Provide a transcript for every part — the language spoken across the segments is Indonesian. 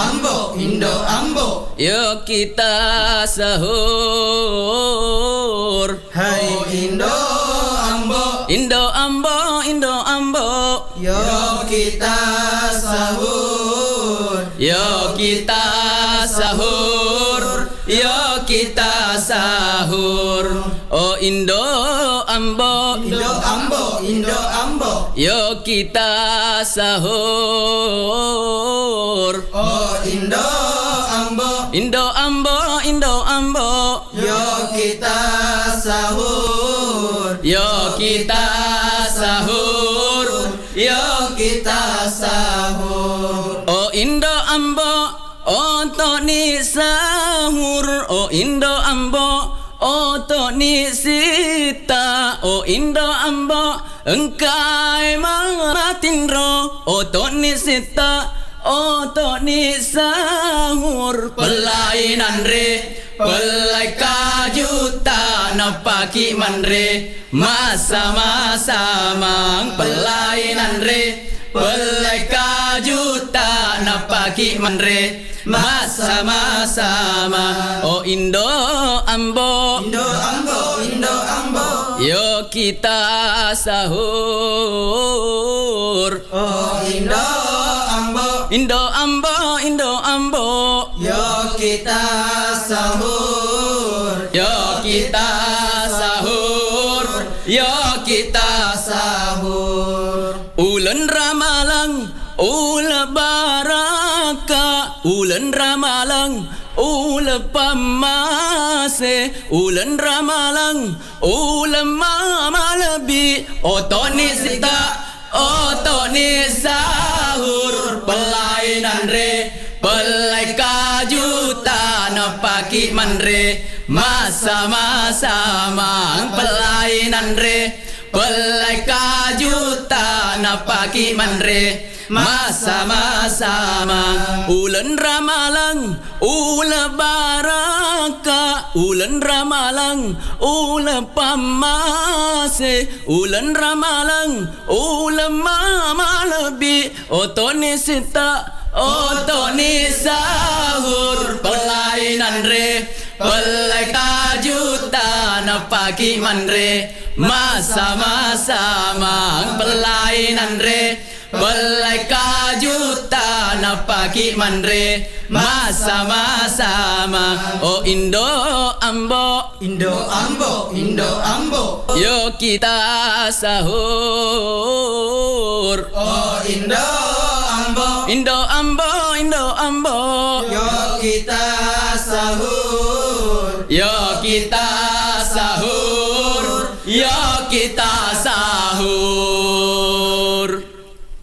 Ambo. Yuk kita sahur. Hai Indo Ambo. Yuk kita sahur. Yuk kita sahur. Oh Indo Ambo. Yuk kita sahur. Oh Indo Ambo. Yuk kita sahur. Oh Indo Ambo, oh to ni sahur. Oh Indo Ambo, oh to ni sita. Oh Indo Ambo, engkai maratindro. Oh to ni sita, oh to ni sahur. Pelainan re, pelai kajuta napaki manre. Masa-masa mang pelainan re, pelai kajuta napaki manre. Masa-masa mang. Oh Indo Ambo. Yuk kita sahur. Oh Indo Ambo. Yuk kita sahur. Ulan Ramalang, ula baraka. Ulan Ramalang, ula pamase. Ulan Ramalang, ula mamalabi. Otoni sita, otoni sahur. Pelainan re, pelai kajuta napaki manre. Masa-masa mang pelainan re, pelai kajuta napaki manre. Masa-masa mang. Ulan Ramalang, ula baraka. Ulan Ramalang, ula pamase. Ulan Ramalang, ula mamalabi. Otoni sita, otoni sahur. Pelainan re, pelai kajuta napaki manre. Masa-masa mang pelainan re, pelai kajuta napaki manre. Masa-masa mang. Oh Indo Ambo. Yuk kita sahur. Oh Indo Ambo. Yuk kita sahur.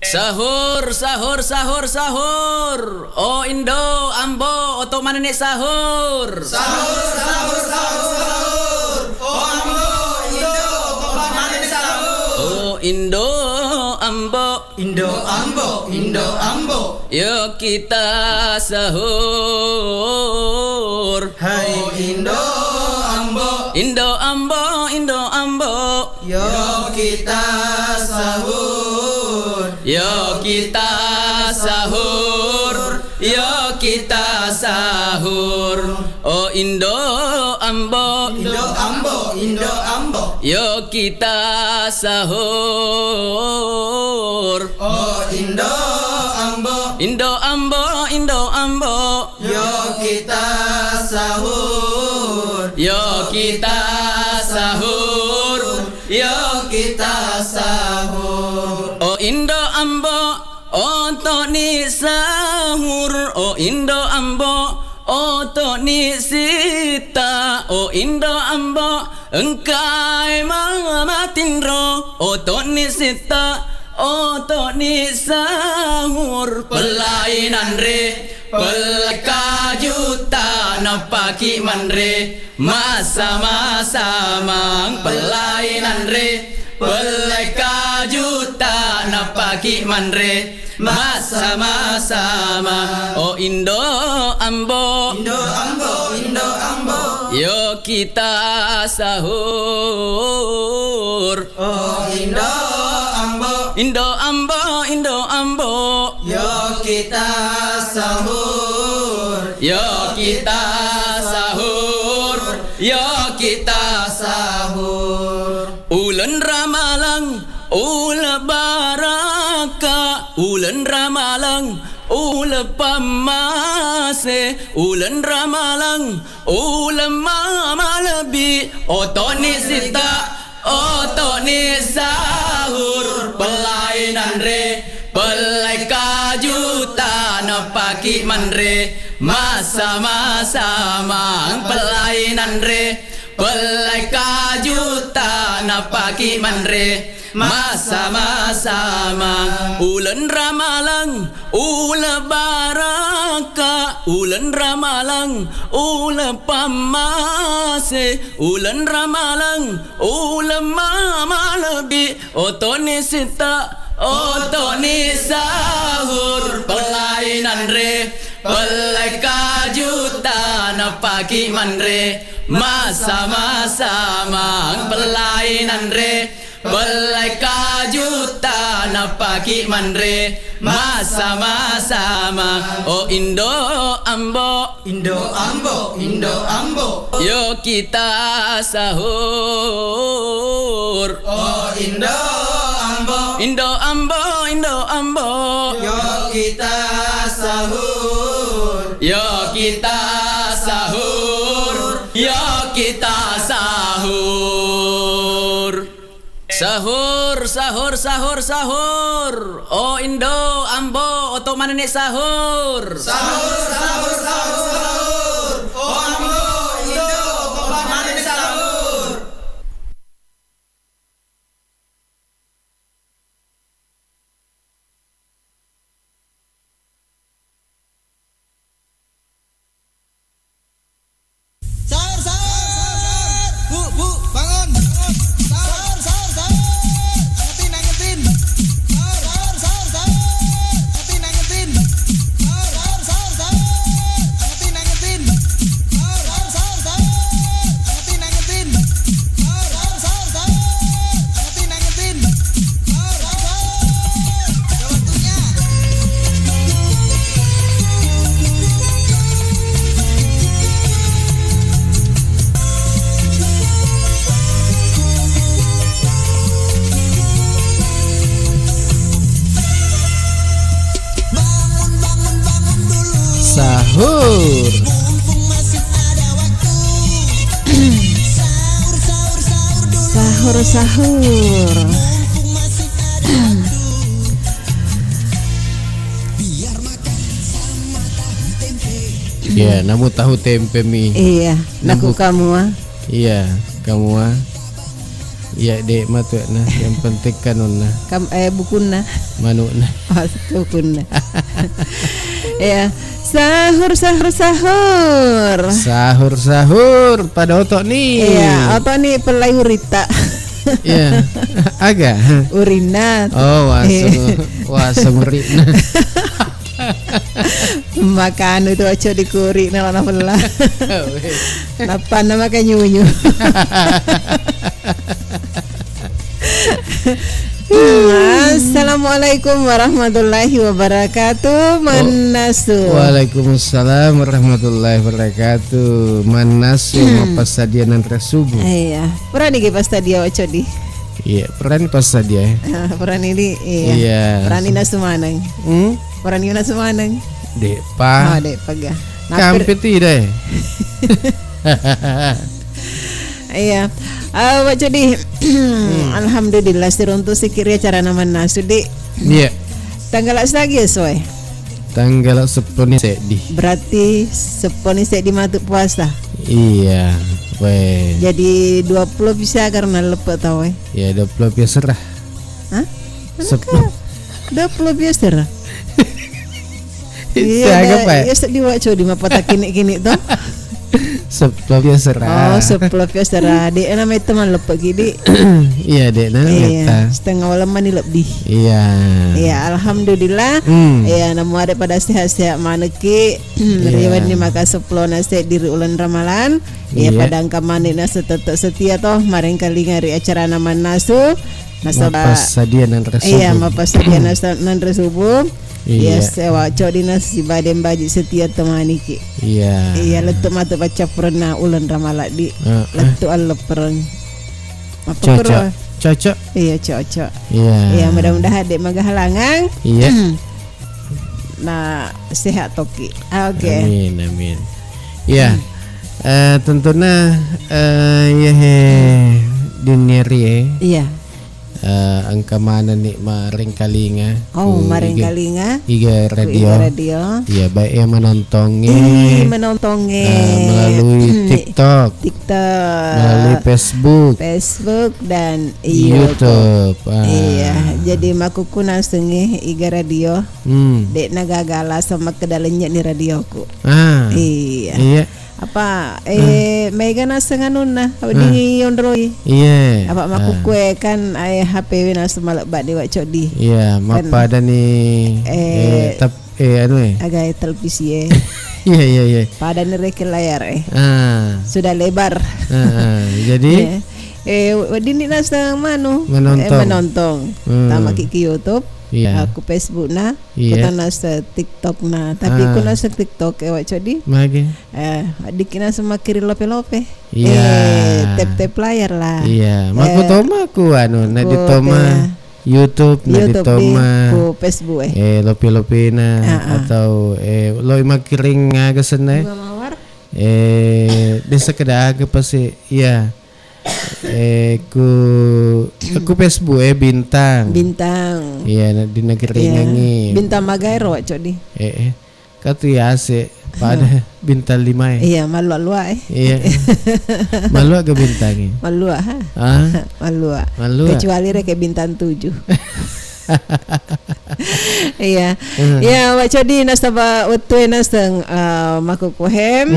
Sahur. Oh Indo Ambo, oto mana nih sahur. Oh Ambo, Indo, mana nih sahur. Oh Indo Ambo. Yuk kita sahur. Hai Indo Ambo. Yuk kita sahur. Oh Indo Ambo. Yuk kita sahur. Oh Indo Ambo. Yuk kita sahur. Oh Indo Ambo, oh to ni sahur. Oh Indo Ambo, oh to ni sita. Oh Indo Ambo, engkai mamatindro. Oh to ni sita, oh to ni sahur. Pelainan re, pelai kajuta napaki manre. Masa-masa mang pelainan re, pelai kajuta napaki manre. Masa-masa mang. Oh Indo Ambo. Yuk kita sahur. Oh Indo Ambo. Indo Ambo. Yuk kita sahur. Yo kita sahur, yo kita sahur. Ulen ramalang, ula baraka, ulen ramalang, ula pamase, ulen ramalang, ula mamalabi, otoni sita, otoni sahur, pelainan re, pelai kajutan pagi manre, masa-masa mang pelainan re, pelai kajutan pagi manre, masa-masa mang ulen ramalang, ula baraka, ulen ramalang, ula pamase, ulen ramalang, ula mama lebih, otoni sita, otoni sahur, pelainan re, pelai kajutan pagi manre, masa-masa mang pelainan re, pelai kajutan pagi manre, masa-masa mang. Oh Indo Ambo, Indo Ambo, Indo Ambo. yo kita sahur. Oh Indo Ambo, Indo Ambo, Indo Ambo, yo kita sahur. yo kita sahur, yo kita sahur. Sahur, sahur, sahur, sahur. Oh Indo Ambo, oto mana nih sahur? Sahur, sahur, sahur, sahur. Oh Ambo, Indo, mana nih sahur? Sahur, sahur, bu, bangun, sahur, sahur, sahur, angetin, sahur, sahur, sahur, angetin, sahur, sahur, sahur, angetin, sahur, sahur, sahur, angetin, sahur, sahur, sahur, angetin, sahur, sahur, waktunya. Sahur. Sahur sahur. Ya, namu tahu tempe mi. Iya, naku kamu ah. Iya, kamu ah. Iya, dek matu nah, yang penting kanun nah, Bukunna. manuk nah. Oh, bukunna. Iya, sahur sahur sahur. Sahur sahur pada otok nih. Iya, atau nih pelai urita. Iya. Agak. Urinat. Oh, wasem rina. Makan itu aja dikuri nala pelah. Napa nama kayak nyunyu. Assalamualaikum warahmatullahi wabarakatuh. Manasu. Waalaikumsalam warahmatullahi wabarakatuh. Manasu mapasadianan rasubu. Iya, peran ini pas tadi awak di. Iya, peran pas sadia. Peran ini Iya. iya. Peran ini nasumanang. Peran ini nasumanang. Dek Oh, pa. dek pagah. Kampet tidak. Iya. Awak jadi alhamdulillah siruntu sikirnya cara nama nasu di Iya. tanggal lagi ya soy. Tanggal 10 ni sedi. Berarti seponi saya di matu puasa. Iya. Weh. Jadi 20 bisa karena lepet tau weh. Ya 20 biasa serah. Hah? 10. 20 biasa lah. Saya apa ya? Iya sedih waco di mapata kini tuh. 10 biasa serah. Oh, 10 biasa lah. Dia namanya teman lepet gini. Iya dek nah Iya, setengah malam mani lebih. Iya. Iya, alhamdulillah. Iya, namu ada pada sehat-sehat maneki. Riwan ni maka 10 nasi diri ulan ramalan. Iya, pada angka manina setetek setia toh. Maring kali ngari acara nama nasu. Mapas sadia nan resubu. Iya, mapas sadia nan resubu. Iya, Iya. sewa cok dinas si baden baji setia temani ki. Iya. Iya, letuk mata baca pernah ulan ramalak di. Letuk aleperen. Apa Cocok. kero? Cocok. Iya, cocok. Iya. Iya, mudah-mudahan dek maga halangan. Iya. Nah, sehat toki. Oke. Amin, amin. Ya, tentunya ya dunia rie Iya. angka mana nih maring kalinga. Oh, maring kalinga. Iga radio. Radio. Iya, baik yang menontonnya Menontonnya melalui TikTok, melalui Facebook, dan YouTube. Iya, Ah. jadi makuku nasenge iga radio. Dek nagagala sama kedalanya ni radioku. Ah. Iya. Iya. Apa mega nasenganun na di ondroi. Iya. Apa makuku kan HP na semalak bak dewa codi. Iya, mapa ada nih anu Agak televisi Iya, iya, iya. pada nereke layar Ah. sudah lebar. Jadi Wadini nasang manu Menonton. menonton. Tama ki YouTube. Iya. Aku Facebook na, Iya. kita nasa TikTok na, tapi aku nasa TikTok ewa codi. Mage. Dikina sama kiri lope-lope. Iya. Tap-tap layar lah. Iya, maku toma ku anu na Ku ditoma YouTube na YouTube ditoma ku Facebook lopi-lopi na atau loy makiring nga gasan Bunga mawar. desa kedaga pasti iya ku Facebook bintang Bintang. iya di negeri Iya. ngangi Bintang magairo codi. katu ya ase pada bintang 5 Iya, malu-alua iya malu agak bintangnya Malua ha. ah Malua. malu Kecuali reke bintang 7. Iya. Ya, waca di nasaba utwe naseng makukuhem.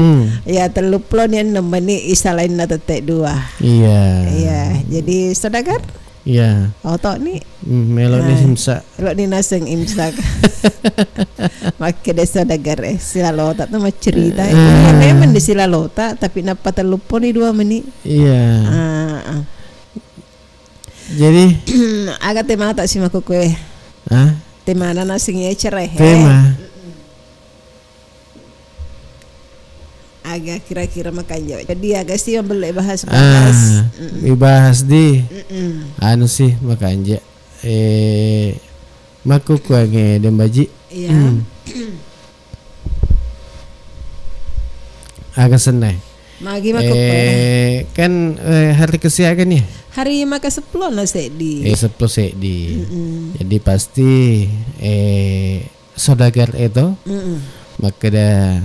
Ya teluplon yang nemeni isalain na tetek 2. iya Iya, jadi saudagar iya otok ni meloni simsa lo ni naseng imsak. Makke de saudagar sila lota tu mah cerita. Ya memang di sila lota tapi napa telupon ni 2 menit. iya Ah. jadi Agak tema tak si makukue. Tema na nasing ya cerai. tema Agak kira-kira makan jauh. Jadi agak sih yang boleh bahas-bahas. dibahas di anu sih makanya maku kuange dembaji Iya. agak senai Magi makukue. kan hari kesiagan ya Hari maka 10 na di. 10 di jadi pasti saudagar itu maka dah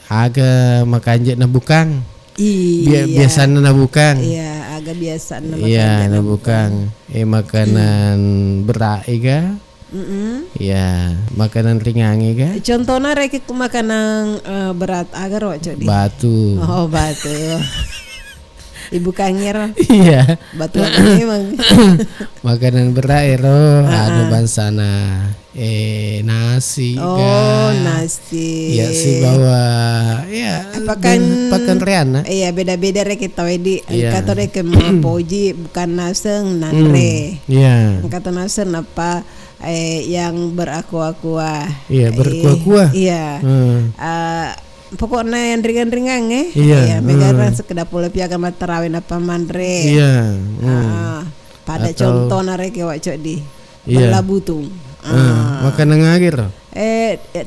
aga makanja na bukang Iya. biasa na bukang Iya, agak biasa na iya na bukang makanan berat ga iya makanan ringan ga Contohnya reki makanan berat agar waco di. batu Oh, batu. Ibu kangir iya batu memang. makanan berat ada bansana nasi Oh, ga nasi. ya si bawa ya pakan reana Iya, beda-beda reki tahu di. Iya. Kata reki poji bukan naseng nanre. iya Kata naseng apa yang berakuah-kuah. Iya, berkuah-kuah. Iya. Pokoknya yang ringan-ringan Iya. megaran sekedar pula piaga materawin apa mandre. iya Pada Atau- contoh nareke wacok di. Iya. Bela butung. makanan ngagir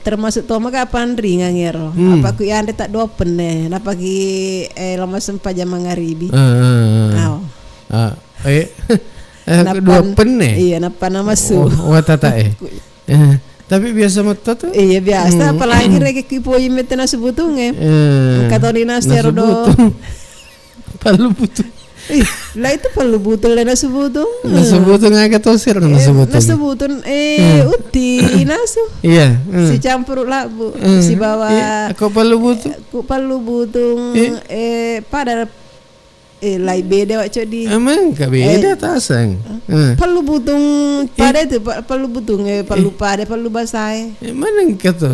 Termasuk tuh maka apaan ringan ngero. Apa ku yang tak dopen napa ki lama sempat jam mangaribi. Aw. dua pen Iya, napa nama su. watata tapi biasa mata tuh Iya biasa, apalagi reke kipoy metena sebutungnya. Katolina serdo. palu butuh Lah itu perlu butul dan sebutung. nasu butuh ngagak tosir nasu butuh Nasebutun uti nasu. iya Si campur labu, si bawa aku palu butuh ku palu butung pada lai beda wak di. emang gak beda tasang Palu butung pada itu palu butung palu pada palu basah. mana kata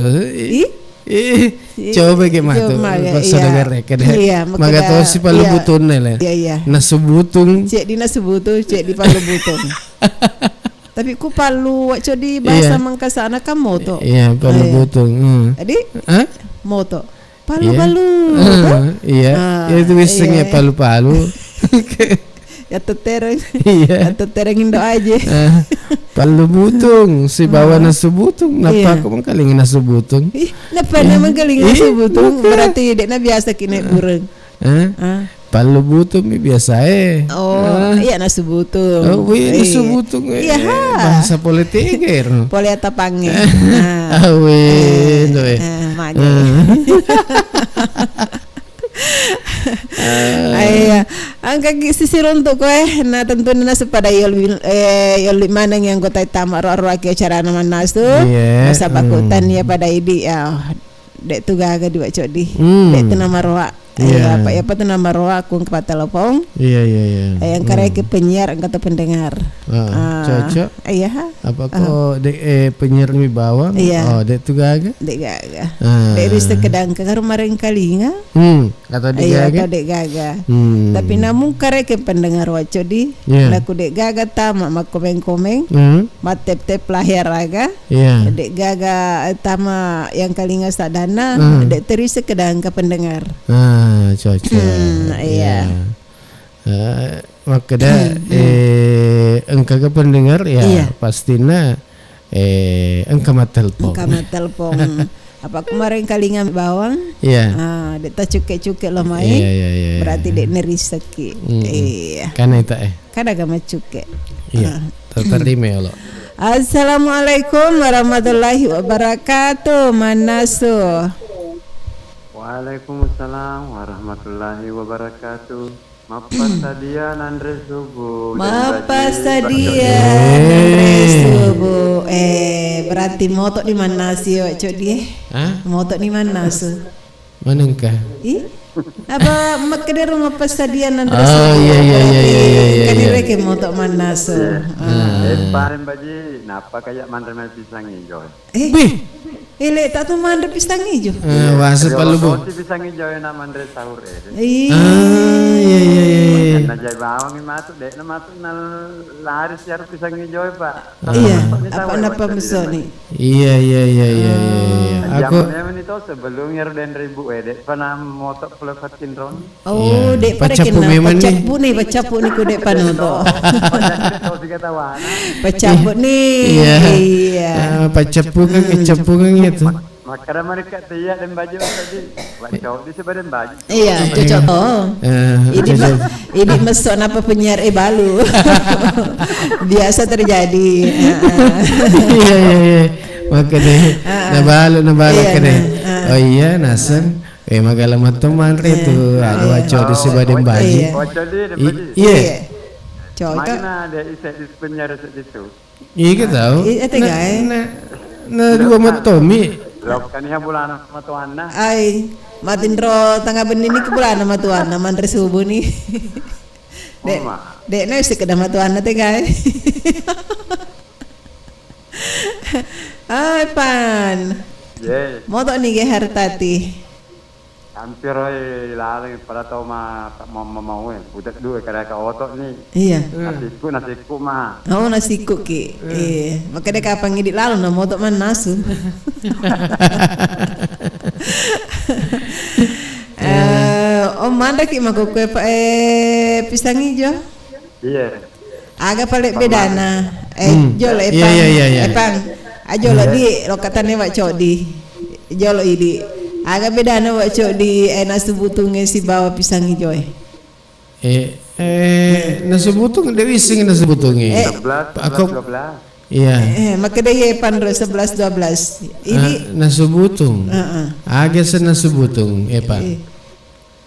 Ih, coba gimana tuh Coba, pas iya. saudara reka deh Iya, maka makanya- tahu si palu iya. butun lah Iya iya. nasu butung Cek di nasebutung, cek di palu butung. Tapi ku palu waco di bahasa Mangkasana kan moto. Iya, palu butung. Jadi Hah? moto. Palu-palu. Iya. Itu bisingnya iya. palu-palu. Ya tetereng. Iya. Ya tetereng Indo aja. Palu butung, si bawa nasu butung, napa Iya. aku mengkaling nasu butung? Ih, napa namang galing sebutung berarti dek na biasa kini bureng. Ah. Palu butung biasa Oh, iya nasu butung. Oh, nasu butung Iya. bahasa politik Boleh tapange. Awin, Mage. Iya, angka sisir untuk kowe. Nah tentu nana sepada yol manang yang kota tamak roh ke acara nama nasu. Iya. Masa bakutan ya pada idi ya. Dek tu gaga dua codi. Dek tu nama roa. Iya. Apa tu nama roa aku ke telepon. Iya. Yang karek ke penyiar kata pendengar. Cocok. Iya. Apa kok dek penyiar Wibawa? Iya. Oh, dek tu gaga. Dek gaga. Dek bisa kedang ke kemarin kalinya. Atau dek Iya, gaga? atau dek gaga. Tapi namun karek ke pendengar waco di. Iya. Laku dek gaga tama mak komeng-komeng. Matep-tep lahir raga. Iya. Dek gaga tama yang kalinga sadana. Dek terisa kedang ke pendengar. Cocok. Iya. Makanya engkau ke pendengar ya Iya. pastinya engkau mat telepon. Kamu telepon. Apa kemarin kalinga bawang? Iya. Dek tak cuke-cuke lo mai. Iya. Berarti dek nerisaki. Iya. Karena itu Kan agama cuke. Iya. Terterima ya lo. Assalamualaikum warahmatullahi wabarakatuh. Manasu. Waalaikumsalam warahmatullahi wabarakatuh. Mapa sadia nandre subuh. Mapa sadia subuh. Berarti moto di mana sih cok dia? Moto di mana sih? Manengkah? Ih, apa makanya rumah pasadia nandre Oh, subuh. iya. Kan mereka moto mana sih? Paren baji, napa kayak mandre pisang hijau. Ile tak tu mandre pisang hijau. Bahasa palu bu. Si pisang hijau na mandre sahur Iya. Iya. Na jay bawang ni matu dek na matu na lari siar pisang hijau pak. Iya. Apa musuh ni? Iya. Aku Jaman itu sebelum yer den ribu dek pernah motok pelekat kinron. Oh, Iya. dek pada Pacapu kena memang ni. pacapu ni ku dek panoto. Tahu tiga tawana. Pacapu ni. Iya. pacapu kan gitu. Makara mereka tiya dan baju tadi. Baca di sebadan baju. Iya, cocok. Oh. Ini mesok apa penyiar balu. Biasa terjadi. Iya. Makanya nabalo Iya, kene. Oh iya nasen. Magalamat teman itu. Aduh aco di sebadan baju. Iya. Baca di dan baju. Iya. Cocok. Mana ada isi di penjara itu. Iya kita tahu. Itu guys. Nah dua matomi. Lakukan ya bulan sama tuan nah. Ay, matindro tangga benih ni ke bulan nama tuan nama Andre subuh ni. Dek na usik ke nama tuan nate guys. Ay pan. Yes. Moto ni ke hartati. Hampir lalang pada tahu mau budak dua kada ka otot ni. Iya. Nasiku mah. Oh nasi kuki. Maka dia kapang ngidit lalu na moto man nasu. Om manda ki mako kue pisang hijau. Iya. Aga paling bedana. Jolo epang. Iya. Epang. Ajolo di lokatane wak codi. Jolo idi. Aga bedana wak codi nasu butungnya si bawa pisang hijau. Nasi butung dewi sing nasi butungnya. 11, 12. Iya. Maka dia pandro 11 12. Ini nasi butung. Aga sa nasi butung, Pak.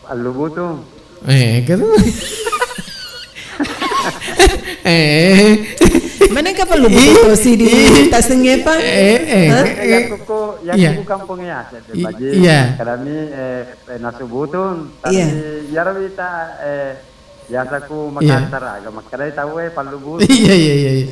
Alu butung. Kan. mana ka perlu butuh si di tasnya Pak? Yang kampung ya. Iya. Kami nasu butung. Tapi yarwita biasa ku Makassar agak makanya tahu palu butung. Iya.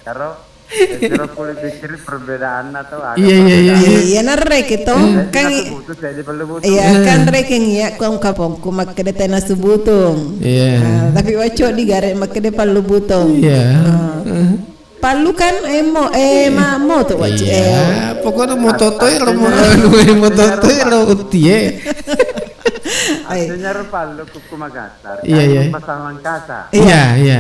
Karo Kira kulit pikir perbedaan atau ada Iya, iya, iya. Iya narek itu kan butuh saya di perlu butuh. iya kan reking ya kong kapong ku makede tena subutung. Iya. Tapi waco di gare makede palu butung. Iya. Palu kan mo tuh waco. Iya, pokoknya mau totoy lo mau totoy lo utie. Artinya palu kuku Makassar. Iya, iya. Pasal Mangkasa. Iya, iya.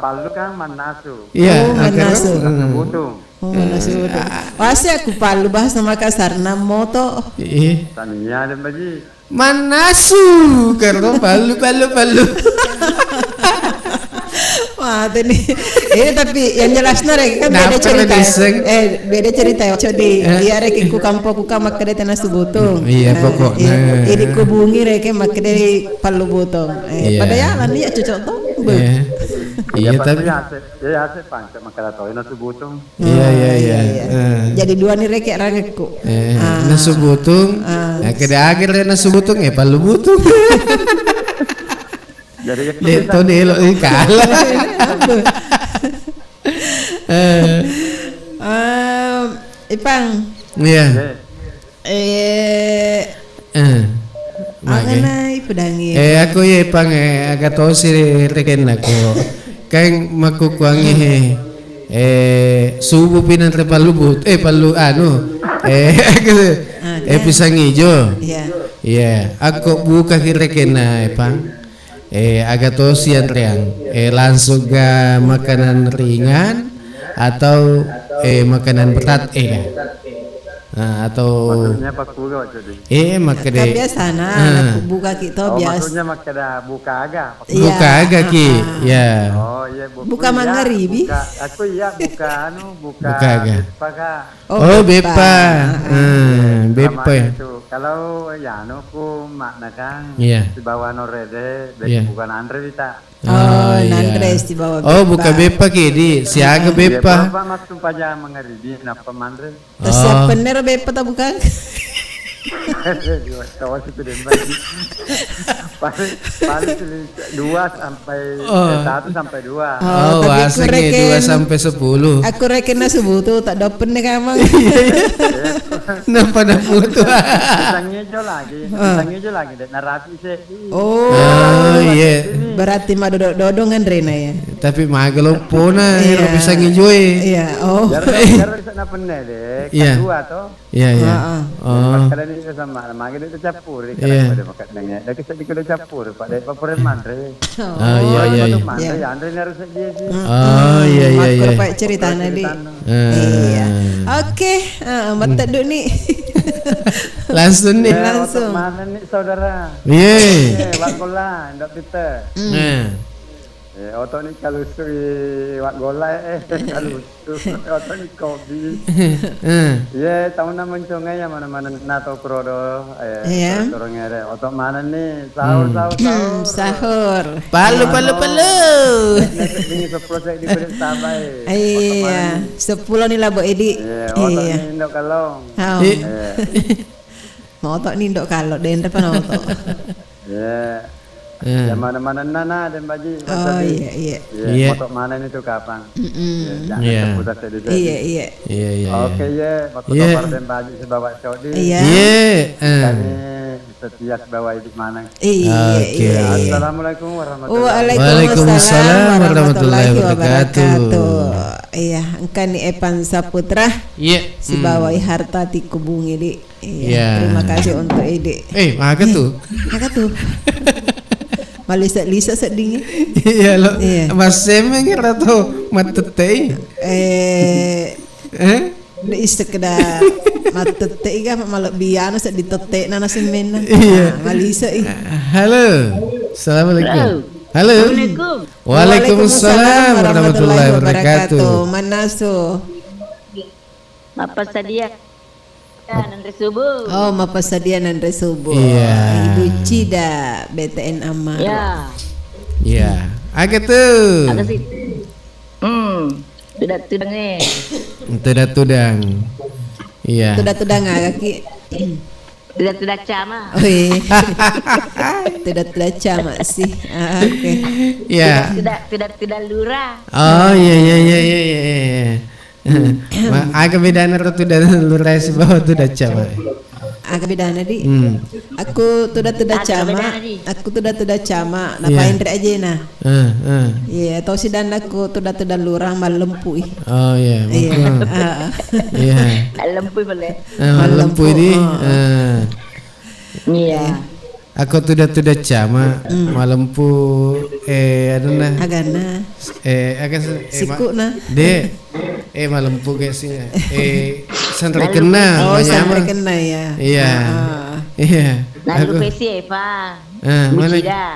Palu kan Manasu. Iya, Manasu. Butung. Oh, nasi butung. Wasi aku palu bahasa Makassar moto. Iya. Tania dan baji. Manasu karena palu. Wah, ini tapi yang jelas rek kan Kenapa beda cerita. diseng? Beda cerita. Coba iya rek ku kampo ku makede tena subutung. Iya, pokoknya. Ini ku bungi rek makede palu butung. Iya. Padahal ya cocok tuh. Iya. Iya, tapi Ya hace panca Makassar nasu butung. iya. Jadi dua nih rek rangekku. Nasu butung. Ya keda akhir nasu butung ya palu butung. Jadi Leto nelo kalah. Ipang. Iya. Mengenai pedangi. Aku ya pang agak tahu sih reken aku. Kang makukuangi subuh pinan palu but palu pisang hijau. Iya. Iya, aku buka kira kena pang. Agak tahu sih yang langsung ke makanan ringan atau makanan berat atau maksudnya pas buka jadi. makanya Kan biasa buka kita biasa. Maksudnya makanya buka agak. buka agak ki ya. Oh iya Buka mangaribi. Aku iya buka buka agak. Bepa. Bepa ya. Kalau ya ku makna kan Iya. di bawah norede Iya. bukan Andre Vita. Nandres di bawah. Buka bepa ki di siaga bepa. Berapa mas tumpaja mangaribi napa mandre? Siap bener bepa tak bukan? Tahu sih tidak bagi. Paling 2 sampai 1 sampai 2. Tapi aku aslinya 2 reken- sampai 10. Aku reken na subutu tak dapat nih kamang. Napa dah putu? Pisang hijau lagi dek narapi sih. Oh iya. Berarti mah dodongan Rena ya. Tapi magalo pona Iya. bisa ngijoy. Iya. Oh. Jarang sana pernah dek. Iya. Kedua toh. Iya iya. Pas kalian itu sama magi itu campur. Iya. Kalau ada makan nanya. Dah kita dikira campur. Pak dek papuran mandre. Oh iya iya. Untuk mandre ya Andre harus dia sih. Oh iya iya iya. Makro pak cerita nadi. Iya. Oke, mata dulu nih. Langsung nih. Langsung. Mana nih saudara? Iya. Wak gola, ndak Peter. Oto ni kalusu wak gola kalusu. Oto ni kopi. Ya, tahun na mencongai ya mana-mana nato krodo. Iya. Dorongnya ada. Oto mana nih? Sahur. Sahur. Palu. Ini seprosek di kulit tabai. Iya. 10 nih lah Bu Edi. Oto Iya. ni ndok kalong. Mau otak nih ndok kalau den depan otak. Ya. Ya mana-mana nana dan baji. Oh iya. Iya. Oto mana ni tu kapan? Iya. Jangan sebut tadi. Iya. Iya iya. Oke ya, waktu Iya. kabar dan baju sebawa Saudi. Iya. Iya. Kami setia sebawa hidup mana. Iya. Oke. Assalamualaikum warahmatullahi Waalaikumsalam warahmatullahi wabarakatuh. wabarakatuh. Iya, engkan ni Epan Saputra Iya. si bawai harta ti kubungi di. Iya. Iya. Terima kasih untuk ide. Maka tuh. Maka tuh. Malisa sedingin. Iya lo. Iya. Mas semeng atau matete. Di sekedar matete iga malak biano sa ditete na nasimena. Iya. Malisa ih. Halo. Assalamualaikum. Halo. Waalaikumsalam Waalaikumsalam warahmatullahi wabarakatuh. Manaso. Apa sadia? Andre subuh. Oh, mapasadian Andre subuh. Iya. Ibu Cida BTN Amar. Ya, Iya. Agak tuh. ada sih. Tidak nih. Tudang. Iya. Tudah ngaki. Tidak cama. Oh iya. Tudah cama sih. Oke. Iya. Tidak lurah. Oh iya. Aga bedana tu dan luras bawah tu dah cama. Agak beda di. Hmm. Aku tuda cama. Napain rek aja nah. Iya, tahu si dan aku tuda lurang malempu. Oh ya. Iya. Iya. Lempu boleh. Malempu ini. Iya. Aku tuda cama malempu ada nah. Agana. Agak Siku nah. De malempu guys ya. Santri kena. Oh, namanya sampai apa? kena ya. Iya. Iya. Nah, lu Aku. pesi Eva. Mana? Bucida.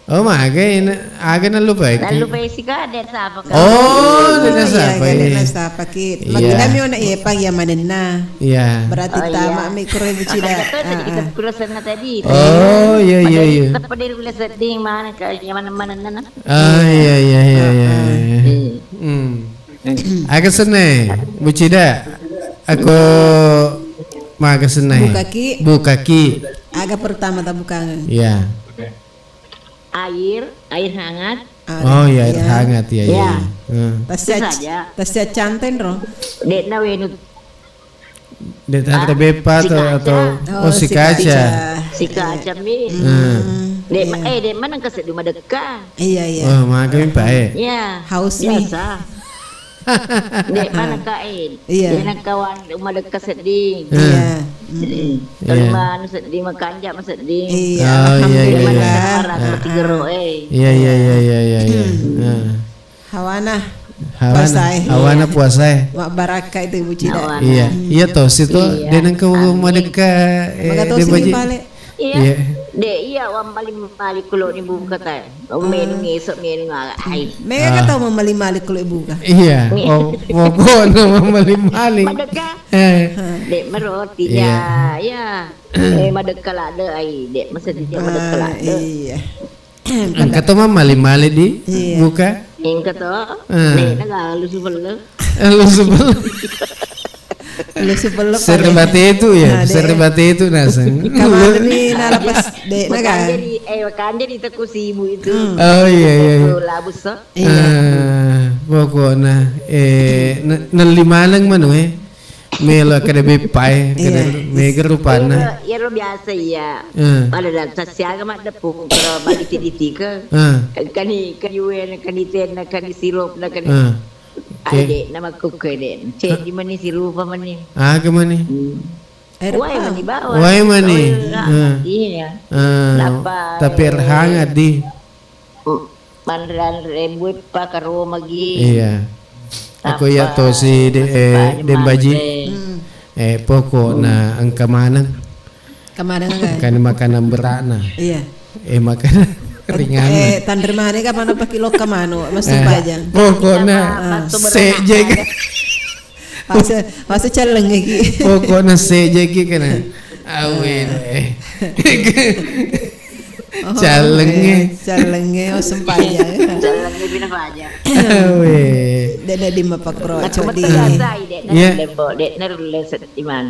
Oh, magai aga na lupa Nah, lu itu. pesi ka ada siapa ka? Oh, ada siapa Iya, ini? gana sapa kit. Iya. Magdami na ipang yaman na. Iya. Berarti Oh, tama iya. may kure bucida. Kata tadi kita kurasan na tadi. Oh, iya iya iya. Kita pada gula seding mana ka mana na. Ah, iya iya iya iya. Aga senai, bucida. Aku maga senai. Bukaki. Bukaki. Aga pertama tabukangan. Iya. Air hangat. Oh iya, air hangat ya Iya. iya. Tasya Itu saja. tasya canten ro. Dek na wenu Di antara bepa si atau kaca. oh si kaca. si kaca mi. Dek dek mana ka seduma deka. Iya iya. Oh, maga mi pae. Ya. Haus mi. Biasa. Dek mana kain. Iya. Dek nak kawan rumah deka seding. Iya. Kalau mana seding makanja mas seding. Iya. Oh, iya, iya, Mana iya. sekarang seperti gero Iya iya iya iya iya. Hawana. Puasai. Awana puasai. Mak baraka itu bucida. Hawana. Iya, iya toh situ Iya. dia nang ke madeka Maka tahu sini balik. Iya. Iya. Dek iya wan bali kulo ni buka tay. Menu ngesok menu ai. Mereka kan tahu memali-mali kalau ibu kah. Iya. Oh, pokok nama mali-mali. Madeka. Dek meroti Iya. ya. Madeka lah ada ai. Dek masa dia madeka lah ada. Iya. Angkat tuh mah mali-mali di Iya. buka. Ingkat to. Dek na lu subel. Lu sebel. Lu sebelum Serbate itu ya, Nah, Dek. serbate itu nasang. Kamar ni nalapas dek na kan. Makan jadi teku si ibu itu. Oh iya iya. Tuh labus so. Pokoknya nalimanang man melo kada bepai kada mega rupana. Ya ro biasa ya. Eh. Pada dah sasiaga mak depung kalau balik titi ke. Kani yuen kani ten kani sirup kani. Ade nama kuke den. Cek di mana sirup apa ni? Kemana? Wai mani bawa. Wai mani. Iya. Tapi air hangat di. Mandan rembu pa karo magi. Iya. Aku ya to si Dembaji. Pokok na ang kamanang. Kemana kan? Kan makanan berana. Iya. Makanan ringan. Tandar mana ka mana pa kilo ka mano mas pajang. Pokoknya seje. Masa caleng iki. Pokoknya seje kana. Awin. Calenge o sempayang. Jalan lebih nak aja. Awin. Dek di mapakro Nak codi. biasa dek Iya. nak lembo dek nak leset iman.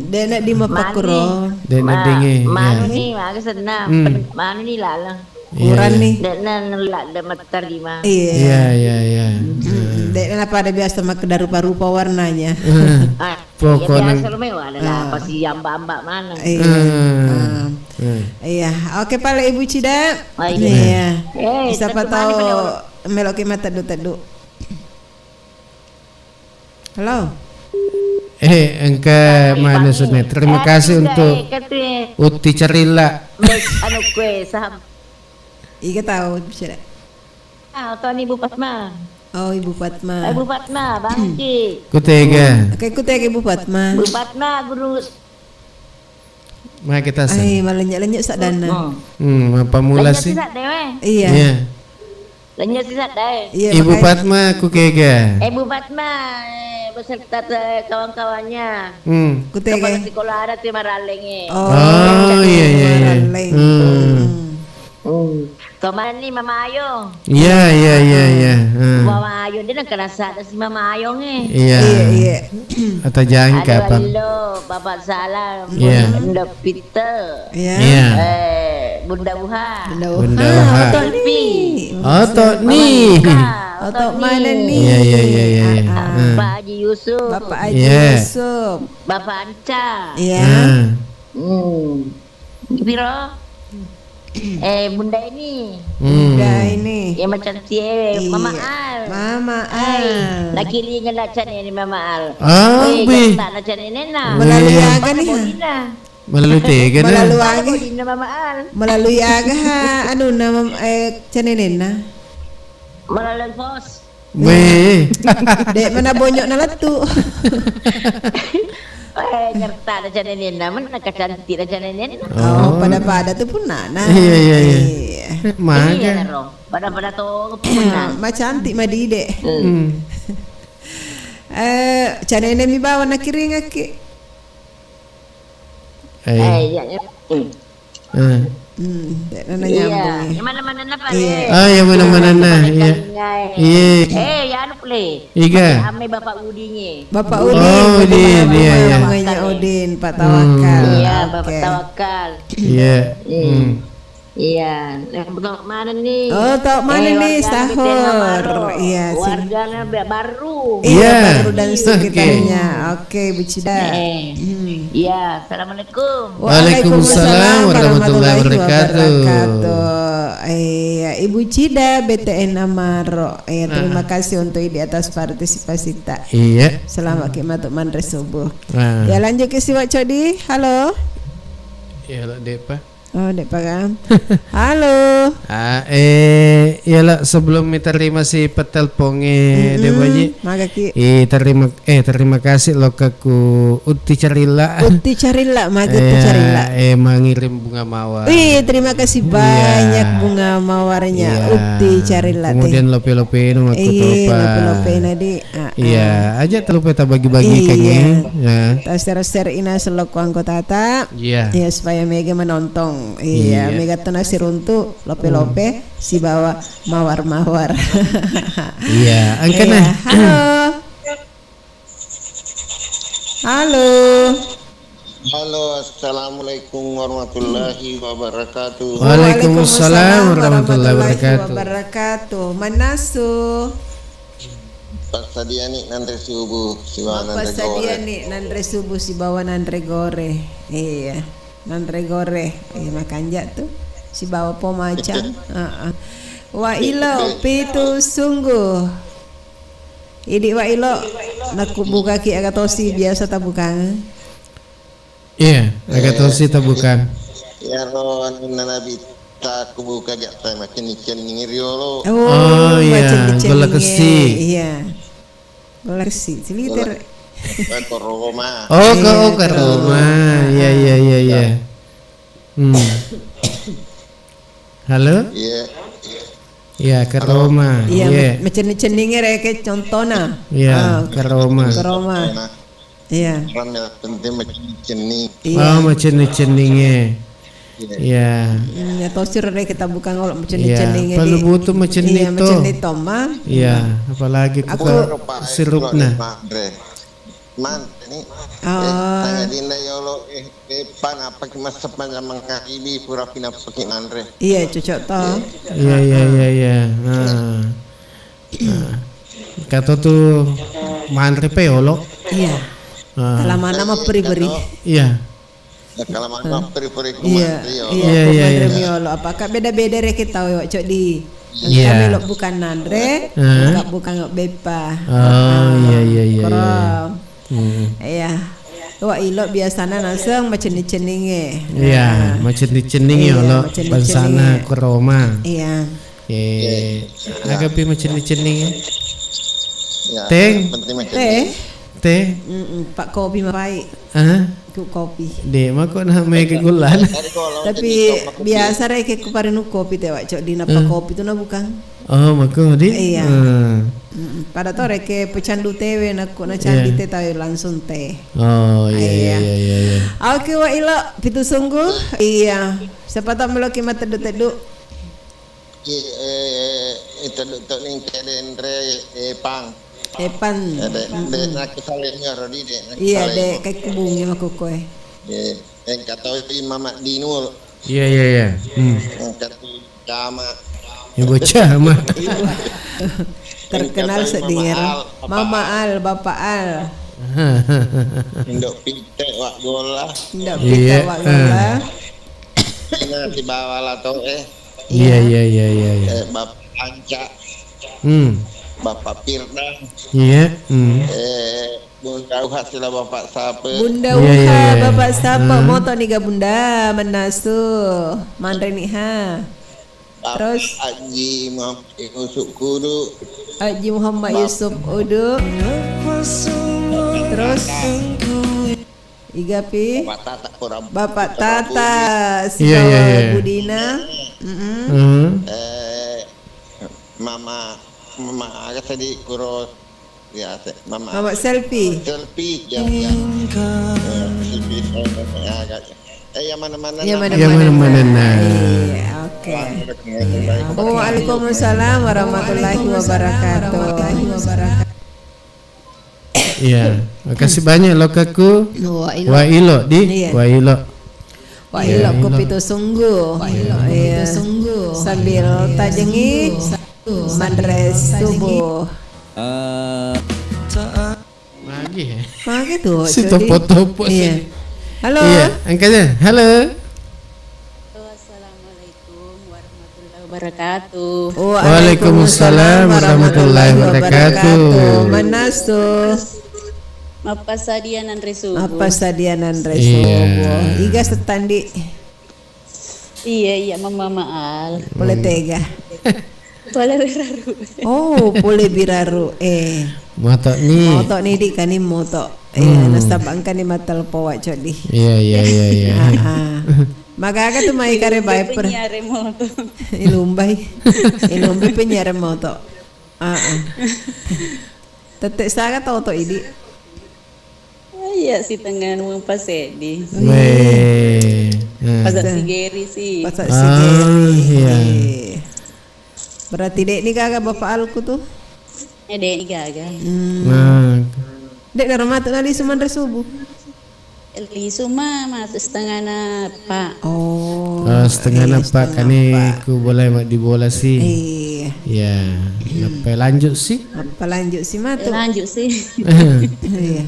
Dek di mapakro. Dan adenge. Mana ni mak senang. Mana ni lalang. Kurang nih. Dek nak nolak dah metar lima. Iya. Iya. Dek na pada biasa mak rupa-rupa warnanya. Pokoknya. Biasa lu mewah adalah pasti amba mana. Iya. Oke pala Ibu Cida. Baik. Iya. tedu Siapa mana tahu pada melok kita tedu-tedu. Halo. Engka mana sunnya. Terima kasih untuk Uti Cerila. Anu kue saham. Ika tahu Ibu Cida. Tuan Ibu Fatma. Oh Ibu Fatma. Ibu Fatma, bangkit. Kutega. Oke ku teh Ibu Fatma. Ibu Fatma guru. Mari kita san. Ay malenyak-lenyak sak dana. Apa mula sih? Sisat dewe. Iya. Iya. Lenya sisat dewe. Iya. Ibu makanya- Fatma kukega. Ibu Fatma beserta kawan-kawannya. Ku teh Kepala ke. sekolah ada tu maraleng Oh iya iya. Maraleng. Kemana ni Mama Ayong? Iya. Mama Ayong dia nak kerasa ada si Mama Ayong Iya. Iya. Atau jangan Ada kapan. Wallo, Bapak Salam, Iya. Bunda Peter, Iya. Iya. Bunda Uha, Bunda Uha. Tolpi, Oh toh nih. Otok mana nih? Iya, iya, iya, iya, iya. Pak Haji Yusuf. Bapak Haji Iya. Yusuf. Bapak Anca. Iya. Piro? Bunda ini. Udah ini. Yang macam Iya. Mama Al. Mama Al. Nak kiri dengan nak cari ni Mama Al. Bi. Tak nak cari nena. Melalui Iya. aga nih. Bodina. Melalui tega na. Melalui aga. Bodina Mama Al. Melalui aga ha anu nama cenenena. Melalui pos. Weh. Dek mana bonyok na latu. Nyerta nak cari nena. Mana nak cantik nak cari nena. Oh, pada tu pun nana. Iya, iya, iya. Iya Maka. Nero. Pada tu pun. Ma cantik ma dide. Hmm. Cenene mi bawa nak kiring aki. Ya. Dek nana nyambung. Iya. Mana-mana nak Iya. Yang mana-mana nah. Iya. Iya. Ya anu boleh. Iga. Ame Bapak Udinya. Bapak Udin. Oh, Udin, iya, iya. Namanya Udin, Pak Tawakal. Iya, Bapak Oke. Tawakal. Iya. Iya, betul mana nih? Oh, tok mana nih sahur? Iya, sini. Warganya baru. Iya, Iya. baru dan sekitarnya. Oke, Bu Cida. Iya, assalamualaikum. Waalaikumsalam warahmatullahi wabarakatuh. Ibu Cida BTN Amaro. Terima kasih untuk di atas partisipasi tak. Iya. Selamat khidmat Mandre subuh. Nah. Ya lanjut ke Siwak Codi. Halo. Iya lah Depa. Oh, Dek Pagam. Halo. Iyalah sebelum terima si petelponge Depa Ji. Maka ki terima kasih lo kaku Uti Carila. Uti Carila, maka Uti Carila. Mengirim bunga mawar. Terima kasih banyak bunga mawarnya Uti Carila. Kemudian lope-lope nu aku topa. Lope-lope nadi. Iya, aja terlupa tak bagi-bagi kayaknya. Ya. Tas share ina selok anggota ta. Iya. Ya supaya Mega menonton. Iya, Mega tuna si runtu lope-lope si bawa mawar-mawar. Iya, angkat Iya. nah. Halo. Halo, assalamualaikum warahmatullahi wabarakatuh. Waalaikumsalam warahmatullahi wabarakatuh. Manasu. Pak Sadiani nanti subuh si bawa Bapak nanti Sadia gore. nih nandre subuh si bawa nandre gore. Iya. Nandre gore. Makan tuh si bawa pomacang. Wa ilo pitu sungguh. Idi wa ilo nak buka ki agatosi biasa tak bukan. Iya, agak tahu sih tak bukan. Ya lo nuna nabi tak kubuka jak tay makin ikan ngiri lo. Oh, iya, macam bola kesi. Iya. Bola kesi. Siliter. Ke Roma. Oh, ke rumah. Iya. Halo? Iya. Iya, ke Roma. Iya, macam ceningnya reke contohna. Iya, ke Roma. Ke Roma. Iya. Orang yang penting macam ceni. Oh, macam ceningnya. Iya. Ya tosir reke kita bukan kalau macam Iya. ceningnya. Kalau butuh macam Iya, itu. macam itu mah. Iya, apalagi sirupnya. Man, ini tanya dinda ya lo pan apa kimas sepanjang mengkaibi pura pinap pakai andre. Iya, cocok toh. Iya. Kata tuh mantre peolo. Iya. Kalau mana mah beri-beri. Iya. Kalau mana peri-peri Iya. kumandri Iya, miolo. Apakah beda-beda reke tahu ya, cok di. Iya. Kami lo bukan nandre, bukan bepa. Oh, iya. Korong. Iya. Wah ilo biasanya langsung macam ceningnya. Iya, macam dicening ya lo macam bansana ke Roma. Iya. Agak pi macam dicening. Ya, Teng. penting macam Teh. Teh. Pak kopi mah baik. Ku kopi. Dek mah kok nak make gulan. Tapi biasa rek ku parinu kopi teh wak cok di napa kopi tu na bukan. Oh, mako di. Iya. Pada to rek pecandu tewe nak ku na candi teh tahu langsung teh. Oh, iya. Oke wa ilo pitu sungguh. Iya. Siapa tak meloki mata tedu. itu tok ning kedendre pang. Epan. Dek nak salehnya rodi dek. Iya dek kayak kubungi mah kokoe. Kata Mama Dinul. Iya. Kata Kama. Ya bocah mah. terkenal sedir. Mama Al, Bapak Al. Indok pitek wak gola. Ndak kita wak gola. Nah, di bawah lah tau Iya. Bapak Anca, Bapak Firda, Iya. Bunda hasil Bapak Sape. Bunda Uha, Bapak Sapa, moto nih Bunda menasu, mandre nih ha. Terus Haji Muhammad Yusuf Kudu. Haji Muhammad Yusuf Udu. Terus Igapi Bapak Tata Pura. Bapak Tata Iya. Budina. Mama agak tadi kuro ya Mama Selfie ya. Yang mana-mana. Iya, oke. Waalaikumsalam warahmatullahi wabarakatuh. Iya, makasih banyak lo kaku. Wailo di Wailo. Wailo kopi itu sungguh. Iya, sungguh. Sambil tajengi mandres subuh. Magi tuh. Si topo-topo sih. Halo. Iya, angkatnya. Halo. Assalamualaikum warahmatullahi wabarakatuh. Waalaikumsalam warahmatullahi wabarakatuh. Manasu. Apa sadianan resubu? Iya. Iga setandi. Iya Mama Maal. Boleh tega. Boleh biraru. Oh, boleh biraru. Moto nih di kani moto. Nasabang kani matal powak codi. Iya. Maka tuh mai kare viper. Penyiar moto. Ilumbai penyiar moto. Tetek saga tau to idi. Iya si tengan mau pasedi. Pasat sigeri sih. Pasat sigeri. Iya. Berarti dek ni kagak bapak alku tuh. Dek ni kagak. Dek narumat nali suman resubuh. Li suma mas setengah na pak. Oh. Setengah nampak kani ku boleh mak dibola sih. Iya. Apa lanjut sih? Matu? Lanjut sih. Iya.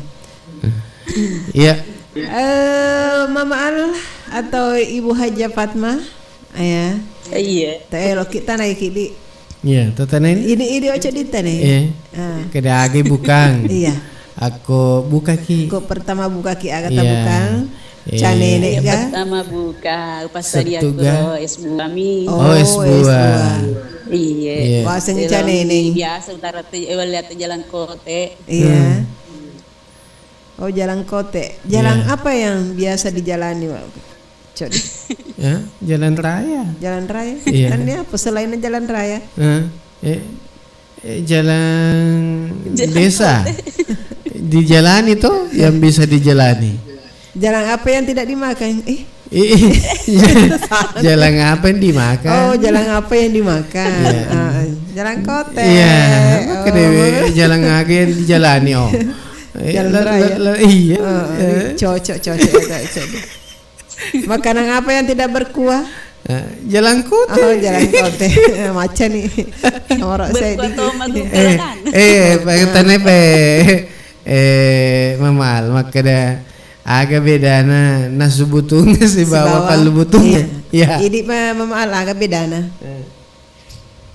Iya. Mama Al atau Ibu Haja Fatma? Iya. Lo kita naik ini. Iya, tatanin. Ini ojo ditane. Iya. Kedagi bukan. Iya. Aku buka ki. Aku pertama buka ki agak bukan. Cane nek ga. Pertama buka pas tadi aku S2 kami. Oh, S2. Iya. Wah, sing cane nek. Biasa utara lihat jalan kote. Iya. Oh, jalan kote. Jalan apa yang biasa dijalani, Pak? Codi. Ya, jalan raya. Jalan raya. Iya. Kan apa selain jalan raya? Jalan desa. Dijalani tuh yang bisa dijalani. Jalan apa yang tidak dimakan? Jalan apa yang dimakan? Oh, jalan apa yang dimakan? Jalan kote. Iya. Jalan apa yang dijalani? Oh. Jalan raya. Iya. Cocok. Makanan apa yang tidak berkuah? Jalan kote. Oh, jalan kote. Macam nih. Orang saya Mamal makada agak beda nasu butung si bawa palu butung. Iya. Ini Mamal agak beda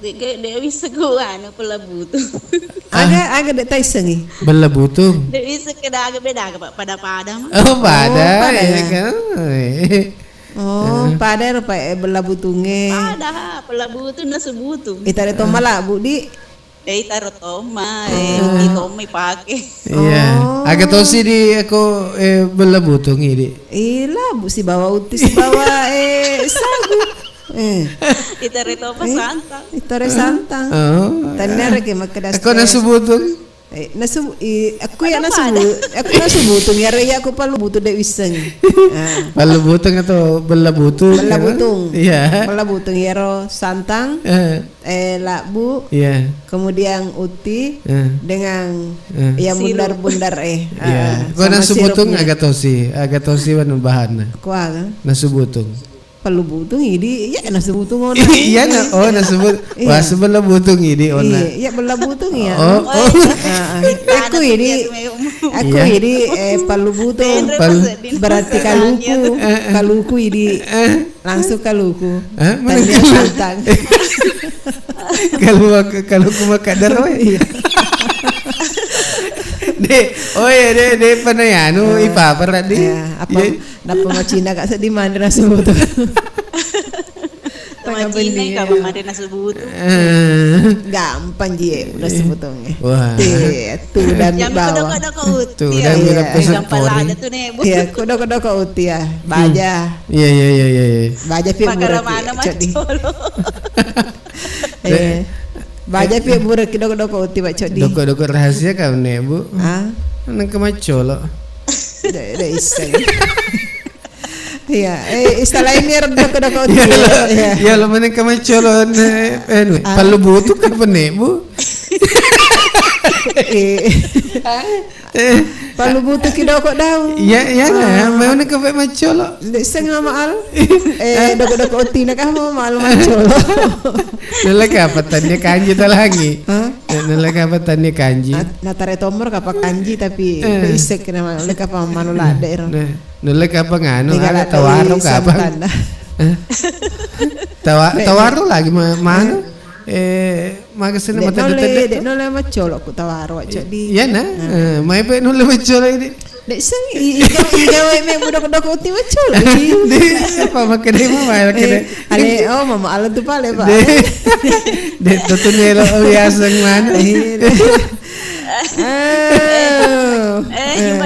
Dek bisa gua pula butuh. Agak dek taisengi. Bela butung. Dek bisa keda agak beda pada mah. Oh, pada ya kan. Oh, pada rupa bela butunge. Pada pula butuh nasu butuh. Itare toma lah Budi. Taruh toma, toma pakai. Iya. Agak tahu sih di aku bela butung ini. Iya, bu si bawa utis bawa sagu. Itare toma santang. Itare santang. Oh. Tanere ke makadas. Aku nasu butung. Aku nasu butung ya raya aku palu butung dek wiseng. Palu butung atau bela butung? Bela butung. Iya. Bela butung ya ro santang. Labu. Iya. Kemudian uti dengan yang bundar-bundar Iya. Kau nasu butung agak tosi wan bahan. Kuah. Nasu butung. perlu butung ini ya nasi butung ona. Iya na, oh na sebut, wah sebelah butung ini ona. Iya bela butung ya. Oh, Aku ini perlu butung. Berarti kaluku ini langsung kaluku. Tanya tentang. Kalau kuma kadar we. De panayano ipapara di. Apa napa macina ka sa di man na subuto. Macina ka mamari na subuto. Gampang je na subutong. Wah. Tu dan bawa. Tu dan mira pesepori. Ya, kudo ka uti ya. Baja. Iya. Baja pi Pagara mana macolo. Baja pi burak kudo ka uti ba codi. Doko rahasia ka ne bu. Nang kamacolo. Da iseng. Iya, istilah ini doko uti. Ya lo mana kamacolo palu butu ka ne bu. Palu butuh kidoko daw. Ya na, mau nak kafe macolo. Seng maal. Doko uti na ka mo maal macolo. Nalaka patannya kanji talangi. Nalaka patannya kanji. Natare tomor ka pa kanji tapi isek na maal ka pa manulada ero. Nalaka pa ngano, ada tawaro ka pa. Tawaro lagi mana? Magasin na matadetade. No le macolo ko tawaro di. Yan na. May pa no le macolo ini. Dek sang ikaw me budok uti macolo. Di apa makade mo may makade. Ale mama ala tu pale pa. De tutunelo biasang mana.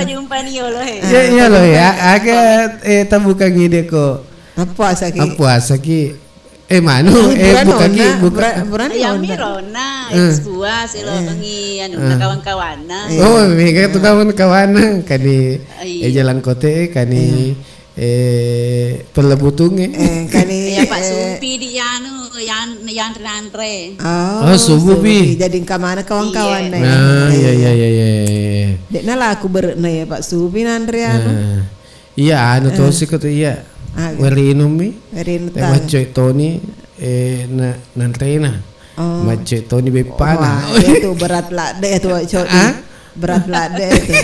Jumpa ni yolo he. Ya lo ya, agak tabukan ide ko. Apa saki? Manu, bukan ya mirona, sebuah selo bengi kawan-kawana. Oh, mega tu kawan-kawana kani jalan kote kani pelebutung kani ya Pak Supi di yang Andre. Oh, Supi. Jadi ke mana kawan-kawan Iya. Dek nala aku berna ya Pak Supi Andre Iya, anu tosi ko iya. Werinumi, macam Tony, nantrena, macam Tony bepana. Itu berat lah deh tu berat lah deh tu.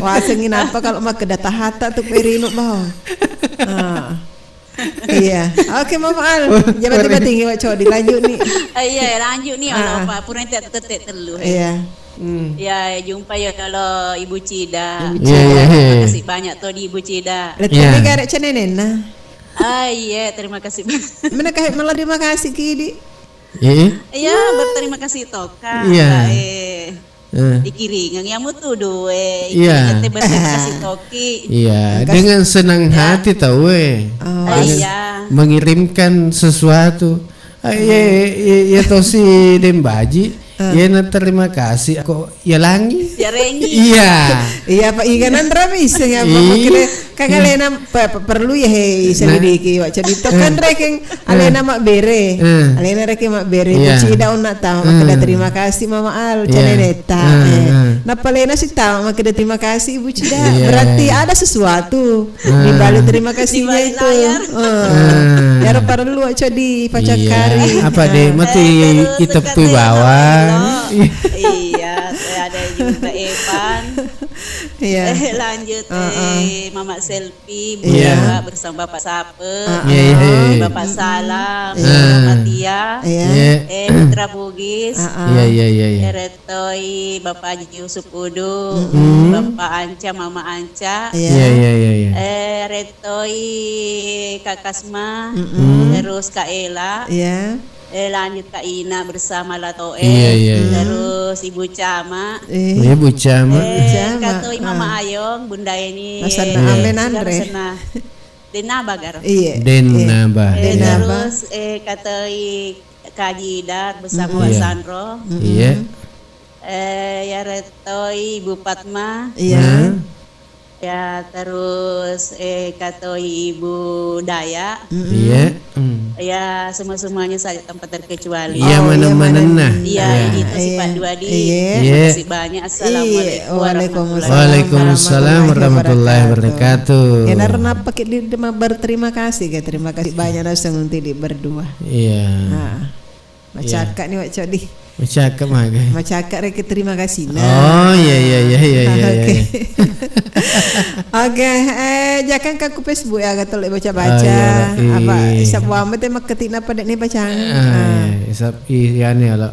Wah sengin apa kalau mak kedata hata tu perinu bawah. Iya, oke maaf. Jangan tiba tinggi wak dilanjut nih. Iya lanjut nih, apa pun nanti tetet telu. Iya. Ya jumpa ya kalau Ibu Cida. Terima kasih banyak tuh di Ibu Cida. Letih garek cenenena. Iya terima kasih banyak. Mana kah malah terima kasih kidi. Iya berterima kasih toka. Iya. Dikiringan yang mutu doe. Iya. Berterima kasih toki. Iya. Dengan senang hati tahu Iya. Mengirimkan sesuatu. Ya toh si Dembaji. Ya terima kasih aku ya langi. Ya rengi. Iya Pak Iganan ramis ya Pak kagalena perlu ya selidiki wak jadi tokan reking alena mak bere. Alena reking mak bere Cida una tahu makada terima kasih Mama Al ceneneta. Napalena sih tahu makada terima kasih Ibu Cida. Berarti ada sesuatu di balik terima kasihnya itu. Ya perlu aja di pacakari. Apa deh mati itepi bawah. Iya, ada juga Evan. Iya. Lanjut Mama Selfie bersama Bapak Sape, Bapak Salam, Bapak Tia, Putra Bugis, Retoi, Bapak Haji Yusuf Udu, Bapak Anca, Mama Anca, Retoi, Kak Kasma, terus Kak Ela. Lanjut Kak Ina bersama Lato terus Ibu Cama, Ibu Cama, Katoi Mama Ayong, Bunda ini, Amen Andre, Denaba gar, Denaba, terus Katoi Kak Jidat bersama Pak Sandro, ya Retoi Ibu Fatma, Ya, terus kata Ibu Daya. Iya. Ya, semua-semuanya saya tanpa terkecuali. Iya, mana-mana nah. Iya, itu sifat dua di. Iya. Terima kasih banyak. Assalamualaikum Waalaikumsalam warahmatullahi wabarakatuh. Ya karena pakai di berterima kasih, terima kasih banyak langsung nanti di berdua. Iya. Nah, macakak nih Wak Codi. Macakak mah. Macakak rek terima kasih. Oh iya. Oke. Oke, jangan ke Facebook ya kata lek baca-baca apa isap wamet emak ketik napa dek ni bacaan. Isap iya nih lo.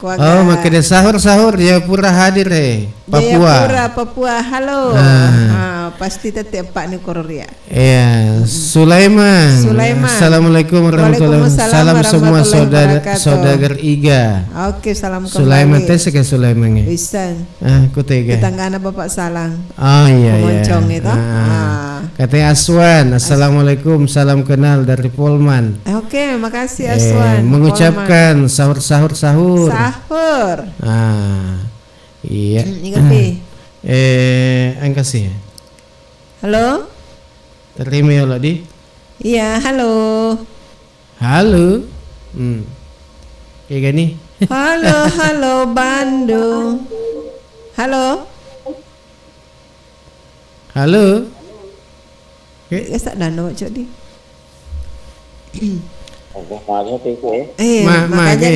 Oh, makanya sahur ya pura hadir Papua. Papua. Halo. Pasti tetap Pak Nikoria. Iya, Sulaiman. Assalamualaikum warahmatullahi wabarakatuh. Salam semua saudara Iga. Oke, salam kembali. Sulaiman teh sekian Sulaiman. Bisa. Ku tega. Tetanggana Bapak Salang. Oh iya. Moncong itu. Katanya Aswan, assalamualaikum, salam kenal dari Polman. Oke, makasih Aswan. Mengucapkan sahur. Sahur. Iya. Ingat nih. Angkat sih. Halo. Terima ya lo di. Iya, halo. Kayak gini. Halo Bandung. Halo. Kesak dano cok di.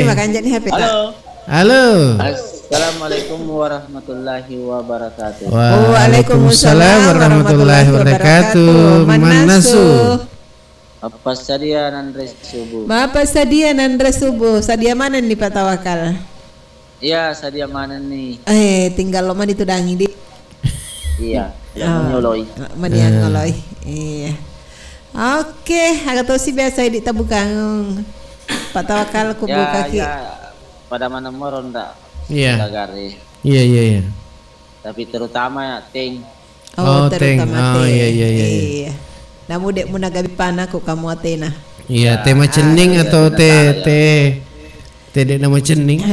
Makan jadi HP. Halo. Assalamualaikum warahmatullahi wabarakatuh. Waalaikumsalam warahmatullahi wabarakatuh. Manasu. Bapak Sadia Nandres Subuh. Bapak Sadia Nandres Subuh. Sadia mana nih Pak Tawakal? Iya, Sadia mana nih? Tinggal lo mah ditudangi di. Iya, yang menyoloi. Menyoloi. Iya. Oke, agak tahu sih biasa di tabukang. Pak Tawakal kubu kaki. Ya, pada mana meronda. Iya. Iya. Tapi terutama ya Ting. Terutama Ting. Iya. Namu dek munagabi pana ku kamu Athena. Iya, teh cening atau teh dek nama cening.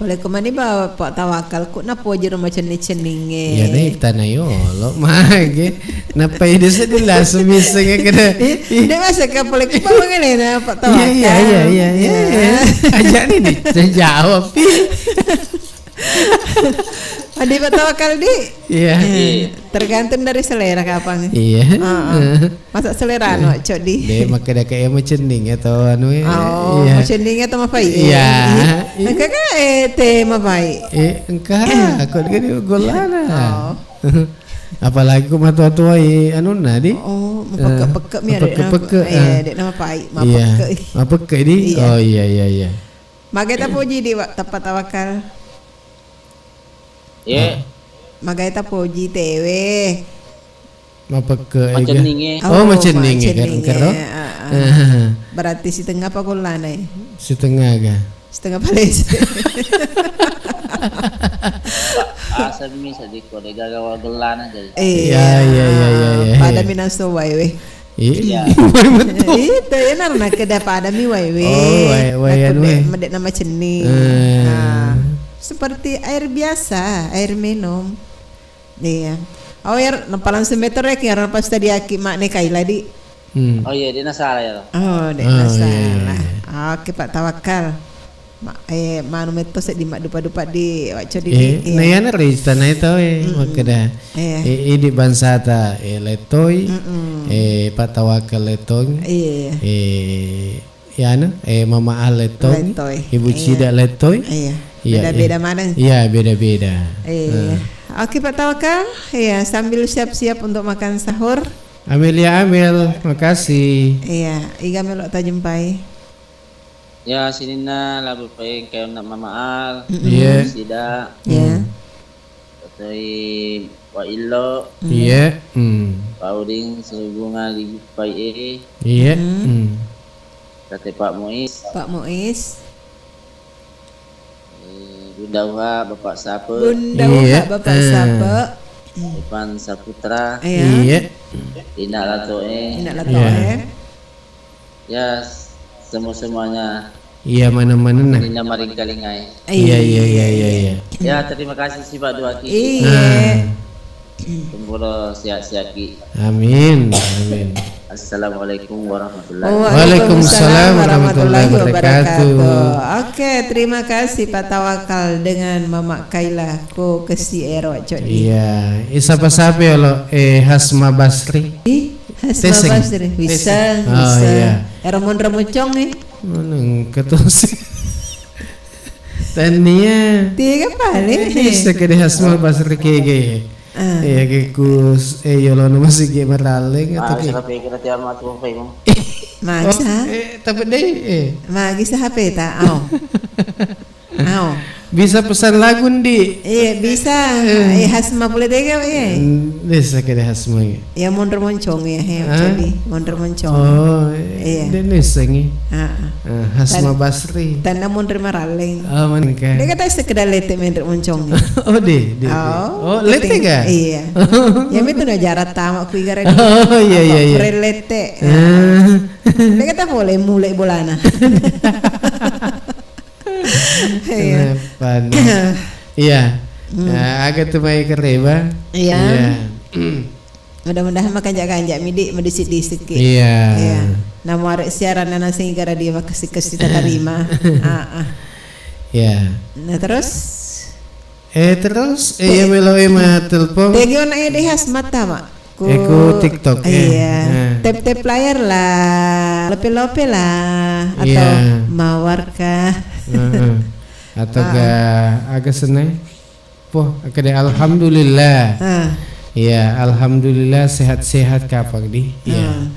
Boleh kemana bawa Pak Tawakal ku napa aja rumah cening ya deh tanah yo lo mage napa ide sedih langsung bisa kena dia masa ke boleh ku mengenai Pak Tawakal iya aja nih jawab Adi Pak Tawakal di iya tergantung dari selera kapan iya masa selera no cok di deh makanya kayak macening atau anu macening atau apa iya kakak teh mapai engkau aku gini golana apalagi ku matua-tua anu nadi mapeke-peke mi ada dek nama pai mapeke di oh iya mageta puji di Pak Tawakal Magaita poji tewe. Mapeke maceninge. Maceninge kan. Berarti setengah apa kulana ya? Setengah ga. Setengah pales. Asal mi sadik ko de gagawa gelana jadi. Iya. Pada minaso wae. Iya. Itu enak nak keda pada mi wae. Medek nama cening. Seperti air biasa, air minum. Iya. Air nampalan semeter ya pas tadi aki mak kaila di. Oh iya, dia salah ya. Dia salah. Oke Pak Tawakal. Manu meto di mak dupa-dupa di waco di. Nayana rista na ito makada. Di bansata letoy. Pak Tawakal letong. Yana Mama Al letong. Ibu Cida letoy. Beda-beda mana? Iya, beda-beda. Oke Pak Tawakal, ya sambil siap-siap untuk makan sahur. Amelia makasih. Iya, Iga melok ta jumpai. Ya sini na labu paing kayo nak Mama Al. Iya. Sida. Iya. Toy Wa Ilo. Iya. Pauding sehubungan di pai Iya. Kata Pak Muiz. Bunda Bapak Sapa. Bapak Sapa. Ipan Saputra. Iya. Ina Latoe. Ya semuanya. Iya mana-mana nah. Ina Maring Kalingai. Iya. Ya terima kasih sih Pak Duaki. Iya. Semoga sehat-sehat Ki. Amin. Amin. Assalamualaikum warahmatullahi Waalaikumsalam warahmatullahi wabarakatuh. Oke, terima kasih Pak Tawakal dengan Mama Kaila ko kesi ero codi. Iya, siapa ya lo Hasma Basri. Hasma Basri. Bisa. Iya. Ramon cong nih. Nang ketus. Tania. Tiga kali. Bisa ke Hasma Basri kege. Iya kekus yolo masih ge maraling atau ke. Ah, kira tiap matu apa mo. Magsa. Tapi deh Magi sa HP ta. Aw. Bisa pesan lagu di. Iya bisa. Hasma boleh deh ya. Bisa ke Hasma. Ya mondar moncong ya jadi mondar moncong. Oh iya. Denis ngi. Hasma Basri. Tanda mondar maraling. Oh man ka. Dia kata sekedar lete mondar moncong. Oh deh. Oh lete ka? Iya. Ya itu na jarat tamak ku igara. Oh iya. Lete. Dia kata boleh mulai bolana. Iya. Agak tumai kereba. Iya. Mudah-mudahan makan kanjak midi medisik-disik. Iya. Namu arek siaran nana singgara dia makasih terima. Iya. Nah terus ya melo ema telepon. Dia ona di Hasmat mak. Aku TikTok. Iya. Tap layar lah, lope lah, atau mawar kah? Atau agak seneng. Poh, akade alhamdulillah. Iya, alhamdulillah sehat-sehat kapak di. Iya.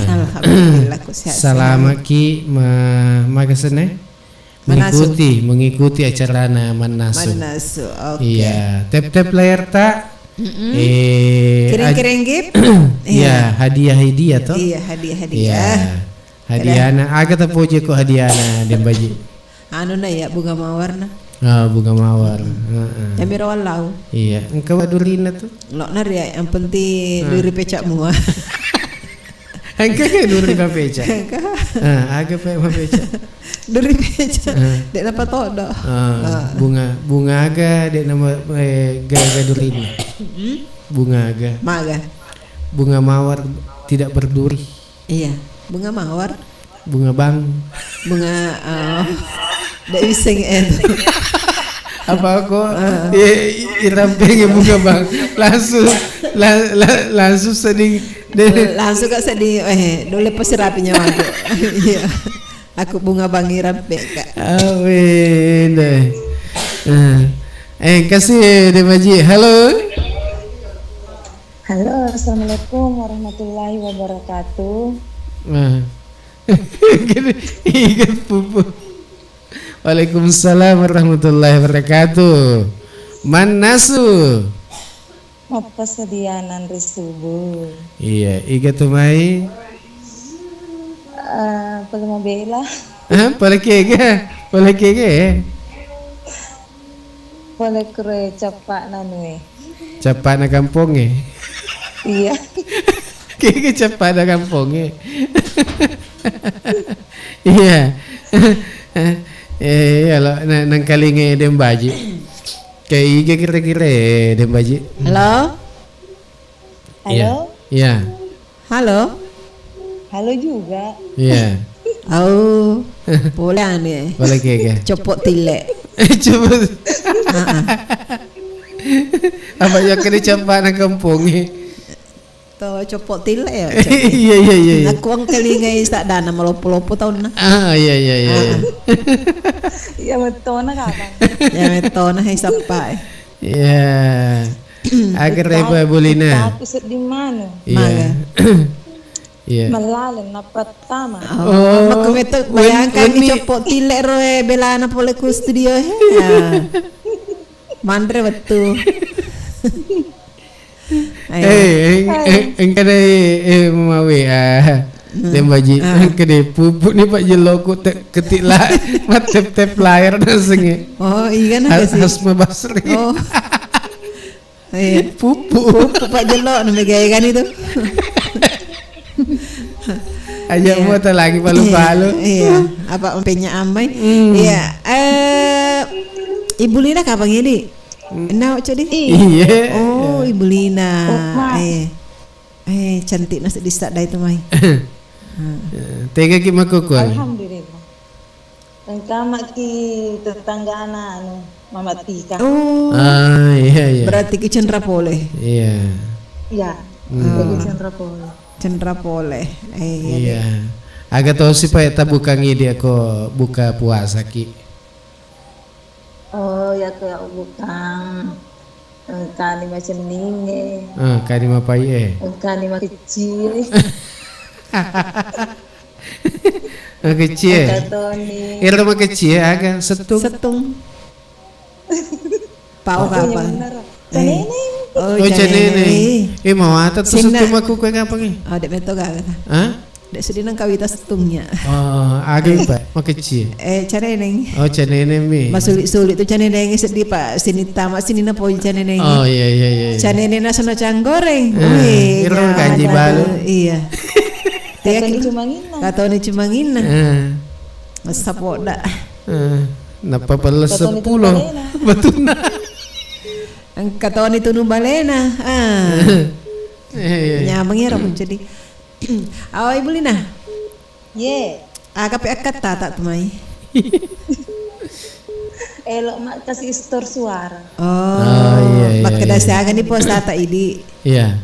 Alhamdulillah ku sehat. Selama ki maga seneng. Mengikuti acara Manasu. Oke. Iya, tap layar tak. Kering gift. Iya, hadiah toh. Iya, hadiah. Iya. Hadiahna agak tepoje ko hadiahna dem baji. Anu na ya bunga mawar na. Bunga mawar. Ya mirawal lau. Iya, engkau durina tuh. Lo nar ya, yang penting duri pecak mua. Engkau ke duri pecak. Agak pecak. Duri pecak. Dek dapat todo. Bunga aga dek nama gaga durina. Bunga aga. Maga. Bunga mawar tidak berduri. Iya, bunga mawar. Bunga bang. Bunga dek iseng apa kok irampeng bunga bang langsung sedih langsung gak sedih dole peserapinya aku. Iya. Aku bunga bang irampeng kak. Amin. Kasih Demaji. Halo. Halo, assalamualaikum warahmatullahi wabarakatuh. Ingat pupu. Waalaikumsalam warahmatullahi wabarakatuh. Manasu. Apa sedianan risubu? Iya, iga tumai. Pelama bela. Pala kege. Pala kure capak nanue. Capak na kampong Iya. Kege capak na kampong Iya. Lo nang kalinge dem baji. Kayak kira-kira dem baji. Halo. Iya. Halo. Halo juga. Iya. Boleh ane. Boleh keke. Copot tilek. Copot. Apa yang kena capak nang kampung To copot tilek ya. Iya. Aku ang kalingai sa dana malopo-lopo tahun na. Iya. Ya metona kapan? Ya metona hay sapa. Iya. Agar reba bolina. Aku sedih mana? Iya. Iya. Malalim na pertama. Makumeto bayangkan copot tilek roe belana pole ku studio Mandre betul. Engkau mawi dem baji kede pupuk ni pak jeloko ketik lah tep layar nasenge. Oh iya kan Hasma Basri. Oh. Pupuk pak jelok nama gaya kan itu. Aja mau lagi palu-palu. Iya. Apa umpenya amai? Iya. Ibu Lina kapan ini? Enak jadi. Iya. Oh, Ibu Lina. Mas. Cantik nasi di start dah itu mai. Tega ki makukul. Alhamdulillah. Engkau maki tetangga anak Mama Tika. Oh. Iya. Berarti ki cendera poleh. Iya. Ya. Jadi Chandra Polo. Cendera poleh. Iya. Agak tahu sih Pak, buka ngide aku buka puasa ki. Oh ya kayak bukan. Engkau ni macam ni. Kadi apa ye? Engkau ni macam kecil. Kecil. Tony. Rumah kecil agak setung. Pau kapan? Oh, canene. Mau atat setung aku kue apa ni? Oh, dek beto gak? Hah? Dek sedih nang kawita setungnya. Oh, agak Pak, mau kecil. Caneneng. Oh, canene mi. Mas sulit tu caneneng sedih Pak. Sini tamak sini na poin caneneng. Oh, iya. Caneneng na sono cang goreng. Irong kanji balu. Iya. Katoni cuma ngina. Katoni cuma ngina. Masa poda. Napa peles 10. Betul na. Katoni tunu balena. Nyamang ya pun jadi. Awak Ibu Lina. Ye. Kape akat tak tumai. Elok mak kasih store suara. Oh iya. Mak kedasiagan ni pos tata idi. Iya.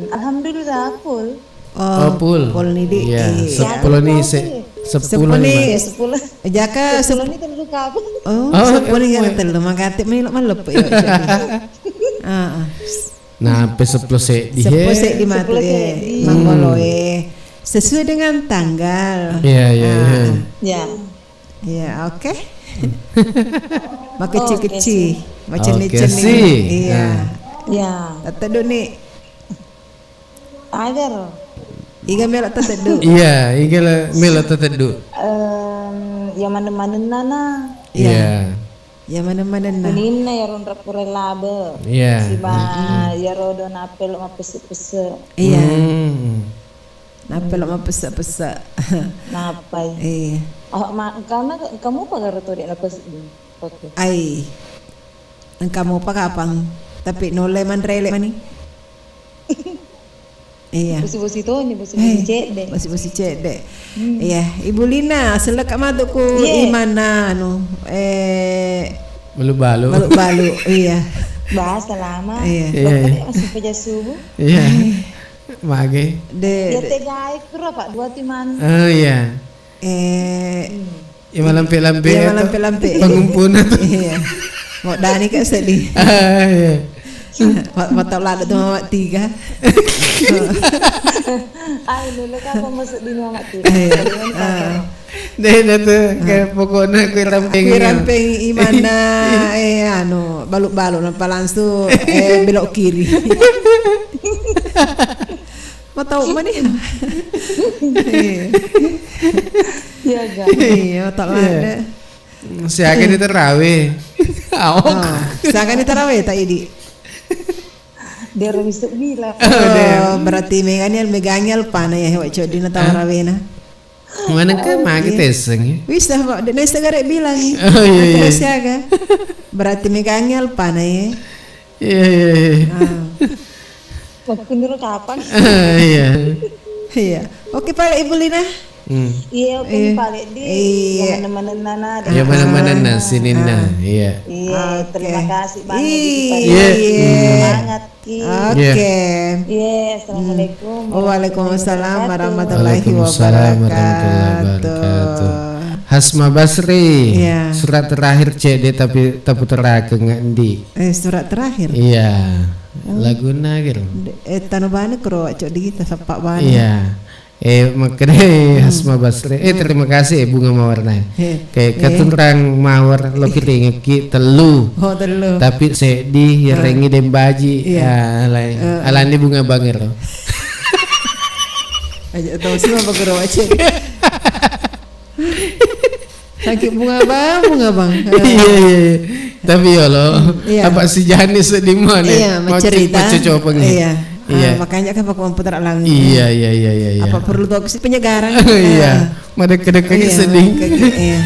Alhamdulillah full. Oh, full ni di. Iya. 10 ni 10 ni. 10. Jaka 10 ni telu kapan? Oh, 10 ni kan telu mangkatip melok malep ya. Nah, peseploset di di mati manggoloe sesuai dengan tanggal. Ya, oke. Mak kecil-kecil, macam ni iya. Ya. Tata ni. Agar. Iga melak tata du. Iya, iga melak tata du. Yang mana-mana nana. Iya. Ya mana-mana na. Kunina ya ron rapure labe. Iya. Siba ya rodo napel ma pese-pese. Iya. Napel ma pese-pese. Napai. Iya. Oh, karena kamu apa garoto di napes pakai. Ai. Kamu apa kapang? Tapi nolai man rele mani. Iya. Busi-busi tu ni busi cedek. Busi cedek. Iya, Ibu Lina, selek matuku imana anu Balu-balu. Iya. Bahasa lama. Iya. Masih peja subuh. Iya. Mage. Ya tegai kura Pak 2 timan. Oh iya. Ya lampe-lampe. Pengumpulan. Iya. Mau Dani kan sedih. Iya. Mata lada tu Mama Tiga. Ay, lolo ka pa masuk di Mama Tiga. Dahil tu kayak pokoknya kue ramping imana anu baluk-baluk nampak langsung belok kiri. Mau tahu mana? Iya kan? Iya, tak ada. Siakan itu terawih. Siakan itu terawih tak idi. Dia bisa bilang. Berarti megangnya pana ya hewa codi na tawarawena. Mana kan magi teseng. Bisa Pak, dan segera bilang. Oh iya. Siaga. Berarti megangnya pana ya. Iya. Waktu dulu kapan? Iya. Oke Pak Ibu Lina. Iya, oke balik di mana-mana nana. Ya mana-mana na sini na. Iya. Iya, terima kasih banyak. Iya. Semangat. Oke. Iya, assalamualaikum. Waalaikumsalam warahmatullahi wabarakatuh. Hasma Basri. Surat terakhir CD tapi terake ngendi? Surat terakhir. Iya. Laguna gitu. Tanubane kro cok di kita sepak bane. Iya. Makanya Hasma Basri. Terima kasih Bunga Mawarna. Kayak keturang mawar lo kiringki telu. Oh telu. Tapi sedih rengi dem baji. Ya alani bunga bangir lo. Aja tahu sih apa kero aja. Sakit bunga bang. Iya. Tapi ya lo, apa si Jani sedih mana? Iya, mencerita. Iya. Makanya kan aku komputer alang. Iya. Apa perlu tahu sih penyegaran? Iya. Madek-deknya sedih. Iya.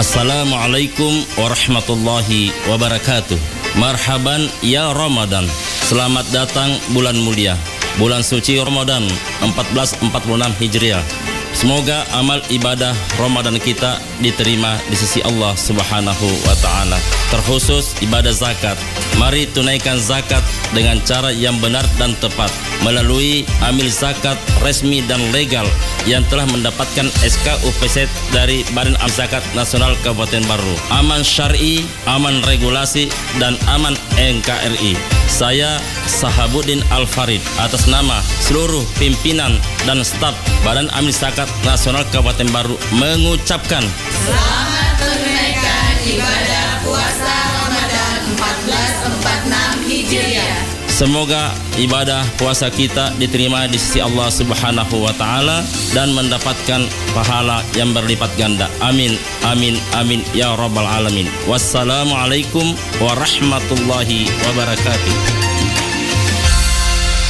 Assalamualaikum warahmatullahi wabarakatuh. Marhaban ya Ramadan. Selamat datang bulan mulia, bulan suci Ramadan 1446 Hijriah. Semoga amal ibadah Ramadan kita diterima di sisi Allah Subhanahu wa taala. Terkhusus ibadah zakat. Mari tunaikan zakat dengan cara yang benar dan tepat melalui amil zakat resmi dan legal yang telah mendapatkan SK UPZ dari Badan Amil Zakat Nasional Kabupaten Baru. Aman syar'i, aman regulasi, dan aman NKRI. Saya Sahabuddin Al-Farid atas nama seluruh pimpinan dan staf Badan Amil Zakat Nasional Kabupaten Baru mengucapkan Selamat menunaikan ibadah puasa Ramadan 1446 Hijriah. Semoga ibadah puasa kita diterima di sisi Allah Subhanahu wa taala dan mendapatkan pahala yang berlipat ganda. Amin, amin, amin ya rabbal alamin. Wassalamualaikum warahmatullahi wabarakatuh.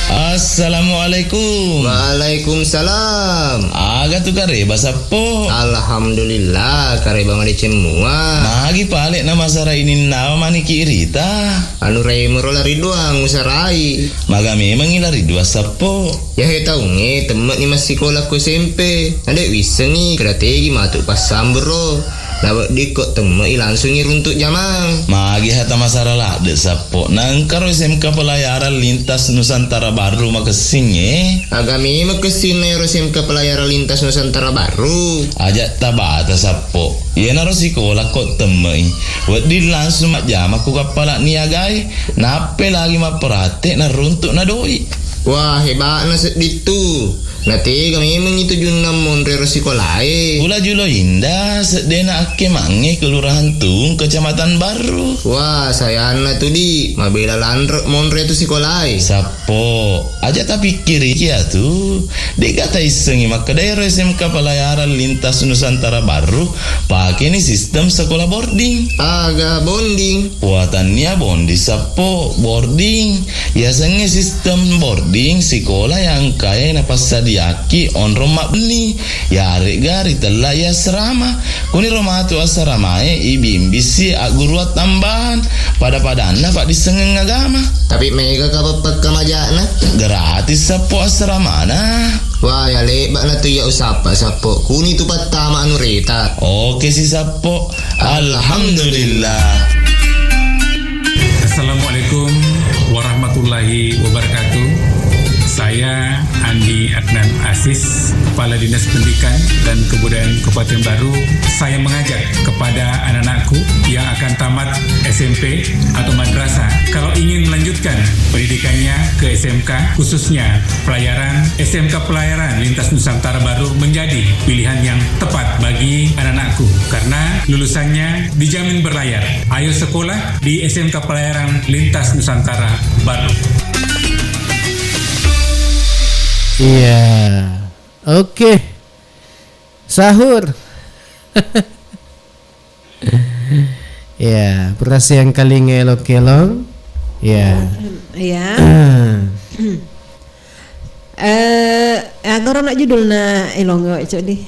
Assalamualaikum. Waalaikumsalam. Aga tu kare basapo. Alhamdulillah kare bang ade cemua. Nagi palek nama sara ini nama maniki irita. Anu rai merolari doang usarai. Maga memang ilari dua sapo. Ya he tau nge temen ni masih sekolah ku SMP. Adek wiseng ni strategi matuk pas sambro. Lawak dikot temui langsung iruntuk jamang. Magi hata masalah de sapo. Nangkar SMK pelayaran lintas Nusantara Baru makesing Agami makesin na SMK pelayaran lintas Nusantara Baru. Ajak tabata sapo. Ia naro sekolah kok temui. Wadi langsung mak jam aku kapala niagai. Nape lagi mak perhati na runtuk na doi. Wah hebat na seditu. Nanti kami mengitu junam monre sekolahai. Pula julo indah sedena ake mange kelurahan Tung Kecamatan Baru. Wah saya anak tu di mabela landrek monre tu sekolahai. Sapo aja tak pikir ya tu. Dek kata isengi maka daerah SMK pelayaran lintas Nusantara Baru pakai ni sistem sekolah boarding. Aga bonding. Buatannya bondi sapo boarding. Biasanya sistem boarding sekolah yang kaya napas yaki on rumah beli ya gari telah ya serama kuni rumah tu asrama ibimbisi guru tambahan pada anak pak disengeng agama tapi mega kapapat kamajana gratis sapo asrama na. Wah ya lebat na tu ya usapa sapo kuni tu patama anu reta. Oke si sapo. Alhamdulillah. Assalamualaikum warahmatullahi wabarakatuh. Saya Andi Adnan Aziz, Kepala Dinas Pendidikan dan Kebudayaan Kabupaten Baru. Saya mengajak kepada anak-anakku yang akan tamat SMP atau madrasah, kalau ingin melanjutkan pendidikannya ke SMK, khususnya pelayaran, SMK Pelayaran Lintas Nusantara Baru menjadi pilihan yang tepat bagi anak-anakku karena lulusannya dijamin berlayar. Ayo sekolah di SMK Pelayaran Lintas Nusantara Baru. Iya. Oke. Sahur. Ya, beras yang kali ngelok-kelong. Ya. Ya. Agora nak judul na elong cok di.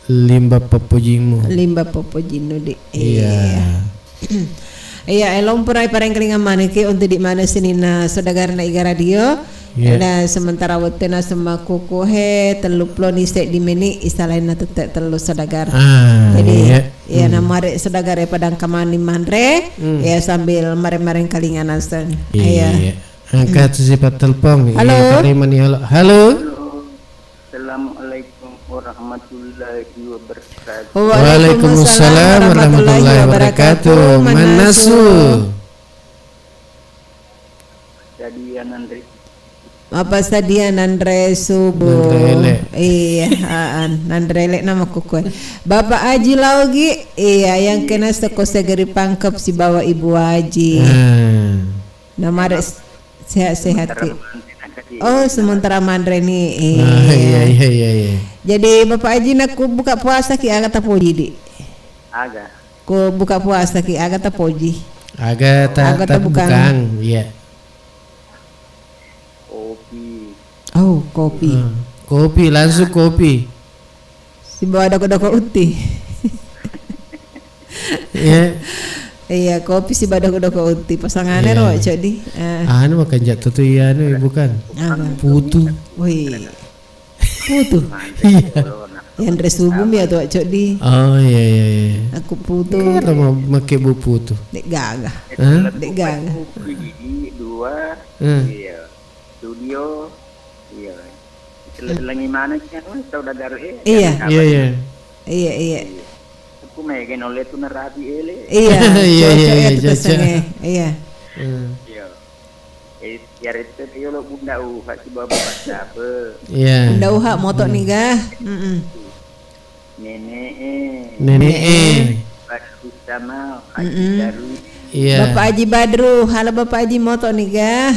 Limba popojingmu. Limba popojino di. Iya. Iya, elong perai pareng kelingan mana ke untuk di mana sini na saudagar na iga radio. Yeah. Dan sementara wetena sama kuku telu ploni sek di meni isalain na tetek telu saudagar. Jadi ya nama rek saudagar padang kamani manre ya sambil mareng-mareng kalingan asan. Iya. Angkat sifat telepon. Halo. Halo. Assalamualaikum warahmatullahi wabarakatuh. Waalaikumsalam warahmatullahi wabarakatuh. Manasu. Jadi Andre. Apa sadia Nandre subuh. Iya, Nandrele nama kuku. Bapak Haji Laugi, iya yang kena sekosegeri pangkep si bawa Ibu Haji. Nama res sehat-sehat. Oh, sementara Mandre ni. Iya. Jadi Bapak Haji nak buka puasa ki agak tapoji di. Agak. Ku buka puasa ki agak tapoji. Agak bukan. Iya. Oh, kopi. Kopi langsung kopi. Si bawa doko-doko uti. Ya. Iya, kopi si badok-badok uti pasangannya ro jadi. Anu makan jatuh tuh ya anu bukan. Putu. Wih. Putu. Iya. Yang dress subuh ya tuh jadi. Oh iya. Aku putu. Kalau mau pakai bu putu. Dek gagah. Dek gagah. Dua. Iya. Studio. Iya. Selangi mana kan saudara Iya. Iya. Aku main oleh tu narabi ele. Iya. Iya. Iya. Biar itu dia lo bunda hak si bapak siapa? Iya. Bunda hak motor nih gah. Nenek. Badru sama Haji Daru. Iya. Bapak Haji Badru, halo Bapak Haji motor nih gah.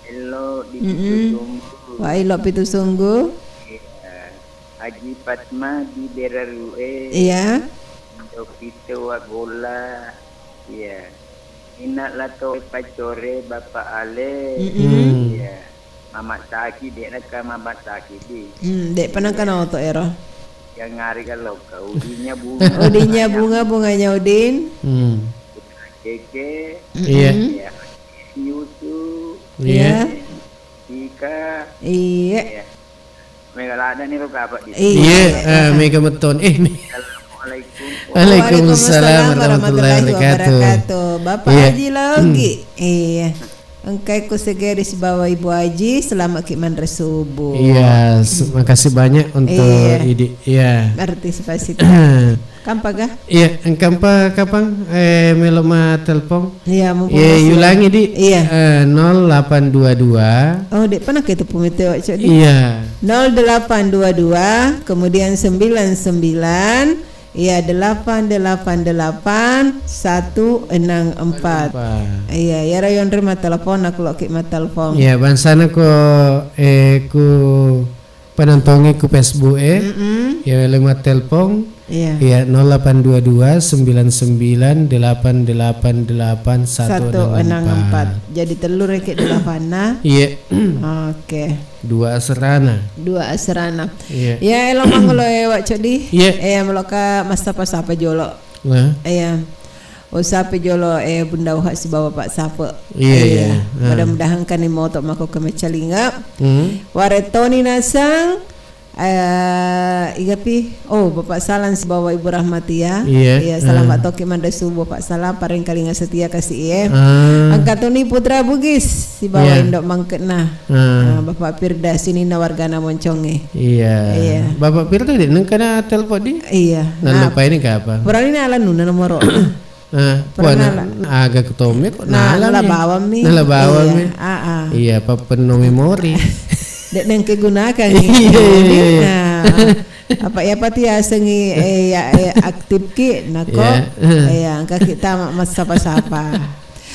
Hello di Sungguh. Wah, ilo pitu sungguh. Haji Fatma di Berarue. Iya. Dokito Wagola. Iya. Ina lato pacore Bapak Ale. Iya. Mama Saki dek nak Mama Saki di. Dek pernah kan auto ero. Yang ngari kalau kau udinya bunga. Udinya bunganya Udin. Keke. Iya. Yusuf. Iya. Ika. Iya. Megalada ni lo kapak di. Iya, Mega Beton. Waalaikumsalam warahmatullahi wabarakatuh. Bapak Haji lagi. Iya. Engkai ku segaris bawa Ibu Haji selamat Mandre subuh. Iya, makasih banyak untuk ide. Iya. Partisipasi. Kampa gah? Iya, kampa kapan meloma telepon? Iya, mumpung. Iya, ulangi di. Iya. 0822. Oh, dek pernah kita pumite wak di. Iya. 0822 kemudian 99 iya 888-164. Iya, ya rayon terima telepon aku lok ma telepon. Iya, bansana ko ku penontongi ku Facebook ya lewat telepon. Iya. 0822 998888 164. Jadi telur rek 8 nah. Iya. Oke. Dua asrana. Iya. Ya elo mangolo wak codi. Iya. Meloka masa pas apa jolo. Iya. Usape jolo bunda uhak si bawa Pak Sape. Iya. Mudah-mudahan kan ni moto mako kemecalinga. Waretoni nasang igapi Bapak Salam si bawa Ibu Rahmatia. Iya, selamat toki manda subuh Pak Salam paring kalinga setia kasih angkatoni putra Bugis si bawa indok mangketna. Bapak Pirda sini na wargana monconge. Iya. Bapak Pirda di nang kana telepon di? Iya. Nah, lupa ini kapan? Purang ini ala nuna nomor. Agak ketome kok nala bawam nih. Iya, penuh memori. Dek nang kegunakan apa ya pati ya sengi aktif ki nako angka kita masa sapa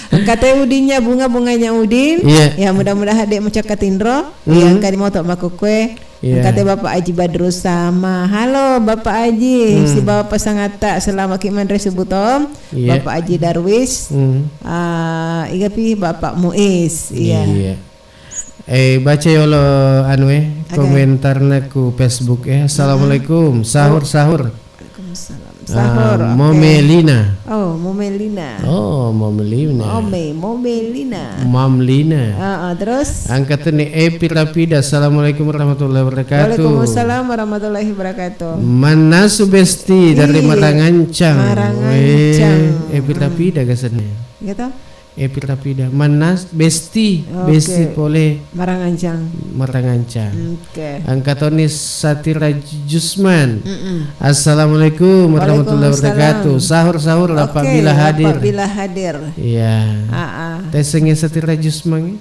kata Udinnya bunganya Udin ya mudah-mudahan dek mencakat indro yang kali mau tok maku kue kata Bapak Haji Badru sama halo Bapak Haji si bawa pasangata selama Mandre subutom Bapak Haji Darwis igapi Bapak Muiz iya. Baca yolo komentar ku Facebook Assalamualaikum sahur. Waalaikumsalam sahur. Momelina. Momelina. Mamlina. Terus angkatan Epi Rapida. Assalamualaikum warahmatullahi wabarakatuh. Waalaikumsalam warahmatullahi wabarakatuh. Manasu Besti dari Marangancang. Epi Rapida kesannya. Gitu. Epi Rapida Manas Besti Besti pole Marangancang. Angkatoni Satira Jusman. Assalamualaikum warahmatullahi wabarakatuh. Sahur apabila hadir. Iya. Tesengnya Satira Jusman.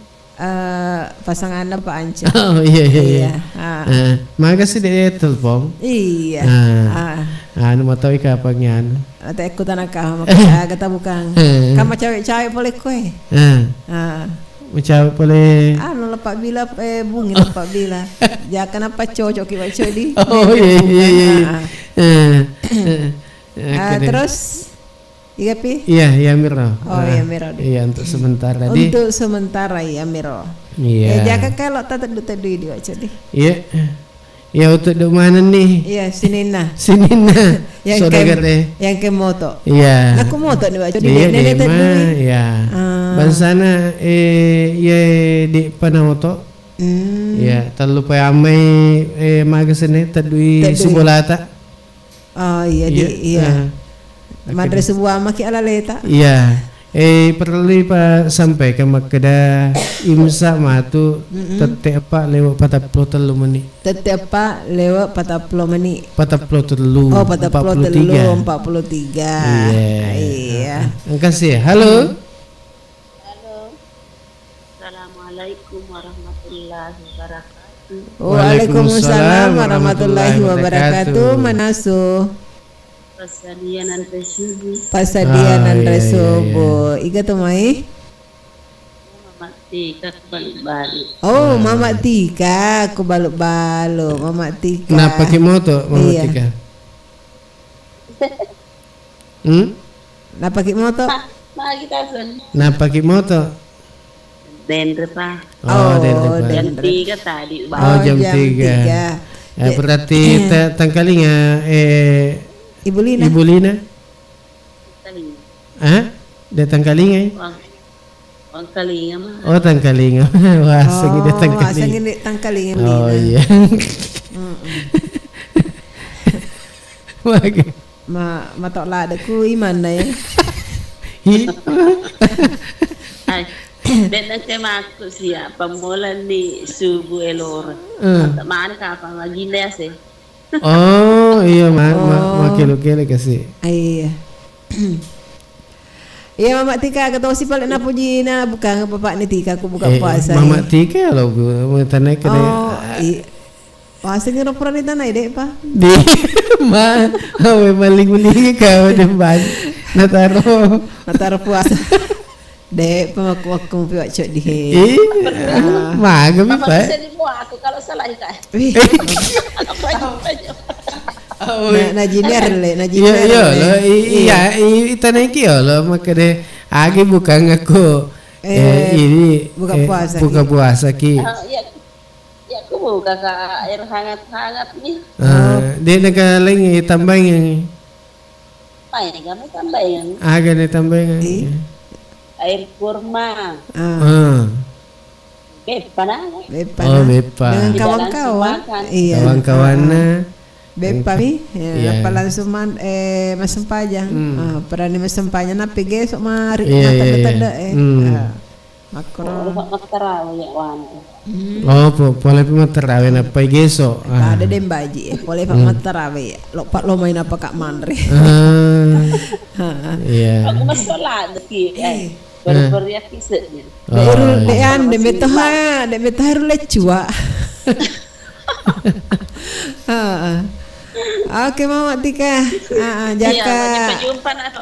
Pasangan Pak Anca. Iya. Makasih deh telepon. Iya. Anu mau tahu kapannya anu. Ate ikutan akah kata bukan. Kamu cewek-cewek boleh kue. Cewek boleh. Anu lepak bila bungi lepak bila. Ya kenapa cocok ki baca di. Iya. Terus Iya pi? Iya Miro. Iya Miro. Iya untuk sementara di. Untuk sementara ya Miro. Iya. Jaga kalau tak tedu dia aja di. Iya. Ya untuk di mana nih? Iya, Sinina. Sinina. Yang ke moto. Iya. Aku moto nih, Pak. Jadi nenek tadi. Iya. Bansana ya di Panamoto. Ya, terlupa amai magasene tadui Subolata. Oh iya iya. Madre sebuah maki ala leta. Iya. Perlu pa sampai ke makada imsa matu tetepa lewat 43 menit. Tetepa lewat 40 menit. 43. Oh, 43. Iya. Makasih. Halo. Assalamualaikum warahmatullahi wabarakatuh. Waalaikumsalam warahmatullahi wabarakatuh. Manasu Pasadianan Resubu. Pasadianan Resubu. Iga tumai? Mama Tika balik-balik. Oh, Mama Tika aku balik-balik. Mama Tika. Nah, pakai moto Mama Tika. Nah, pakai moto? Nah, pakai moto. Dendre pa. Oh, jam 3 tadi. Jam 3. Ya, berarti tangkalinga Ibu Lina. Dia tangkalinga. Wang kalinga mah. Oh, tangkalinga. Wah, sangi dia tangkalinga. Sangi dia tangkalinga. Oh iya. Matok ladaku iman na ya. Ay, dan kemaku siya pamulan ni Subu Elora. Mana ka pa magina sih. Oh iya makilo-kilo kasi. Iya. Iya Mama Tika kata si pala na puji na bukan bapak ni Tika aku buka puasa. Mama Tika lo tanay ka na. Puasa nga ro pura ni tanay de pa. Di maling-maling ka de ban. Nataro puasa. Dek, pemakuak kong piwak cok di he. Magami pa. Bisa dimuat aku kalau salah ikat. Najiner le. Iya, itanay kiyo lo makade agi bukan aku ini buka puasa ki. Ya aku buka ka air hangat-hangat nih. Dia nagaling tambang. Ay, kami tambayan. Aga na tambayan. Air kurma. Bepa na. Bepa. Dengan kawan-kawan. Iya. Kawan-kawan na. Bepa mi. Apa langsung masempajang. Perani masempajang na pige sok mari tanda-tanda makro. Makaraw ya wan. Oh, boleh matarawe na paigeso. Ada dem baji boleh pak matarawe. Lo pak lo main apa kak Mandre. Iya. Aku masalah deki. Berberiak kisahnya. Dean de betah lecua. Oke Mama Tika. Jaka.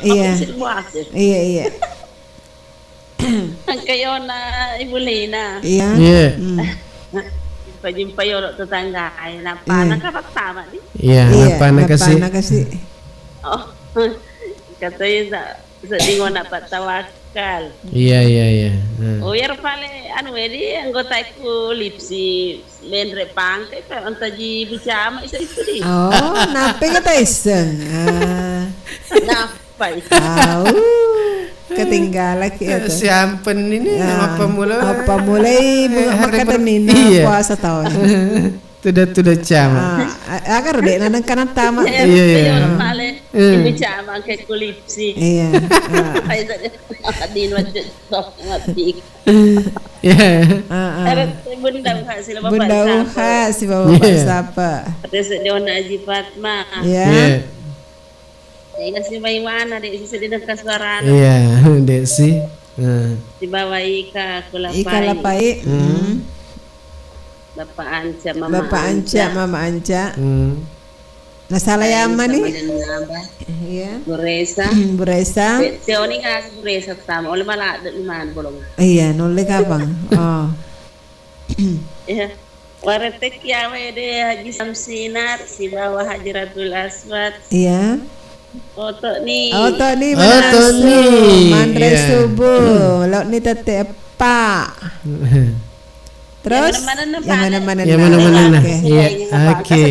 Iya. Kayo na Ibu Lina. Iya. Jumpa yo tetangga ay napana ka pagsama ni. Iya, napana kasi. Oh. Katanya sa dingon na patawakal. Iya. O yar pale edi anggota ku lipsi lenre pangke pa antaji bicara isa di. Oh, nape kata isa. Napai. Ketinggalan gitu. Siampen ini apa mulai makatan ini puasa tahun. Tuda cama. Agar dek nanang kanan tama. Iya. Ibu cama ke kulipsi. Iya. Ay din wajud sok ngatik. Iya. Bunda si bapak siapa? Terus dia nak Haji Fatma. Iya. Saya kasih bayi mana dek si sedih dekat suara. Iya, dek si. Di bawah Ika Kulapai. Ika Lapai. Bapak Anca, Mama Anca. Nah salah yang mana nih? Iya. Buresa. Teoni nggak Buresa sama. Oleh malah ada iman bolong. Iya, nolnya kapan? Oh. Iya. Waretek ya wede Haji Samsinar si bawah Hajiratul Aswad. Iya. Oto ni Mandre subuh. Laut ni tete apa? Terus yang mana-mana. Iya, oke.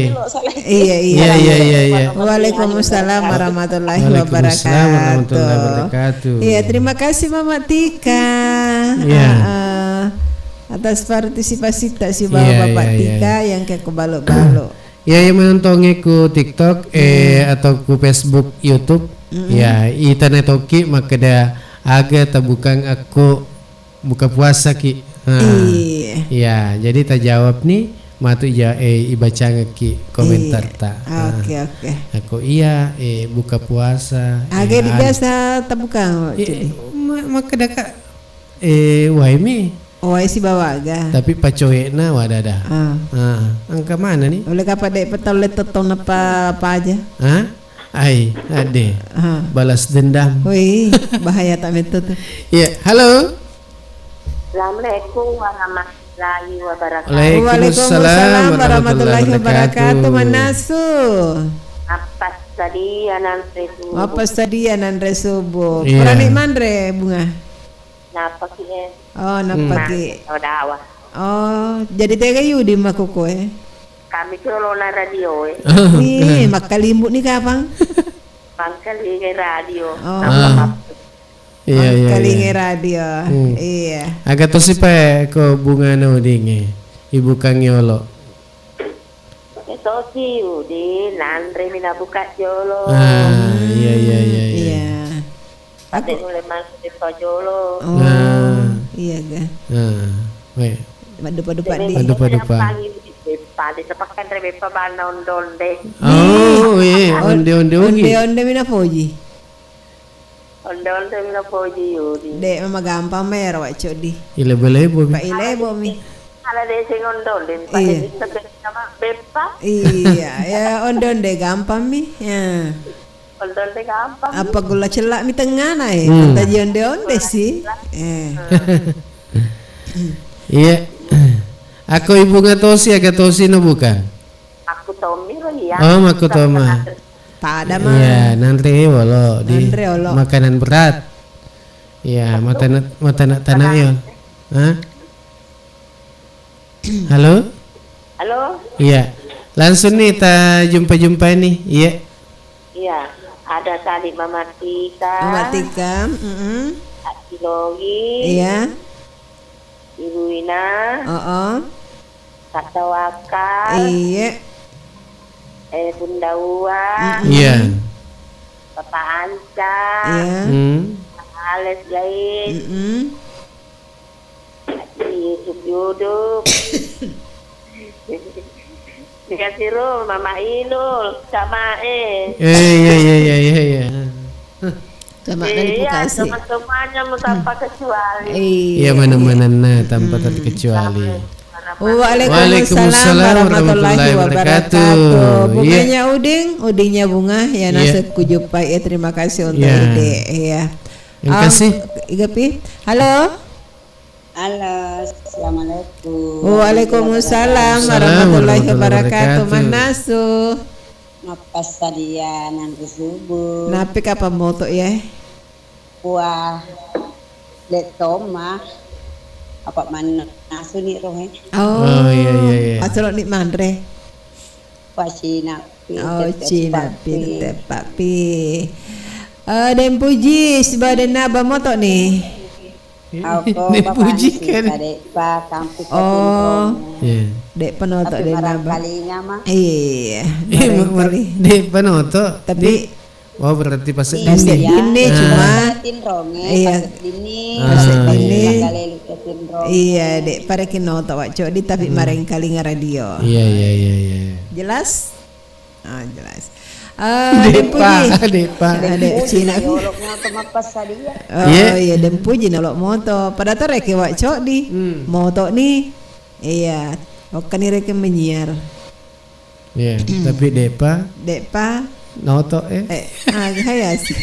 Iya. Waalaikumsalam warahmatullahi Waalaikumsalam warahmatullahi wabarakatuh. Iya, terima kasih Mama Tika. Iya. Atas partisipasi tak si Bapak Tika yang kayak kebalok-balok. Ya, yang menontonnya ku TikTok atau ku Facebook, YouTube. Ya, internet oke maka dah agak tabukang aku buka puasa ki. Ya, jadi tak jawab nih matu ja ibaca ngeki komentar ta. Oke. Aku iya buka puasa. Agak biasa tak buka. Maka dah waimi. Wai si bawa aga. Tapi pacoyena wadada. Angka mana nih? Oleh kapan dek petol tetong apa aja? Ai, ade. Balas dendam. Wih, bahaya tak metode tuh. Ya, halo. Assalamualaikum warahmatullahi wabarakatuh. Waalaikumsalam warahmatullahi wabarakatuh. Manasu. Apa tadi Andre subuh. Perani mandre bunga. Napa ki? Oh, napa ki? Dawa. Oh, jadi tega yudi makuko Kami kalau na radio Nih, makalimbut nih kapang? Pangkali radio. Iya. Kalingi radio. Iya. Agak tosi pa ko bunga no dinge. Ibu Kang Yolo. Itu sih udi Nandre mina buka jolo. Iya. Ate mulai masuk di Jolo. Iya ga. Weh. Padu-padu di. Padu-padu. Padi sepakan rebepa bana ondonde. Oh, onde ugi. Onde mina poji. Ondonde mina poji yudi. Dek mama gampang mer waco di. Ilebo-lebo. Pak ilebo mi. Ala de sing ondonde padi sama bepa. Iya, ya ondonde gampang mi. Ya. Ondonde gampang. Apa gula celak mi tengah nae. Kata onde sih. Iya. Aku ibu ngatosi agak tosi no bukan? Aku Tommy lo ya. Oh, aku Toma. Pada mah. Iya, nanti walo di makanan berat. Iya, mata tanah ya. Halo? Halo? Iya. Langsung nih ta jumpa nih. Iya. Iya, ada tadi Mama Tika. Aki Logi. Iya. Ibu Ina. Kak Tawaka. Iya. Bunda Uwa. Iya. Papa Anca. Iya. Ales Jahit. Yusuf Yuduk. Dikasih rum Mama Inul sama Iya. Sama kasih. Teman-temannya tanpa kecuali. Iya, mana-mana tanpa terkecuali. Waalaikumsalam warahmatullahi wabarakatuh. Bunganya udingnya bunga ya nasib kujupai. Terima kasih untuk ide ya. Terima kasih. Igapi. Halo. Assalamualaikum. Waalaikumsalam warahmatullahi wabarakatuh. Manasu. Napas sadia nanti subuh. Napi apa moto ya? Wah, letoma. Apa mana nasu ni roh Oh iya. Asal ni mandre. Cina. Cina papi. Dan puji sebadan naba moto ni. Aku puji kan. Dek penoto dek naba. Iya. Dek penoto. Tapi berarti pas ini cuma iya dek pada kino tahu di tapi mareng kali radio. Iya. Jelas? Jelas. Depa. Dek Cina. Iya dempuji nolok moto. Pada tu reke wacok di moto ni. Iya. Okan ni reke menyiar. Iya. Tapi Depa. Noto kayak sih.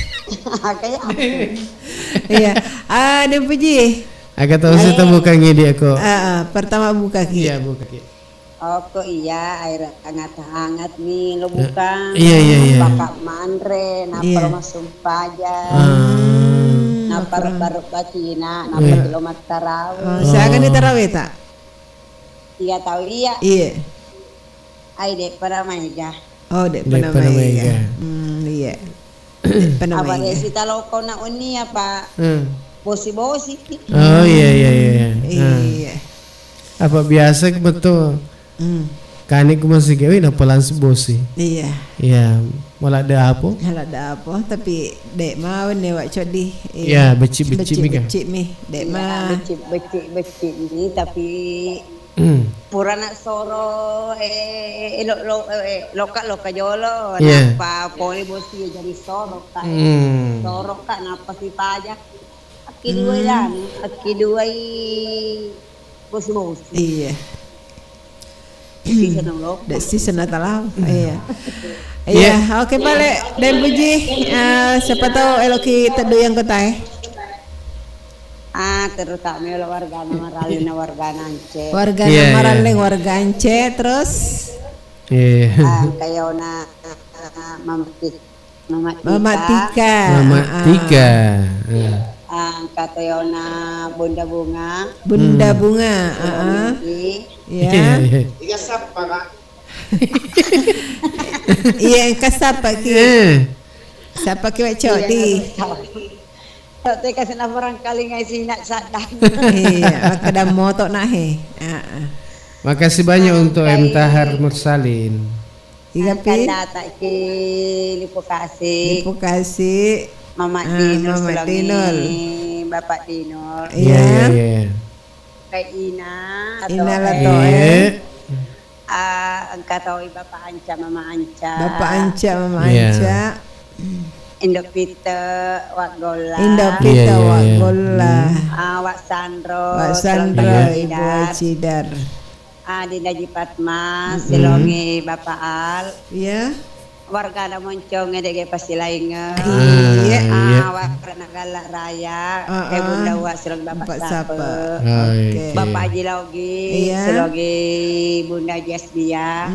Iya. Dan puji. Agak tahu sih buka ngidi aku. Pertama buka ki. Iya buka ki. Iya air hangat nih lo buka. Iya. Pakak mandre, napar masuk paja. Napar baru Cina, napar kilometer tarawih. Saya akan di tarawih tak? 3 tahun iya. Iya. Ai dek para mega. Oh, dek Dek pernah mega. Mega. Iya. Dek pernah Apa mega. dek sita loko na uni apa? Bosi-bosi. Oh iya. Iya. Apa biasa betul. Kani ku masih gawe na pelan bosi. Iya. Iya, malah ada apa? Halah ada apa tapi dek mau ne wak codi. Iya, becik-becik mi kan. Becik mi. Dek mah Becik ini tapi purana soro loka jolo Yeah. napa poli bosi jadi soro kak soro kak napa si pajak aki dua bosi Iya. Season ng loko. Season na talaw. Iya. Iya, oke balik. Dan puji siapa tahu eloki taduyang ko tayo. Terutama lo warga Maralin na warga Nance. Warga Maralin, warga Nance, terus kayo na Mama Tika. Katayo na Bunda Bunga. Iya. Ikasap Pak. Iya, kasapa ki. Sapa ki wak codi. Tapi kasi na barangkali ngay sinak sadang. Iya, kada moto na he. Makasih banyak untuk M. Tahar Mursalin. Iya pi. Data ki Lipokasi. Mama Dinol. Bapak Dinol. Iya. Kay Ina. Ina Latoe. Ang katawi Bapak Anca, Mama Anca. Indok Pita Wak Gola. Wak Sandro. Ibu Cidar. Dinda Jipatma, Silongi Bapak Al. Iya. Warga na moncong ngedege pasilainga. Iya. Warga na galak raya. Kay Bunda Wak silong Bapak Sapa. Bapak Haji Laugi. Silogi Bunda Jasbia.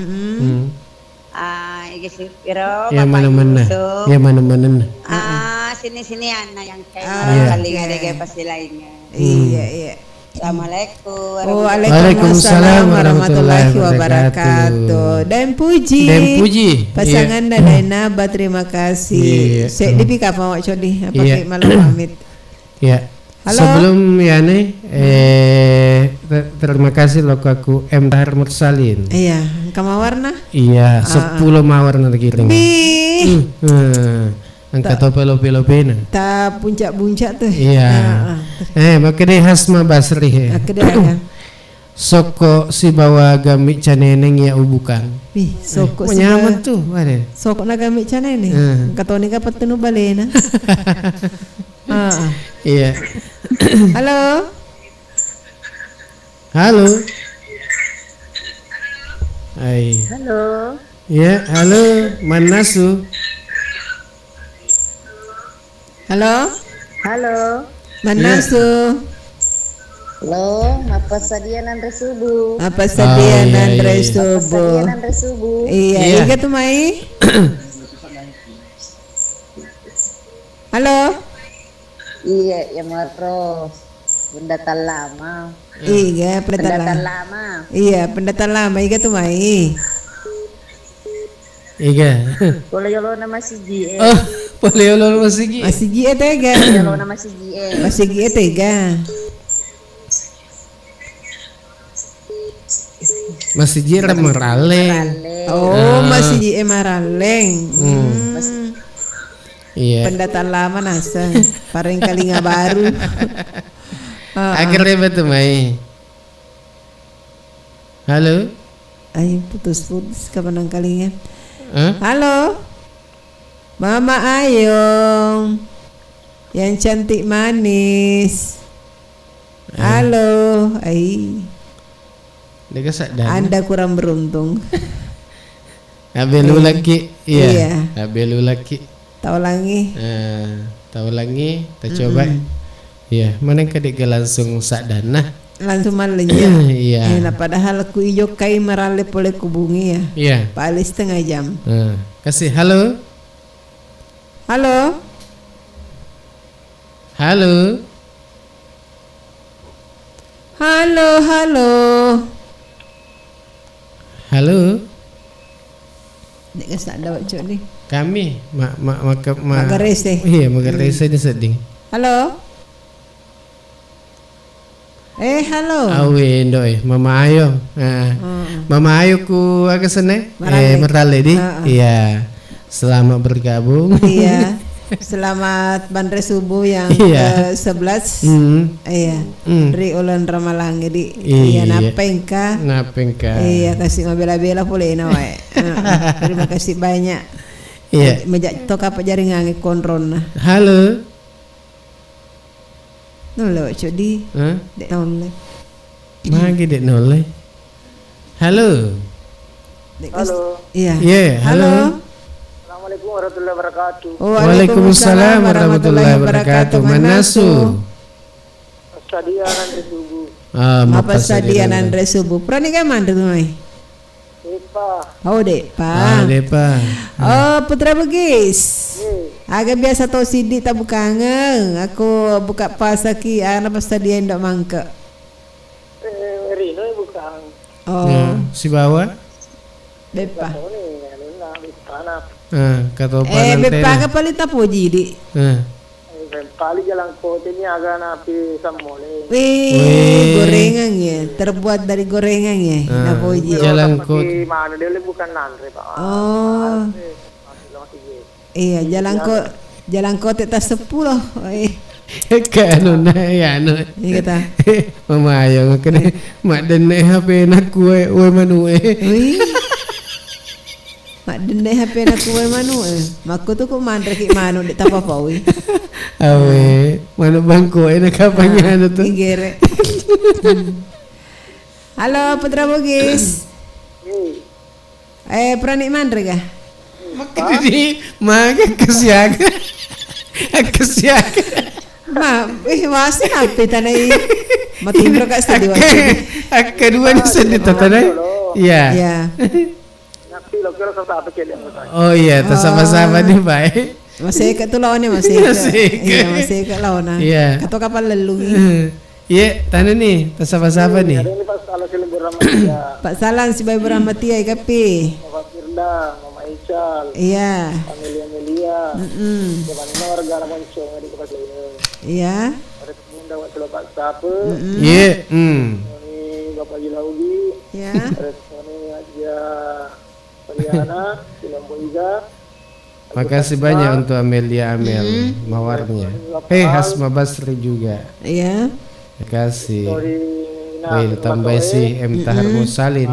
Iki sipiro Bapak Yusuf. Ya mana-mana. Sini-sini anak yang kayak kali ngedege pasilainga. Iya. Assalamualaikum. Waalaikumsalam warahmatullahi wabarakatuh. Dan puji. Pasangan Dadaina terima kasih. Saya dipika apa wak codi apa kayak malam pamit. Ya. Halo. Sebelum ya nih terima kasih loh aku M. Tahar Mursalin. Iya, kama warna? Iya, 10 mawar nanti kirim. Angkat pelo pena. Ta puncak-puncak tuh. Iya. Makanya Hasma Basri. Soko si bawa gamik caneneng ya bukan. Soko si nyaman tuh, ada. Soko na gamik caneneng. Kata ni kapat tenu balena. Iya. Halo. Halo. Ya, halo. Manasu. Halo. Manasu. Halo, apa sadian Andre Subuh? Iya, iya tuh Mai. Halo. Iya, ya Maros. Pendatan lama. Iya, pendatan lama. Iya, pendatan lama. Iya tuh Mai. Iya. Poleyolo nama si Gie. Poleyolo nama si Gie. Masih Gie tega. Poleyolo nama si Gie. Masih Gie tega. Masih Gie Maraleng. Oh, masih Gie Maraleng. Iya. Pendatan lama nasa. Paling kali nggak baru. Akhirnya betul Mai. Halo. Ayo putus kapan kalinya. Halo. Mama Ayong. Yang cantik manis. Halo. Anda kurang beruntung. Abelu laki. Iya. Abelu laki. Tahu lagi. Tahu lagi. Kita coba. Iya. Mana kadek langsung sadana. Langsung malenya. Iya. Padahal ku ijo kai merale pole kubungi ya. Iya. Paling setengah jam. Kasih halo. Halo. Halo. Halo. Halo. Dek kesak dawat cok ni. Kami Magarese. Iya, Magarese ni sedih. Halo. Halo. Awe ndoi, Mama Ayo. Mama Ayo ku agak sene. Merale di. Iya. Selamat bergabung. Iya. Selamat Bandre Subuh yang ke-11. Iya. Dari Ulen Ramalang jadi. Iya, napengka. Iya, kasih mabela-bela pula ina wae. Terima kasih banyak. Iya. Mejak tok apa jaringan kontrolna. Halo. Nolo codi. Dek nole. Magi dek nole. Halo. Halo. Iya. Halo. Assalamualaikum warahmatullahi wabarakatuh. Waalaikumsalam warahmatullahi wabarakatuh. Manasu. Sadianan Subuh. Apa Sadianan Subuh? Prani ka man mai? Depa. Depa. Putra Bugis. Agak biasa tau sidik tak bukangen. Aku buka pasaki ana pasadia ndak mangke. Rino bukan. Si bawa? Depa. Kata Bepa ka palit apa jadi? Pali jalan kota ini agak napi samole. Gorengan ya, terbuat dari gorengan ya. Napoji. Jalan kota. Mana dia bukan nanre Pak. Iya, jalan kota tak 10. Kanu na ya no. Iya kata. Mama Ayo kene mak dene HP nak kue manu Mak dene HP nak kue manu Maku tu ku mandre ki manu dik tapa apa we. Awe, mana bangko nak kapanya anu tu. Gere. Halo Putra Bugis. Pranik mandre kah? Mak di mak kesiaga. Masih apa tanai? Matimbro kat sedih waktu. Kedua ni sedih tanai. Iya. Oh iya, sama-sama nih baik. Masih ikat tu lawannya masih ikat lawan. Iya. Kata kapal lalu. Iya, tanah nih, sama-sama nih. Pak Salang si bayi berahmatia kapi. Bapak Firda, Mama Ical. Iya. Amelia. Bagaimana warga Lamonco di Kabupaten ini? Iya. Ada pemuda waktu lepas siapa? Iya. Ini Bapak Jilaugi. Iya. Ini aja Poliana, Silambo Iza. Makasih banyak untuk Amelia mawarnya. Hasma Basri juga. Iya. Terima kasih. Tambah si M Tahar Musalin.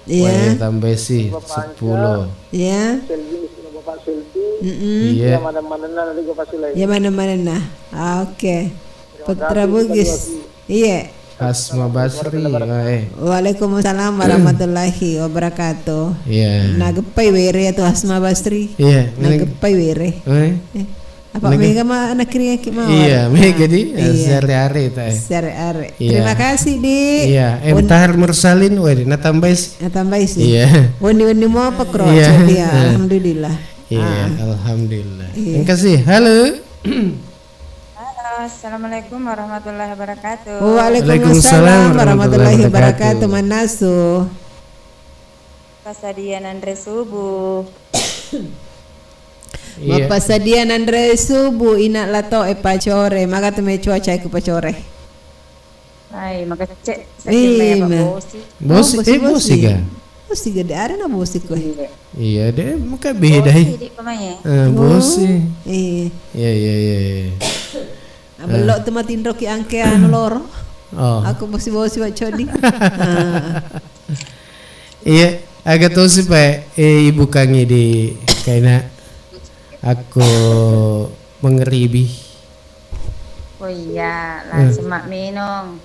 Iya. Tambah si 10. Iya. Bapak Selvi. Iya. Ya mana-mana. Oke. Putra Bugis. Iya. Hasma Basri. Waalaikumsalam warahmatullahi wabarakatuh. Iya. Nagepai were atau Hasma Basri. Iya. Nagepai were. Apa mega mah anak kiri ki mawar. Iya, mega di sehari-hari ta. Sehari-hari. Terima kasih di. Iya, Tahar Mursalin we natambah sih. Iya. Woni mau apa kro? Iya. Alhamdulillah. Iya, alhamdulillah. Terima kasih. Halo. Assalamualaikum warahmatullahi wabarakatuh. Waalaikumsalam warahmatullahi wabarakatuh. Manasu. Pasadian Andre Subuh. Bapak Sadian Andre Subuh inak lato pacore maka teme cuaca ku pacore. Ai maka cek sakit bosi. Bosi ga. Bosi ga ada na bosi ku. Iya deh muka beda. Bosi. Iya. Abelok tu matindro ki angke anu loro. Aku masih bosi wak codi. Iya, agak tahu sih Pak, ibu kangi di kaina aku mengeribi. Oh iya, langsung mak minum.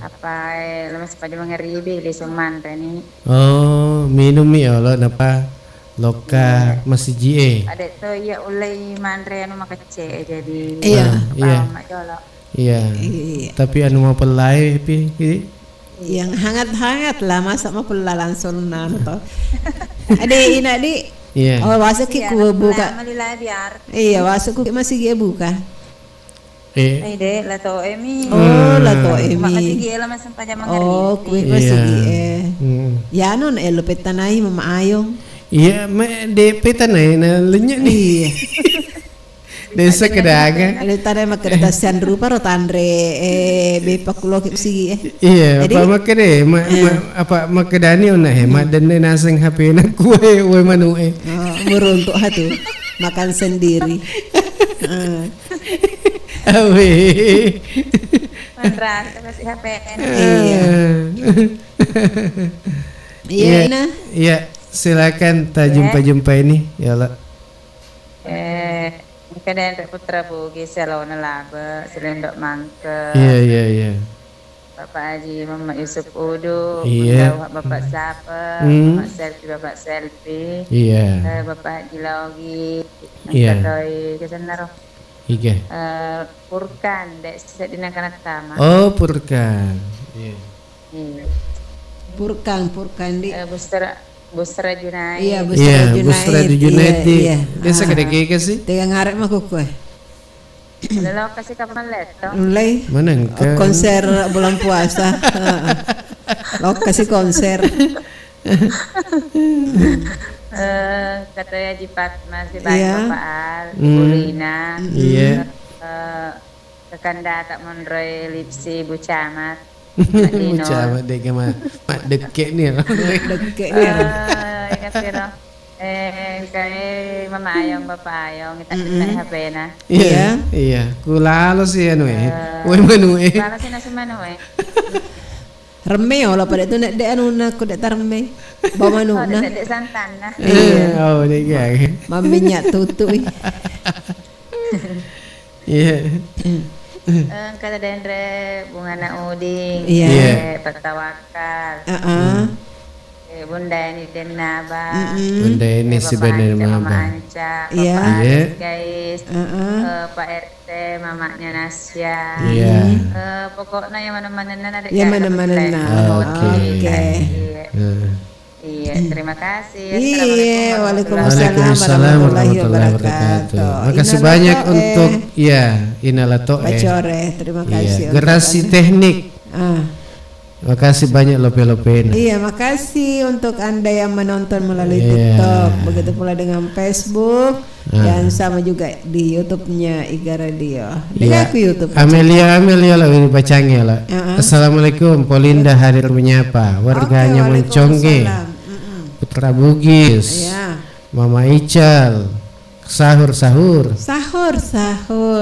Apa lemas pada mengeribi di Suman tani. Oh, minum ya Allah napa? Loka masih GA. Ada tuh ya ulai mandre anu makece jadi. Iya. Tapi anu mau pelai pi. Yang hangat-hangat lah masa mau pelai langsung nanto. Ada ina di. Iya. Oh masuk ki ku buka. Biar. Iya masuk ku masih dia buka. Dek, lato emi. Oh, lato emi. Makasih gie lah mas sampai jam ngeri. Oh, kue masih gie. Ya non elo petanai mama ayong. Iya, de petanai na lenyek nih. Desa kedaga. Ada tanda mak kertas rupa rotandre bepak kulo sigi Iya, apa makere apa makedani ona hemat dan naseng HP na kue manue. Meruntuk hatu makan sendiri. Awe. Mandra, kita kasih HP. Iya, Ina. Iya, silakan ta jumpa ini, ya Allah. Kadang putra bugi selona laba, selendok mangke. Iya. Bapak Haji Muhammad Yusuf Udu, Iya. Bapak Sapa, Bapak Selfie. Iya. Bapak Haji Laugi. Iya. Katoi kesenaro. Iya. Purkan, dek set dinakan tama. Oh, Purkan. Iya. Purkan di Busra Junai. Iya, Busra Junai. Desa kedeke sih? Tiga ngarep mah kue. Lalu kasih kapan leto? Mulai. Mana engkau? Konser bulan puasa. Lokasi konser. Kata Haji Fatma si baik Bapak Al, Ibu Lina. Iya. Kekanda tak monroy lipsi Bu Camat. Camat dek mak dekek nih. Dekek nih. Ingat siro. Kay Mama Ayong, Bapak Ayong, kita HP na. Iya. Kulalo sih anu manue. Kulalo sih nasi manue. Reme lah pada itu nek dek anu nak dek tarme. Bawa manu na. Dek santan na. Oh, dek ya. Minyak tutu. Iya. Kata Dendre bunga na uding. Iya. Pertawakal. Bunda ini Denaba. Bunda ini sebenarnya Mama. Iya. Guys. Pak RT, mamanya Nasya. Iya. Pokoknya yang mana-mana ada. Yang mana-mana. Oke. Iya, terima kasih. Iya, waalaikumsalam warahmatullahi wabarakatuh. Makasih banyak untuk Inalato Bacore, terima kasih. Gerasi teknik. Makasih banyak lope-lope. Iya, makasih untuk Anda yang menonton melalui TikTok, begitu pula dengan Facebook dan sama juga di YouTube-nya Iga Radio. Dengan aku YouTube. Amelia lah ini bacanya lah. Assalamualaikum, Polinda hadir menyapa warganya Moncongge, Putra Bugis, Mama Ical, sahur.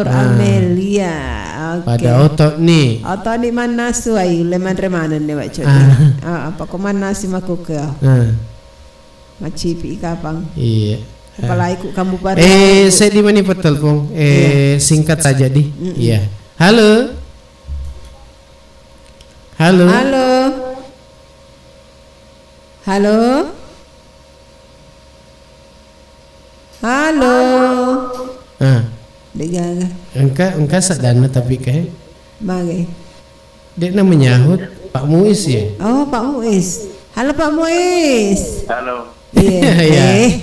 Amelia. Pada otot nih mana suai leman remanan nih wak codi. Apa kemana sih maku ke? Macipi kapang. Iya. Kepala ikut kamu pada. Saya di mana petelpon? Singkat saja di. Iya. Halo. Degaga. Engkau sadana tapi kayak. Bagai. Dia namanya menyahut Pak Muiz ya. Oh, Pak Muiz. Halo Pak Muiz. Halo. Iya.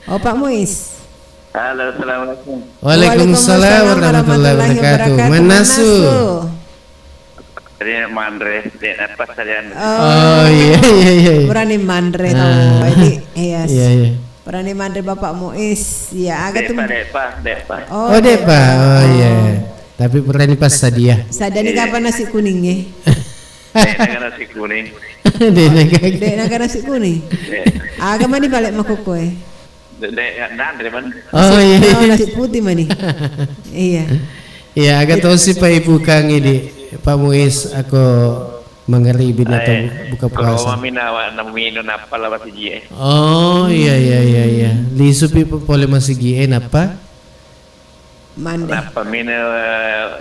Oh, Pak Muiz. Halo, assalamualaikum. Waalaikumsalam warahmatullahi wabarakatuh. Manasu. Ini Mandre, apa kalian? Oh iya. Berani Mandre tahu. Jadi iya. Berani Mandre Bapak Muiz. Ya, agak tuh. Depa. Oh, Depa. Oh iya. Tapi berani pas Sadia. Sadia ni kapan nasi kuningnya? Nasi kuning. Dek nasi kuning. Agak mana balik maku kue? Nandre man. Oh iya. Nasi putih mana? Iya. Iya, agak tahu sih Pak Ibu Kang ini Pak Muiz aku mengeribin atau buka puasa. Kalau minawa namino apa lah pasti gie. Oh iya. Li supi boleh masih gie apa? Manda. Apa minum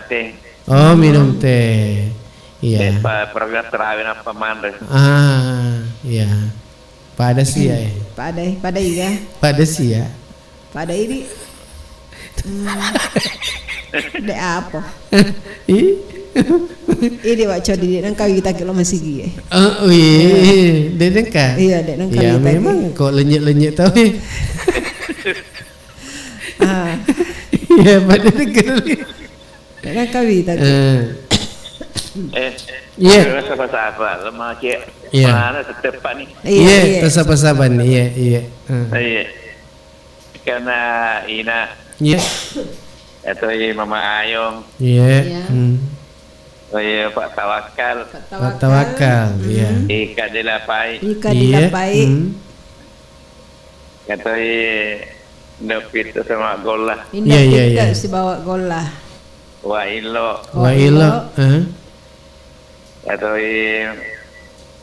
teh? Oh minum teh. Iya. Program terawih apa manda? Iya. Pada sih ya. Pada iya. Pada sih ya. Pada ini. Dek apa? Ini wak codi dek nangka kita kilo masih gie. Oh iya, dek nangka. Iya dek nangka. Ya memang kok lenyek tau. Iya pada negeri. Nak kawita. Iya. Sahabat-sahabat lemah ke. Iya. Mana setepak ni? Iya, tersabar-sabar nih. Iya. Iya. Karena Ina. Iya. Atau Mama Ayong. Iya. Oh iya Pak Tawakal. Pak Tawakal, iya. Ika Dilapai. Ika Dilapai. Kata David sama Golah. Iya. Si bawa Golah. Wailo. Atau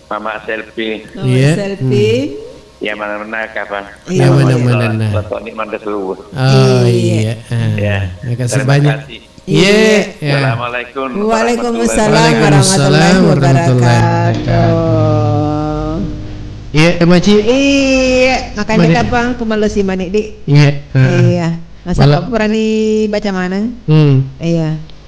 Mama Selfie. Selfie. Ya mana-mana kapan? Ya mana-mana. Foto ni mana seluruh. Oh iya. Terima kasih banyak. Iya. Assalamualaikum. Waalaikumsalam warahmatullahi wabarakatuh. Iya, Maci. Iya, makanya kapan pemalosi manik di. Iya. Masa kau berani baca mana?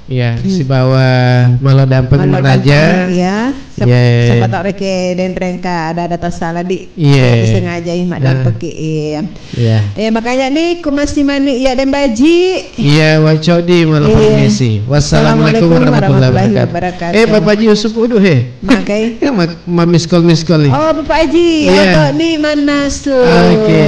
Iya, si bawa malah dampeng raja. Iya. Siapa tak reke dan rengka ada data salah di. Iya. Sengajain mak dampeng iya. Iya. Makanya nih ku masih manik ya dan baji. Iya, wacodi malah permisi. Wassalamualaikum warahmatullahi wabarakatuh. Bapak Haji Yusuf udah Makai. Miss call nih. Oh, Bapak Haji. Iya. Nih mana su? Oke.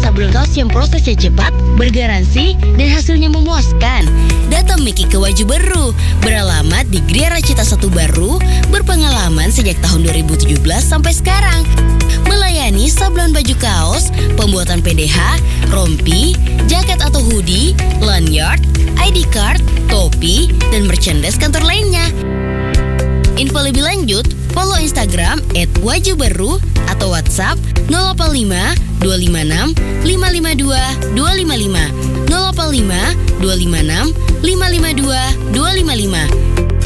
Sablon kaos yang prosesnya cepat, bergaransi, dan hasilnya memuaskan. Datang Miki ke Waju Baru, beralamat di Gria Racita 1 Baru, berpengalaman sejak tahun 2017 sampai sekarang. Melayani sablon baju kaos, pembuatan PDH, rompi, jaket atau hoodie, lanyard, ID card, topi, dan merchandise kantor lainnya. Info lebih lanjut, follow Instagram @wajubaru atau WhatsApp 085 256 552 255 085 256 552 255.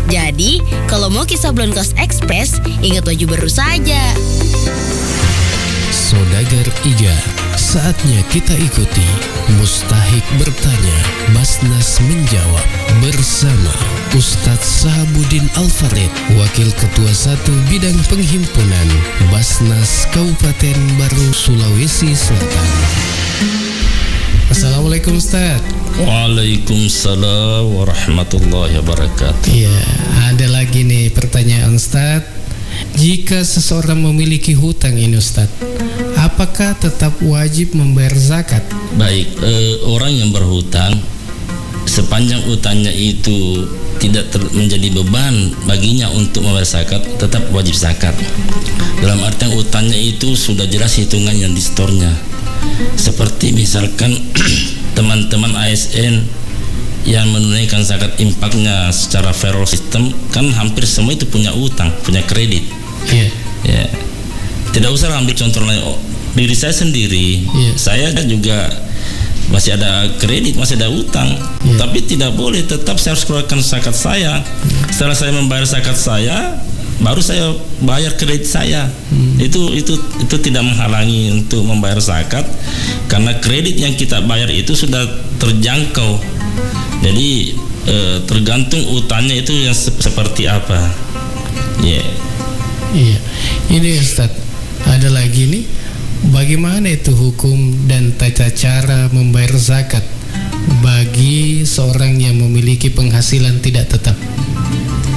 Jadi, kalau mau kisah sablon kaos Express, ingat Waju Baru saja. Saudagar Iga. Saatnya kita ikuti Mustahik Bertanya, Basnas Menjawab bersama Ustadz Sahabuddin Al-Farid, Wakil Ketua 1 Bidang Penghimpunan Basnas Kabupaten Baru, Sulawesi Selatan. Assalamualaikum Ustaz. Waalaikumsalam warahmatullahi wabarakatuh. Iya, ada lagi nih pertanyaan Ustaz. Jika seseorang memiliki hutang ini Ustaz, apakah tetap wajib membayar zakat? Baik, orang yang berhutang sepanjang utangnya itu tidak menjadi beban baginya untuk membayar zakat, tetap wajib zakat. Dalam artian utangnya itu sudah jelas hitungannya di store-nya. Seperti misalkan teman-teman ASN yang menunaikan zakat infaknya secara payroll system, kan hampir semua itu punya utang, punya kredit. Ya. Tidak usah ambil contoh lain. Diri saya sendiri, saya juga masih ada kredit, masih ada utang, tapi tidak boleh, tetap saya harus keluarkan zakat saya. Setelah saya membayar zakat saya, baru saya bayar kredit saya. Itu tidak menghalangi untuk membayar zakat, karena kredit yang kita bayar itu sudah terjangkau. Jadi tergantung utangnya itu yang seperti apa. Iya. Ini Ustaz, ada lagi nih. Bagaimana itu hukum dan tata cara membayar zakat bagi seorang yang memiliki penghasilan tidak tetap?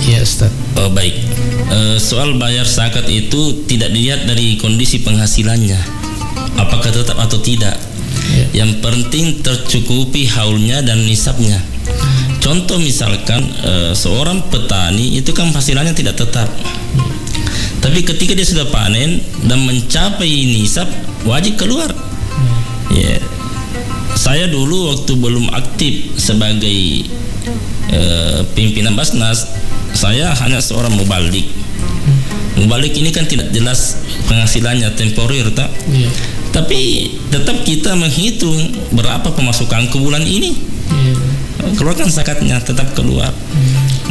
Ya Ustaz. Oh baik. Soal bayar zakat itu tidak dilihat dari kondisi penghasilannya, apakah tetap atau tidak. Yang penting tercukupi haulnya dan nisabnya. Contoh misalkan seorang petani itu kan penghasilannya tidak tetap, tapi ketika dia sudah panen dan mencapai nisab, wajib keluar. Saya dulu waktu belum aktif sebagai pimpinan Basnas, saya hanya seorang mubalik. Mubalik ini kan tidak jelas penghasilannya, temporer tak? Tapi tetap kita menghitung berapa pemasukan ke bulan ini, keluarkan zakatnya, tetap keluar.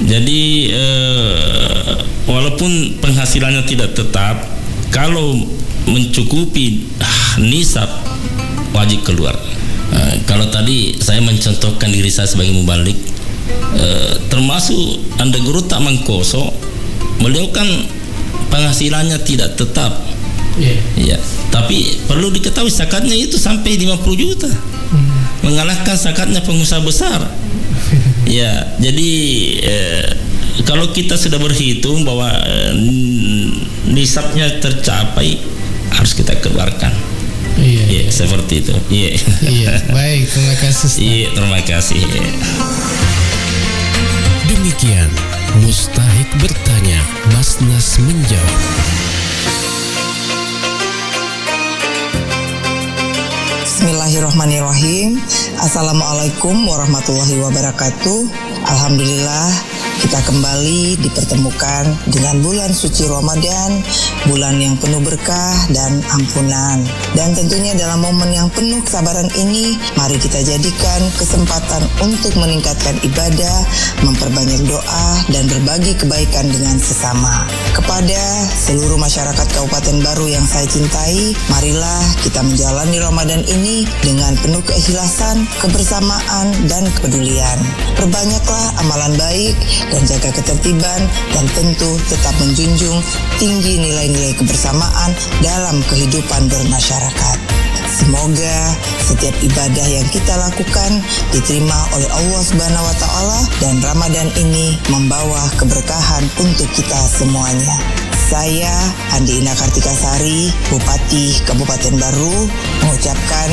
Jadi walaupun penghasilannya tidak tetap, kalau mencukupi nisab, wajib keluar. Kalau tadi saya mencontohkan diri saya sebagai mubalik, termasuk Anda Guru Tak Mangkoso, beliau kan penghasilannya tidak tetap. Tapi perlu diketahui zakatnya itu sampai 50 juta, mengalahkan zakatnya pengusaha besar. Jadi kalau kita sudah berhitung bahwa nisabnya tercapai, harus kita keluarkan. Seperti itu. Baik, terima kasih. Terima kasih. Demikian Mustahik Bertanya, Basnas Menjawab. Bismillahirrahmanirrahim. Assalamualaikum warahmatullahi wabarakatuh. Alhamdulillah, kita kembali dipertemukan dengan bulan suci Ramadan, bulan yang penuh berkah dan ampunan. Dan tentunya dalam momen yang penuh kesabaran ini, mari kita jadikan kesempatan untuk meningkatkan ibadah, memperbanyak doa, dan berbagi kebaikan dengan sesama. Kepada seluruh masyarakat Kabupaten Baru yang saya cintai, marilah kita menjalani Ramadan ini dengan penuh keikhlasan, kebersamaan, dan kepedulian. Perbanyaklah amalan baik dan jaga ketertiban, dan tentu tetap menjunjung tinggi nilai-nilai kebersamaan dalam kehidupan bermasyarakat. Semoga setiap ibadah yang kita lakukan diterima oleh Allah Subhanahu wa Ta'ala, dan Ramadan ini membawa keberkahan untuk kita semuanya. Saya Andi Ina Kartikasari, Bupati Kabupaten Baru, mengucapkan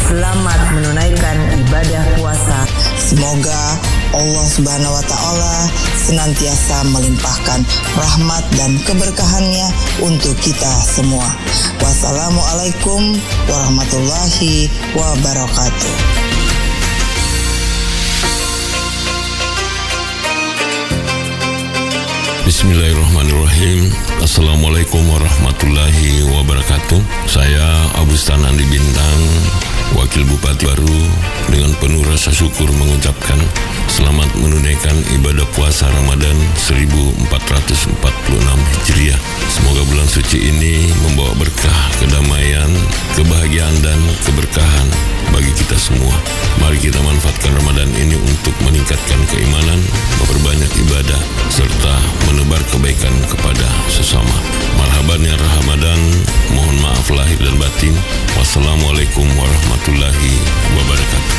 selamat menunaikan ibadah puasa. Semoga Allah Subhanahu wa Ta'ala senantiasa melimpahkan rahmat dan keberkahannya untuk kita semua. Wassalamualaikum warahmatullahi wabarakatuh. Bismillahirrahmanirrahim. Assalamualaikum warahmatullahi wabarakatuh. Saya Abustan Andi Bintang, Wakil Bupati Baru, dengan penuh rasa syukur mengucapkan selamat menunaikan ibadah puasa Ramadan 1446 Hijriah. Semoga bulan suci ini membawa berkah, kedamaian, kebahagiaan dan keberkahan bagi kita semua. Mari kita manfaatkan Ramadan ini untuk meningkatkan keimanan, memperbanyak ibadah, serta menebar kebaikan kepada sesama. Marhaban ya Ramadan, mohon maaf lahir dan batin. Wassalamualaikum warahmatullahi wabarakatuh.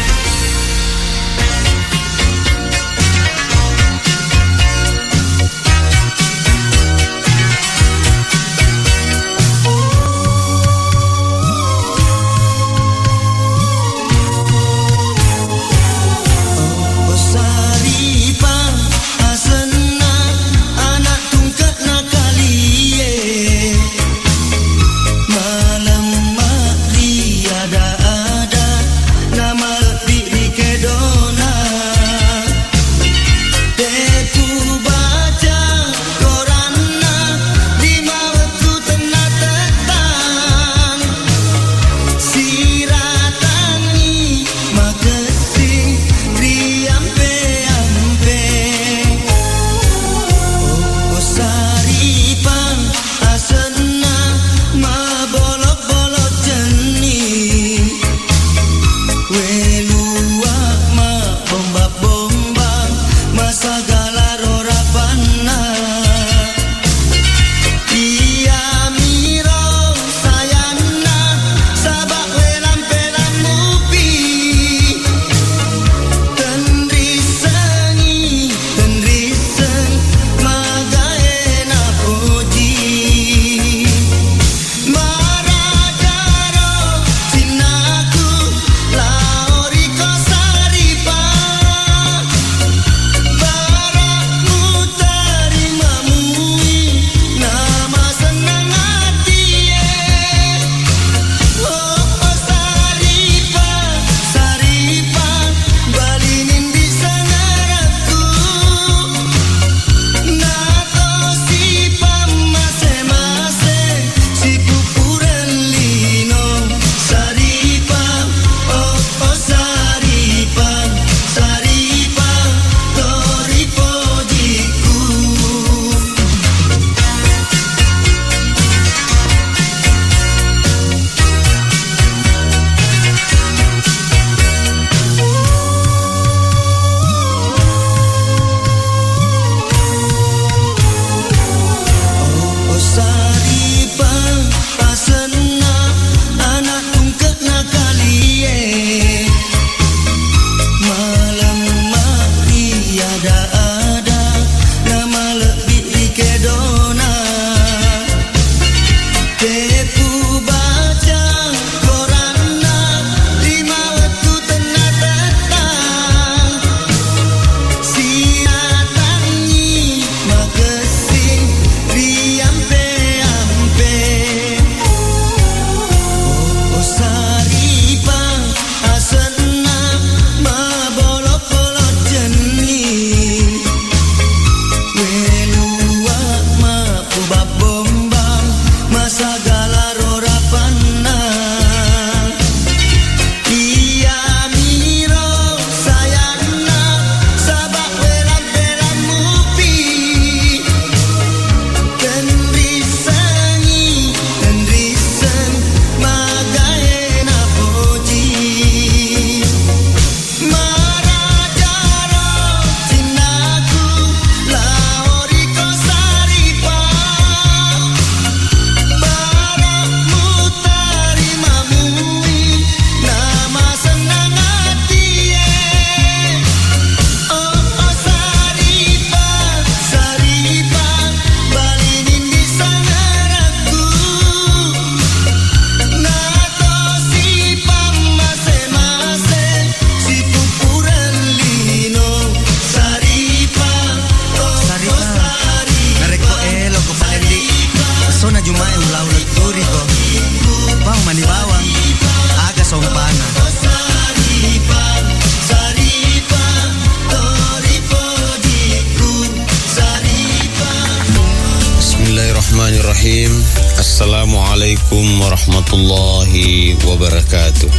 Bismillahirrahmanirrahim. Assalamualaikum warahmatullahi wabarakatuh.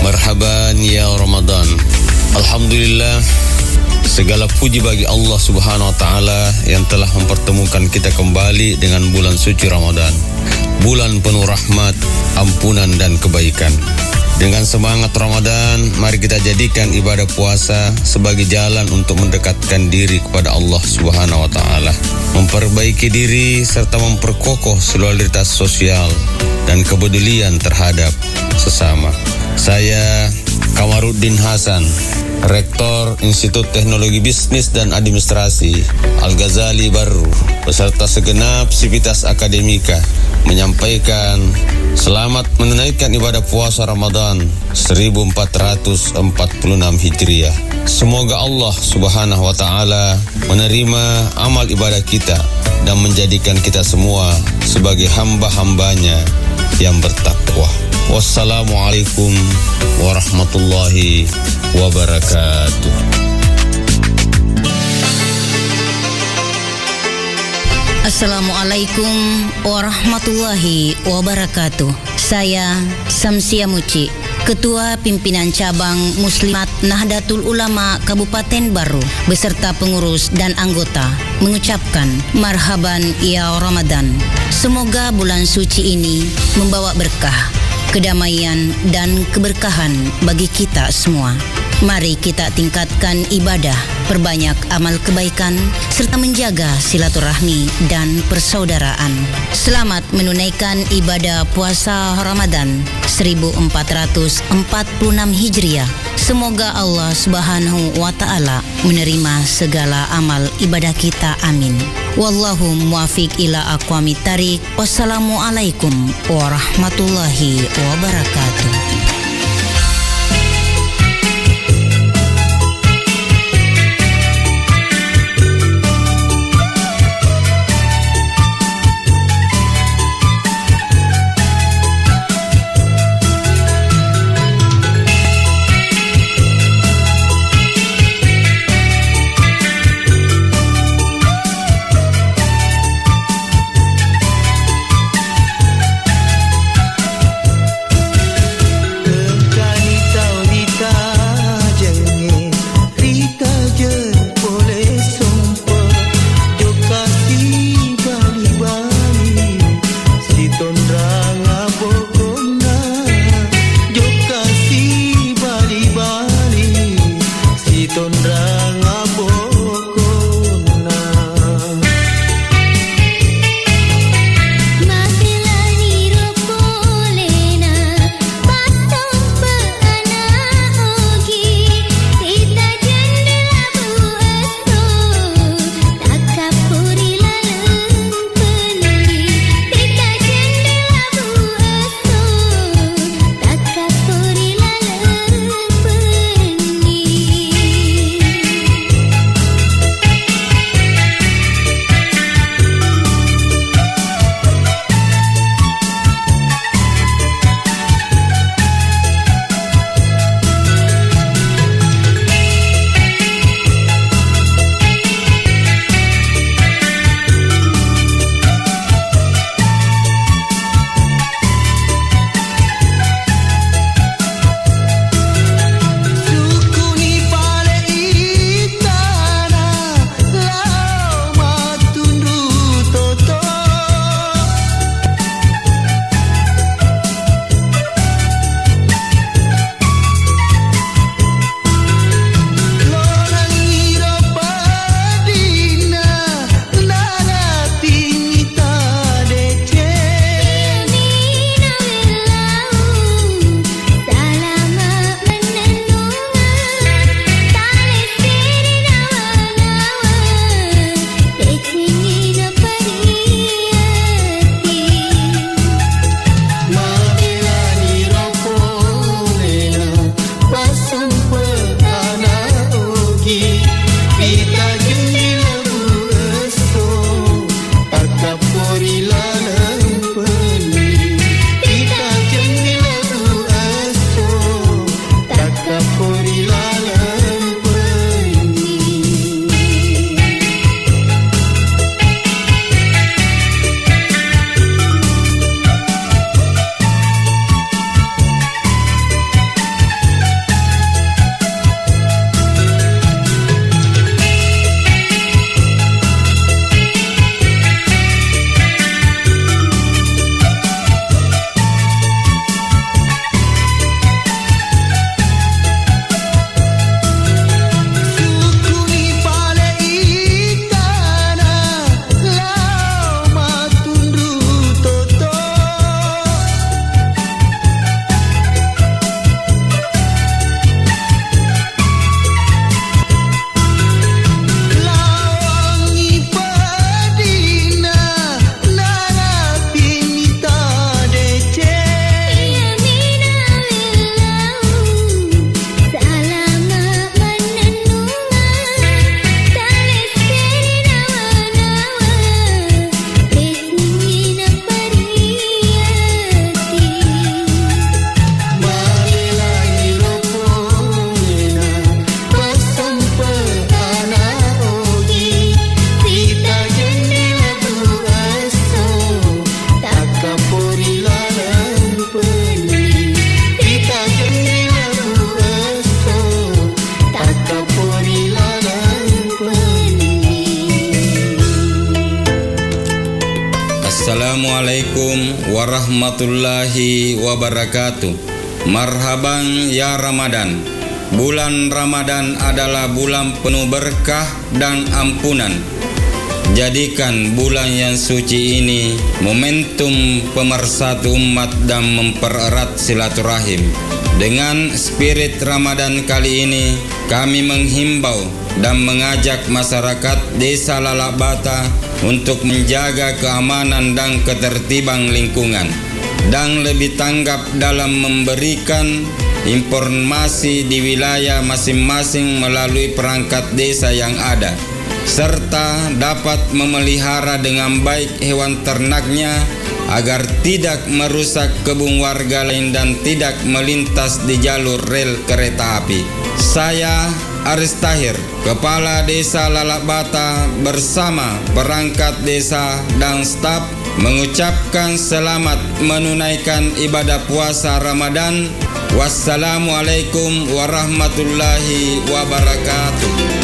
Marhaban ya Ramadan. Alhamdulillah, segala puji bagi Allah Subhanahu wa taala yang telah mempertemukan kita kembali dengan bulan suci Ramadan. Bulan penuh rahmat, ampunan dan kebaikan. Dengan semangat Ramadan, mari kita jadikan ibadah puasa sebagai jalan untuk mendekatkan diri kepada Allah Subhanahu wa taala, memperbaiki diri serta memperkokoh solidaritas sosial dan kepedulian terhadap sesama. Saya Kamaruddin Hasan, Rektor Institut Teknologi Bisnis dan Administrasi Al-Ghazali Barru, beserta segenap sivitas akademika, menyampaikan selamat menunaikan ibadah puasa Ramadan 1446 Hijriah. Semoga Allah Subhanahu wa taala menerima amal ibadah kita dan menjadikan kita semua sebagai hamba-hambanya yang bertakwa. Wassalamualaikum warahmatullahi wabarakatuh. Assalamualaikum warahmatullahi wabarakatuh. Saya Samsia Muci, Ketua Pimpinan Cabang Muslimat Nahdlatul Ulama Kabupaten Barru beserta pengurus dan anggota mengucapkan marhaban ya Ramadan. Semoga bulan suci ini membawa berkah, kedamaian dan keberkahan bagi kita semua. Mari kita tingkatkan ibadah, perbanyak amal kebaikan, serta menjaga silaturahmi dan persaudaraan. Selamat menunaikan ibadah puasa Ramadan 1446 Hijriah. Semoga Allah Subhanahu wa taala menerima segala amal ibadah kita. Amin. Wallahu muwaffiq ila aqwamit thariq. Wassalamualaikum warahmatullahi wabarakatuh. Assalamualaikum warahmatullahi wabarakatuh. Marhaban ya Ramadan. Bulan Ramadan adalah bulan penuh berkah dan ampunan. Jadikan bulan yang suci ini momentum pemersatu umat dan mempererat silaturahim. Dengan spirit Ramadan kali ini, kami menghimbau dan mengajak masyarakat Desa Lalakbata untuk menjaga keamanan dan ketertiban lingkungan dan lebih tanggap dalam memberikan informasi di wilayah masing-masing melalui perangkat desa yang ada, serta dapat memelihara dengan baik hewan ternaknya agar tidak merusak kebun warga lain dan tidak melintas di jalur rel kereta api. Saya Aris Tahir, Kepala Desa Lalakbata bersama perangkat desa dan staf mengucapkan selamat menunaikan ibadah puasa Ramadan. Wassalamualaikum warahmatullahi wabarakatuh.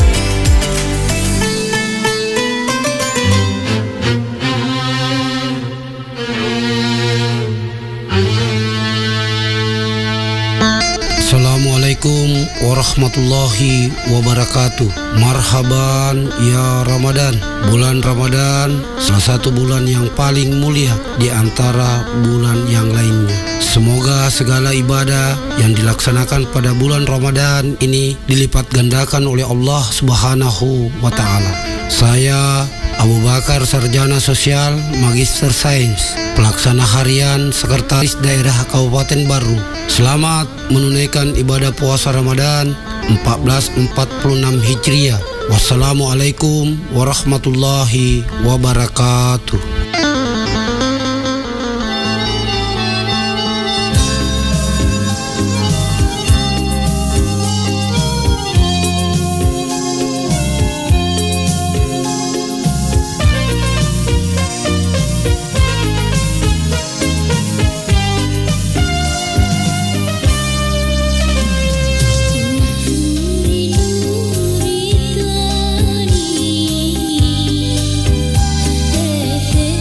Assalamualaikum warahmatullahi wabarakatuh. Marhaban ya Ramadan. Bulan Ramadan salah satu bulan yang paling mulia di antara bulan yang lainnya. Semoga segala ibadah yang dilaksanakan pada bulan Ramadan ini dilipat gandakan oleh Allah Subhanahu wa taala. Saya Abu Bakar, Sarjana Sosial, Magister Sains, Pelaksana Harian Sekretaris Daerah Kabupaten Baru. Selamat menunaikan ibadah puasa Ramadan 1446 Hijriah. Wassalamualaikum warahmatullahi wabarakatuh. Hey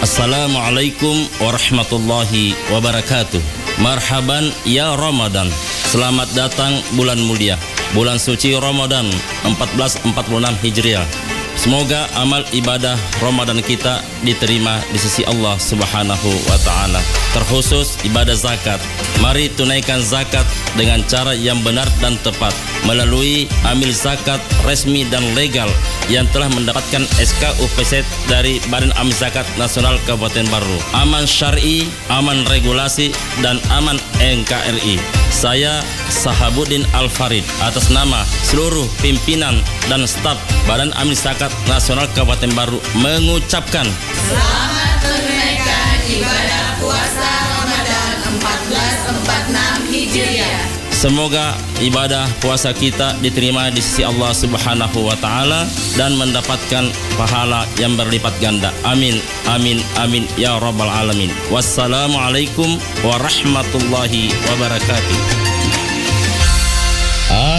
Assalamualaikum warahmatullahi wabarakatuh. Marhaban ya Ramadan. Selamat datang bulan mulia, bulan suci Ramadan 1446 Hijriah. Semoga amal ibadah Ramadan kita diterima di sisi Allah Subhanahu wa taala. Terkhusus ibadah zakat. Mari tunaikan zakat dengan cara yang benar dan tepat melalui amil zakat resmi dan legal yang telah mendapatkan SK UPZ dari Badan Amil Zakat Nasional Kabupaten Baru. Aman syar'i, aman regulasi, dan aman NKRI. Saya Sahabuddin Al-Farid atas nama seluruh pimpinan dan staf Badan Amil Zakat Nasional Kabupaten Baru mengucapkan Selamat menunaikan ibadah puasa Ramadan 1446 Hijriah. Semoga ibadah puasa kita diterima di sisi Allah Subhanahu wa taala dan mendapatkan pahala yang berlipat ganda. Amin, amin, amin ya rabbal alamin. Wassalamualaikum warahmatullahi wabarakatuh.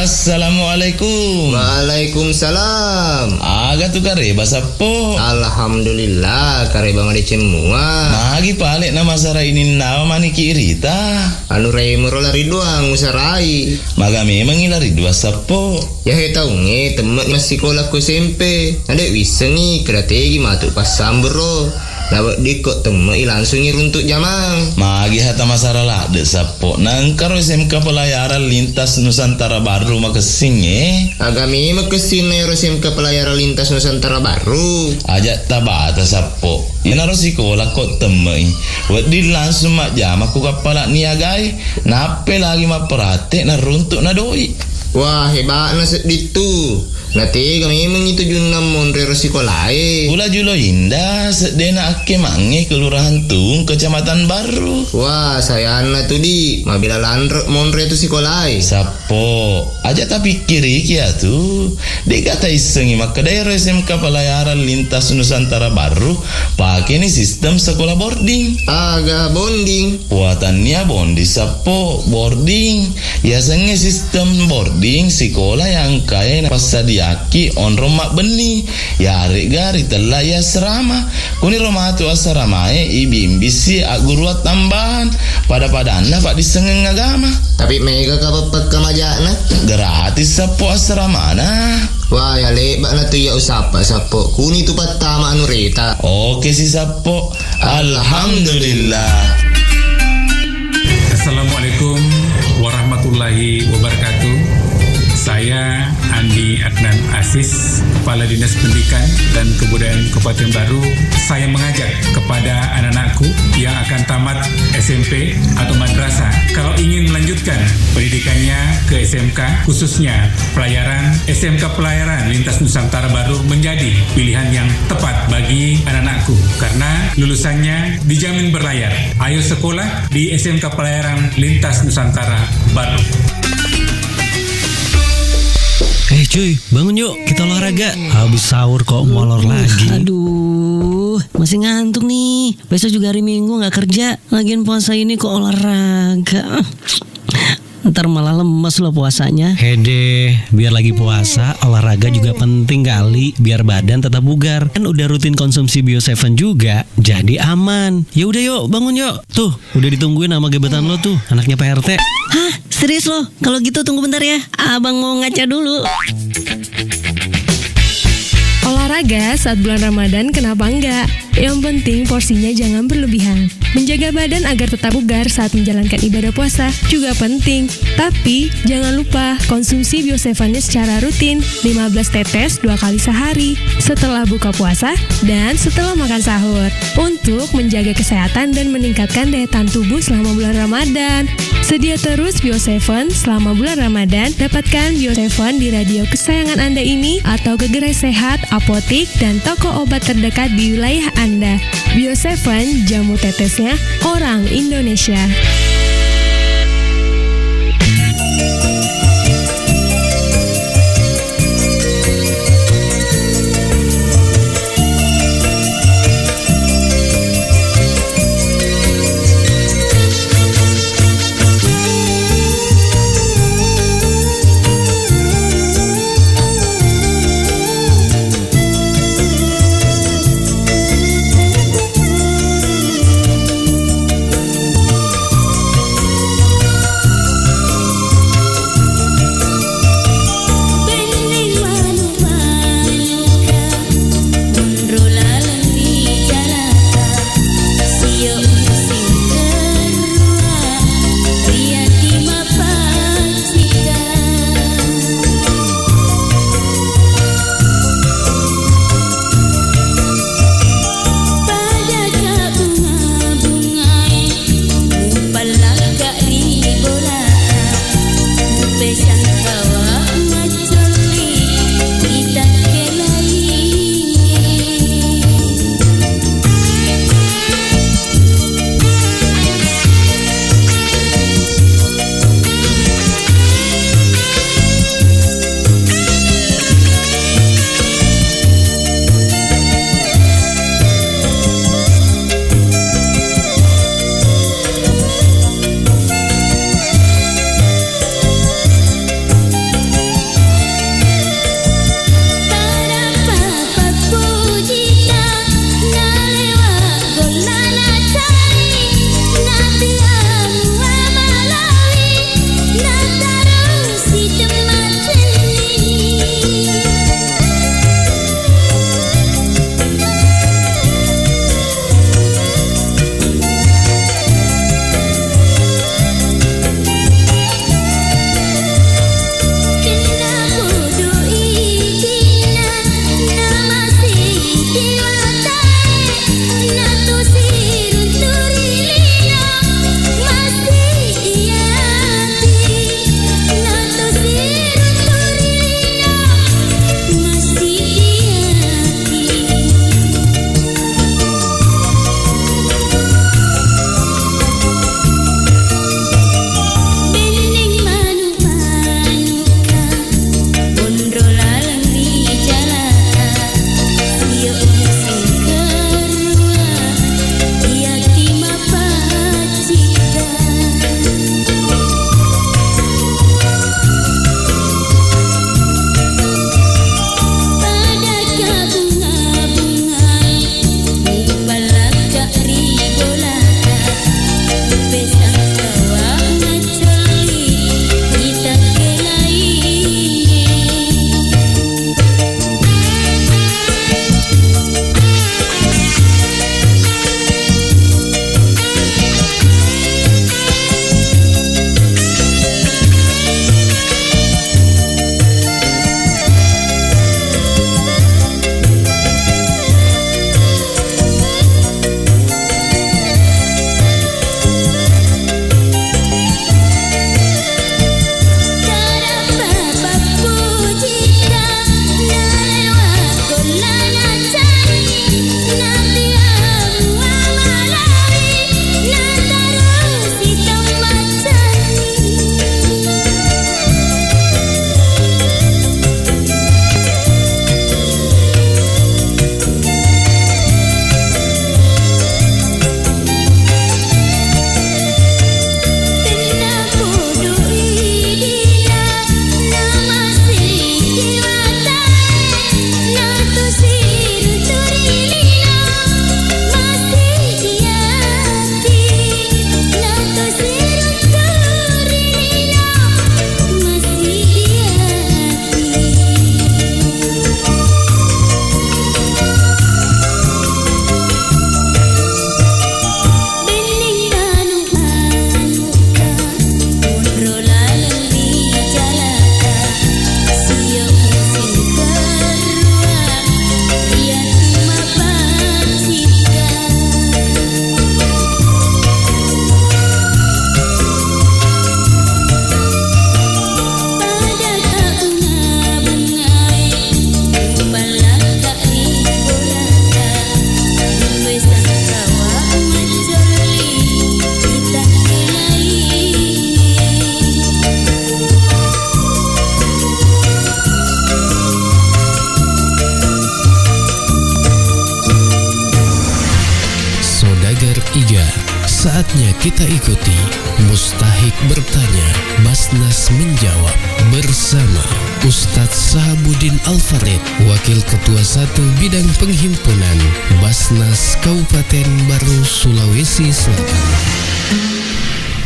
Assalamualaikum. Waalaikumsalam. Aga tu kareba sapo. Alhamdulillah kareba made cemua. Magi palek nama sara ini nama maniki irita. Anu remero lari doang usarai. Maga memang ilari dua sapo. Ya he tau nge temen masih sekolah ku SMP. Adek wisengi krategi matuk pas sambro. Lawak dikot temui langsung iruntuk jamang. Magi hata masalah de sapo. Nangkar SMK pelayaran lintas Nusantara Baru makesing Agami makesin na SMK pelayaran lintas Nusantara Baru. Ajak tabata sapo. Ina sekolah kok temui. Wadi langsung mak jam aku kapala niagai. Nape lagi mak perhati na runtuk na doi. Wah hebat na ditu. Nanti kami mengitu junam monre sekolahai. Pula julo indah sedena ake mange kelurahan Tung Kecamatan Baru. Wah saya anak tu di mabila landrek monre tu sekolahai. Sapo aja tapi kiri kia tu. Dek kata isengi maka daerah SMK pelayaran lintas Nusantara Baru pakai ni sistem sekolah boarding. Agak bonding. Buatannya bondi sapo boarding. Biasanya sistem boarding sekolah yang kaya pasadia Aki on romak beni ya gari telah ya serama kuni roma tu asaramae ibi imbisi aguruat tambahan pada anak pak disengeng agama tapi mega kapapat kamajana gratis sapo asaramana. Wah ya lebak na tu ya usapa sapo kuni tu patama anu reta. Oke si sapo. Alhamdulillah. Assalamualaikum warahmatullahi wabarakatuh. Saya Andi Adnan Aziz, Kepala Dinas Pendidikan dan Kebudayaan Kabupaten Baru. Saya mengajak kepada anak-anakku yang akan tamat SMP atau madrasah, kalau ingin melanjutkan pendidikannya ke SMK, khususnya pelayaran, SMK Pelayaran Lintas Nusantara Baru menjadi pilihan yang tepat bagi anak-anakku karena lulusannya dijamin berlayar. Ayo sekolah di SMK Pelayaran Lintas Nusantara Baru. Cuy, bangun yuk, kita olahraga. Habis sahur kok molor lagi. Aduh, masih ngantuk nih. Besok juga hari Minggu gak kerja. Lagian puasa ini kok olahraga. Ntar malah lemes loh puasanya. Hede, biar lagi puasa, olahraga juga penting kali. Biar badan tetap bugar. Kan udah rutin konsumsi Bio7 juga, jadi aman. Ya udah yuk, bangun yuk. Tuh, udah ditungguin sama gebetan lo tuh, anaknya Pak RT. Hah? Serius lo? Kalau gitu tunggu bentar ya. Abang mau ngaca dulu. Olahraga saat bulan Ramadan kenapa enggak? Yang penting porsinya jangan berlebihan. Menjaga badan agar tetap bugar saat menjalankan ibadah puasa juga penting. Tapi jangan lupa konsumsi Bio7-nya secara rutin, 15 tetes 2 kali sehari, setelah buka puasa dan setelah makan sahur. Untuk menjaga kesehatan dan meningkatkan daya tahan tubuh selama bulan Ramadan. Sedia terus Bio7 selama bulan Ramadan. Dapatkan Bio7 di radio kesayangan Anda ini atau ke gerai sehat, apotik, dan toko obat terdekat di wilayah Anda. Bio7, jamu tetesnya orang Indonesia. Saatnya kita ikuti Mustahik Bertanya, Basnas Menjawab bersama Ustadz Sahabuddin Al-Farid, Wakil Ketua 1 Bidang Penghimpunan Basnas Kabupaten Baru, Sulawesi Selatan.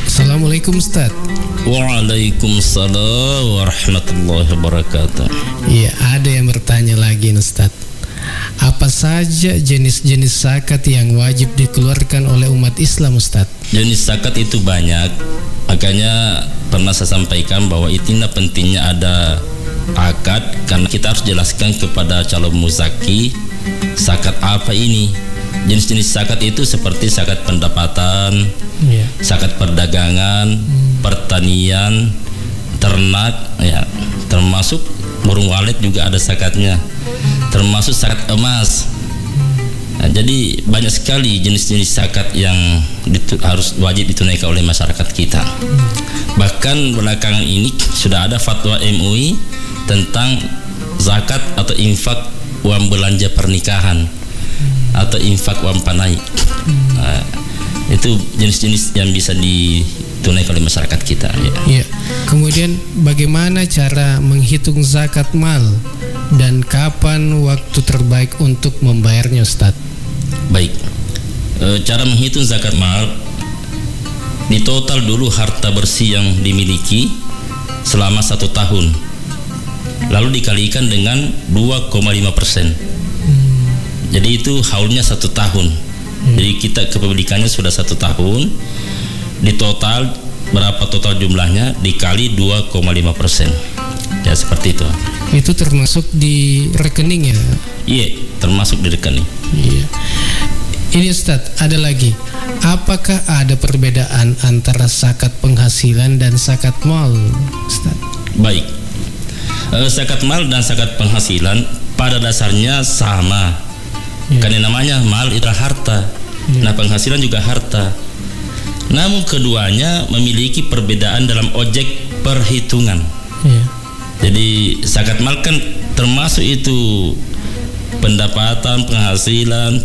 Assalamualaikum Ustadz. Waalaikumsalam warahmatullahi wabarakatuh. Iya, ada yang bertanya lagi Ustadz. Apa saja jenis-jenis zakat yang wajib dikeluarkan oleh umat Islam Ustadz? Jenis zakat itu banyak. Makanya pernah saya sampaikan bahwa itulah pentingnya ada akad, karena kita harus jelaskan kepada calon muzaki zakat apa ini. Jenis-jenis zakat itu seperti zakat pendapatan, zakat perdagangan, pertanian, ternak, ya, termasuk burung walet juga ada zakatnya, termasuk zakat emas. Nah, jadi banyak sekali jenis-jenis zakat yang harus wajib ditunaikan oleh masyarakat kita. Bahkan belakangan ini sudah ada fatwa MUI tentang zakat atau infak uang belanja pernikahan atau infak uang panai. Nah, itu jenis-jenis yang bisa ditunaikan oleh masyarakat kita. Iya. Kemudian bagaimana cara menghitung zakat mal dan kapan waktu terbaik untuk membayarnya Ustadz? Baik, cara menghitung zakat mal, di total dulu harta bersih yang dimiliki selama 1 tahun, lalu dikalikan dengan 2,5%. Jadi itu haulnya 1 tahun. Jadi kita kepemilikannya sudah 1 tahun, di total berapa total jumlahnya dikali 2,5%. Ya seperti itu. Itu termasuk di rekening ya? Iya, termasuk di rekening. Iya. Ini Ustadz, ada lagi. Apakah ada perbedaan antara zakat penghasilan dan zakat mal, Ustadz? Baik. Zakat mal dan zakat penghasilan pada dasarnya sama. Karena namanya mal itu harta. Nah, penghasilan juga harta. Namun keduanya memiliki perbedaan dalam objek perhitungan. Jadi zakat mal kan termasuk itu pendapatan, penghasilan,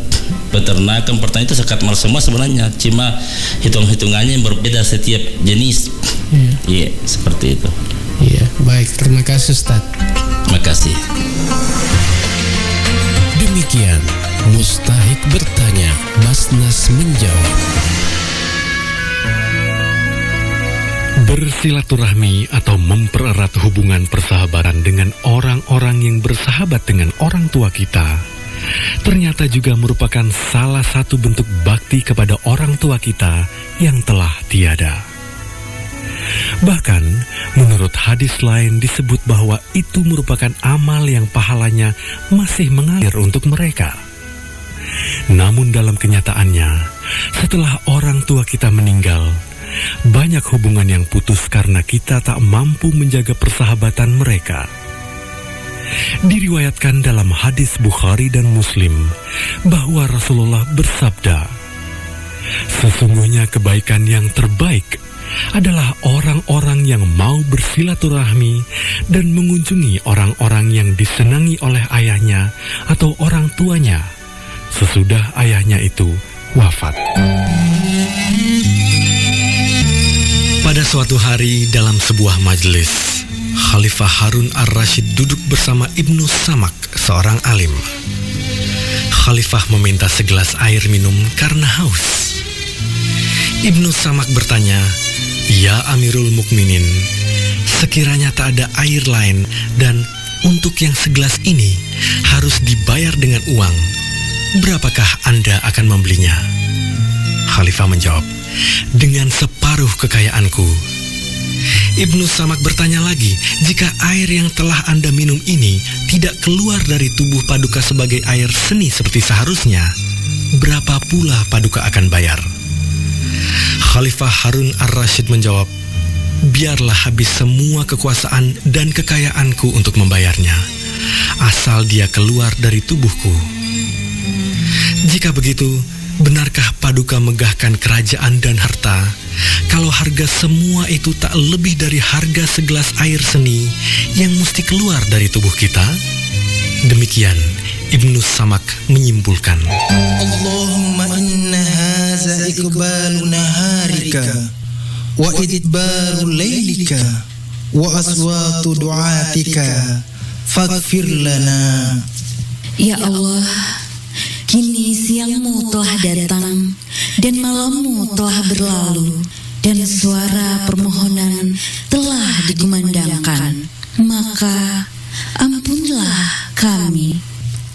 peternakan, pertanian, itu zakat mal semua sebenarnya. Cuma hitung-hitungannya yang berbeda setiap jenis. Iya, seperti itu. Iya, baik. Terima kasih Ustaz. Terima kasih. Demikian Mustahik Bertanya, Basnas Menjawab. Bersilaturahmi atau mempererat hubungan persahabatan dengan orang-orang yang bersahabat dengan orang tua kita ternyata juga merupakan salah satu bentuk bakti kepada orang tua kita yang telah tiada. Bahkan menurut hadis lain disebut bahwa itu merupakan amal yang pahalanya masih mengalir untuk mereka. Namun dalam kenyataannya, setelah orang tua kita meninggal, banyak hubungan yang putus karena kita tak mampu menjaga persahabatan mereka. Diriwayatkan dalam hadis Bukhari dan Muslim bahwa Rasulullah bersabda, "Sesungguhnya kebaikan yang terbaik adalah orang-orang yang mau bersilaturahmi dan mengunjungi orang-orang yang disenangi oleh ayahnya atau orang tuanya sesudah ayahnya itu wafat." Pada suatu hari dalam sebuah majelis, Khalifah Harun Ar-Rasyid duduk bersama Ibnu Samak, seorang alim. Khalifah meminta segelas air minum karena haus. Ibnu Samak bertanya, "Ya Amirul Mukminin, sekiranya tak ada air lain dan untuk yang segelas ini harus dibayar dengan uang, berapakah Anda akan membelinya?" Khalifah menjawab, "Dengan separuh kekayaanku." Ibnu Samak bertanya lagi, "Jika air yang telah Anda minum ini tidak keluar dari tubuh Paduka sebagai air seni seperti seharusnya, berapa pula Paduka akan bayar?" Khalifah Harun Ar-Rasyid menjawab, "Biarlah habis semua kekuasaan dan kekayaanku untuk membayarnya, asal dia keluar dari tubuhku." Jika begitu, benarkah Paduka megahkan kerajaan dan harta, kalau harga semua itu tak lebih dari harga segelas air seni yang mesti keluar dari tubuh kita? Demikian Ibnu Samak menyimpulkan. Allahumma inna haza iqbaluna wa idbaru laylika wa aswatu du'atika faghfir lana. Ya Allah, kini siangmu telah datang dan malammu telah berlalu, dan suara permohonan telah dikumandangkan. Maka ampunlah kami.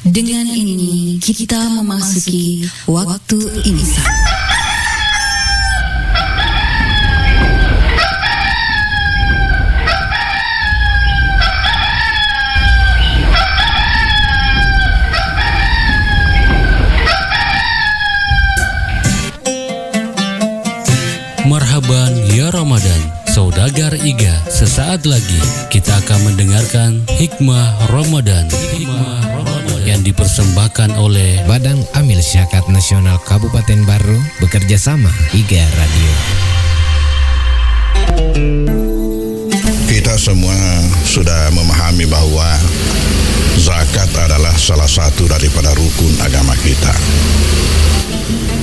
Dengan ini kita memasuki waktu imsak. Marhaban ya Ramadan, saudagar Iga. Sesaat lagi kita akan mendengarkan Hikmah Ramadan yang dipersembahkan oleh Badan Amil Zakat Nasional Kabupaten Baru bekerja sama Iga Radio. Kita semua sudah memahami bahwa zakat adalah salah satu daripada rukun agama kita.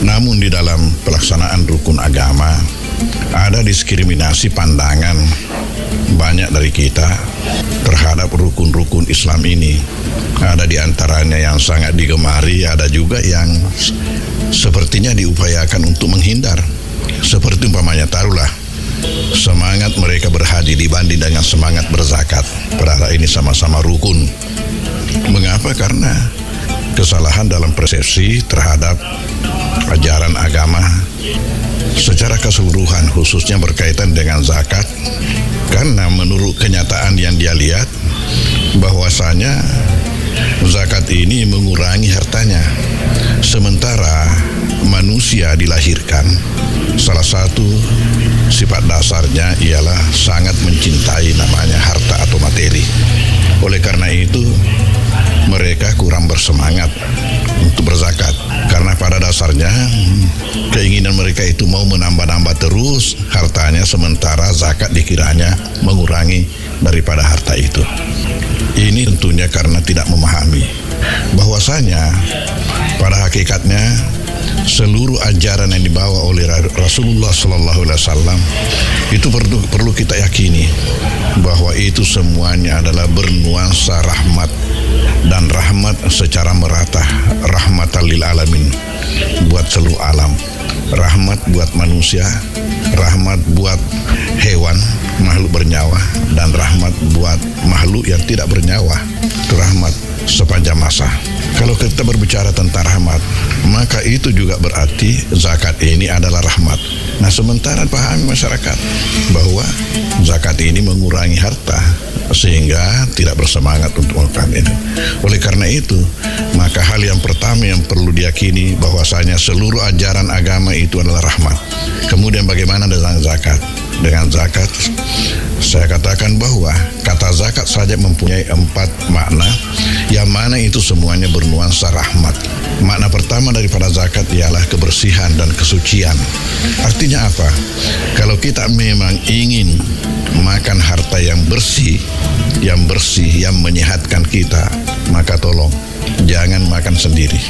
Namun di dalam pelaksanaan rukun agama ada diskriminasi pandangan banyak dari kita terhadap rukun-rukun Islam ini. Ada di antaranya yang sangat digemari, ada juga yang sepertinya diupayakan untuk menghindar. Seperti umpamanya taruhlah semangat mereka berhaji dibanding dengan semangat berzakat. Padahal ini sama-sama rukun. Mengapa? Karena kesalahan dalam persepsi terhadap ajaran agama secara keseluruhan, khususnya berkaitan dengan zakat. Karena menurut kenyataan yang dia lihat bahwasanya zakat ini mengurangi hartanya, sementara manusia dilahirkan salah satu sifat dasarnya ialah sangat mencintai namanya harta atau materi. Oleh karena itu mereka kurang bersemangat untuk berzakat, karena pada dasarnya keinginan mereka itu mau menambah-nambah terus hartanya, sementara zakat dikiranya mengurangi daripada harta itu. Ini tentunya karena tidak memahami bahwasanya pada hakikatnya seluruh ajaran yang dibawa oleh Rasulullah SAW itu perlu kita yakini bahwa itu semuanya adalah bernuansa rahmat, dan rahmat secara merata, rahmatan lil alamin, buat seluruh alam, rahmat buat manusia, rahmat buat hewan, makhluk bernyawa, dan rahmat buat makhluk yang tidak bernyawa. Itu rahmat sepanjang masa. Kalau kita berbicara tentang rahmat, maka itu juga berarti zakat ini adalah rahmat. Nah, sementara pahami masyarakat bahwa zakat ini mengurangi harta sehingga tidak bersemangat untuk melakukan ini. Oleh karena itu, maka hal yang pertama yang perlu diyakini bahwasanya seluruh ajaran agama itu adalah rahmat. Kemudian bagaimana dengan zakat? Dengan zakat, saya katakan bahwa kata zakat saja mempunyai 4 makna, yang mana itu semuanya bernuansa rahmat. Makna pertama daripada zakat ialah kebersihan dan kesucian. Artinya apa? Kalau kita memang ingin makan harta yang bersih, yang menyehatkan kita, maka tolong jangan makan sendiri.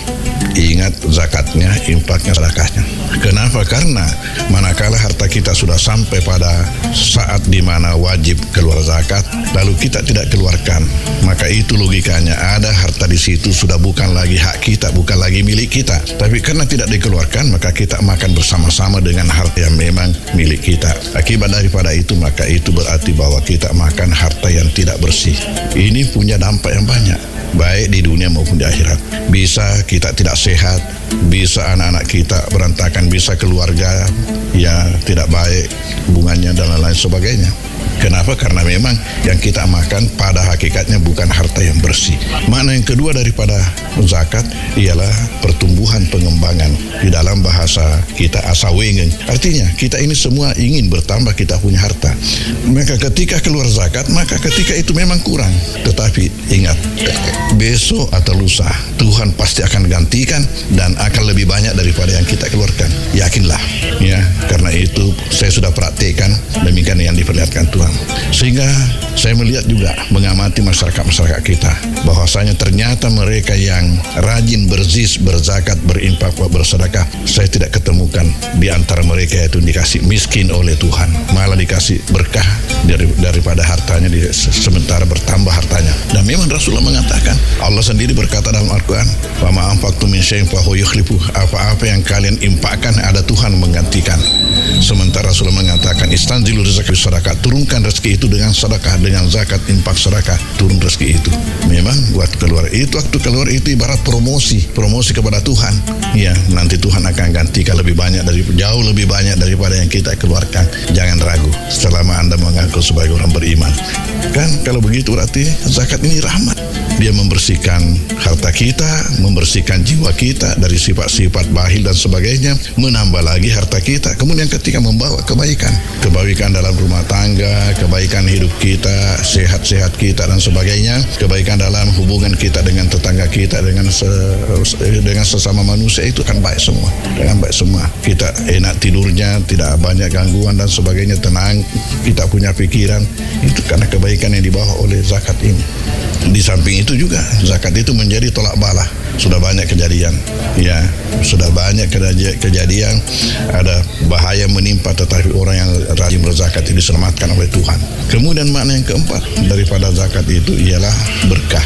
Ingat zakatnya, infaknya, sedekahnya. Kenapa? Karena manakala harta kita sudah sampai pada saat di mana wajib keluar zakat, lalu kita tidak keluarkan, maka itu logikanya ada harta di situ sudah bukan lagi hak kita, bukan lagi milik kita. Tapi karena tidak dikeluarkan, maka kita makan bersama-sama dengan harta yang memang milik kita. Akibat daripada itu, maka itu berarti bahwa kita makan harta yang tidak bersih. Ini punya dampak yang banyak, baik di dunia maupun di akhirat. Bisa kita tidak sehat, bisa anak-anak kita berantakan, bisa keluarga ya tidak baik hubungannya dan lain-lain sebagainya. Kenapa? Karena memang yang kita makan pada hakikatnya bukan harta yang bersih. Makna yang kedua daripada zakat ialah pertumbuhan pengembangan. Di dalam bahasa kita asawengen. Artinya kita ini semua ingin bertambah, kita punya harta. Maka ketika keluar zakat, maka ketika itu memang kurang. Tetapi ingat, besok atau lusa Tuhan pasti akan gantikan dan akan lebih banyak daripada yang kita keluarkan. Yakinlah ya, karena itu saya sudah praktekkan demikian yang diperlihatkan Tuhan. Sehingga Saya melihat juga mengamati masyarakat kita bahwasanya ternyata mereka yang rajin berzakat, berinfak, bersedekah, saya tidak ketemukan di antara mereka itu dikasih miskin oleh Tuhan, malah dikasih berkah daripada hartanya, sementara bertambah hartanya. Dan memang Rasulullah mengatakan, Allah sendiri berkata dalam Al-Quran, wa ma anfaqtum min syai'in fa huwa yukhlifuh, apa-apa yang kalian infakkan ada Tuhan menggantikan. Sementara Rasulullah mengatakan, istanzilu rizqi sedekah, turunkan rezeki itu dengan sedekah, dengan zakat, infak, sedekah, turun rezeki itu. Memang waktu keluar itu ibarat promosi kepada Tuhan. Ya, nanti Tuhan akan gantikan jauh lebih banyak daripada yang kita keluarkan. Jangan ragu selama Anda mengaku sebagai orang beriman. Kan kalau begitu berarti zakat ini rahmat. Dia membersihkan harta kita, membersihkan jiwa kita dari sifat-sifat bakhil dan sebagainya, menambah lagi harta kita. Kemudian ketika membawa kebaikan dalam rumah tangga, kebaikan hidup kita, sehat-sehat kita dan sebagainya, kebaikan dalam hubungan kita dengan tetangga kita, dengan sesama manusia, itu kan baik semua. Dengan baik semua. Kita enak tidurnya, tidak banyak gangguan dan sebagainya, tenang, kita punya pikiran. Itu karena kebaikan yang dibawa oleh zakat ini. Di samping itu juga zakat itu menjadi tolak bala. Sudah banyak kejadian, ya, sudah banyak kejadian ada bahaya menimpa, tetapi orang yang rajin berzakat itu diselamatkan oleh Tuhan. Kemudian makna yang keempat daripada zakat itu ialah berkah.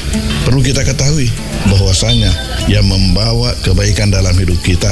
Perlu kita ketahui bahwasanya yang membawa kebaikan dalam hidup kita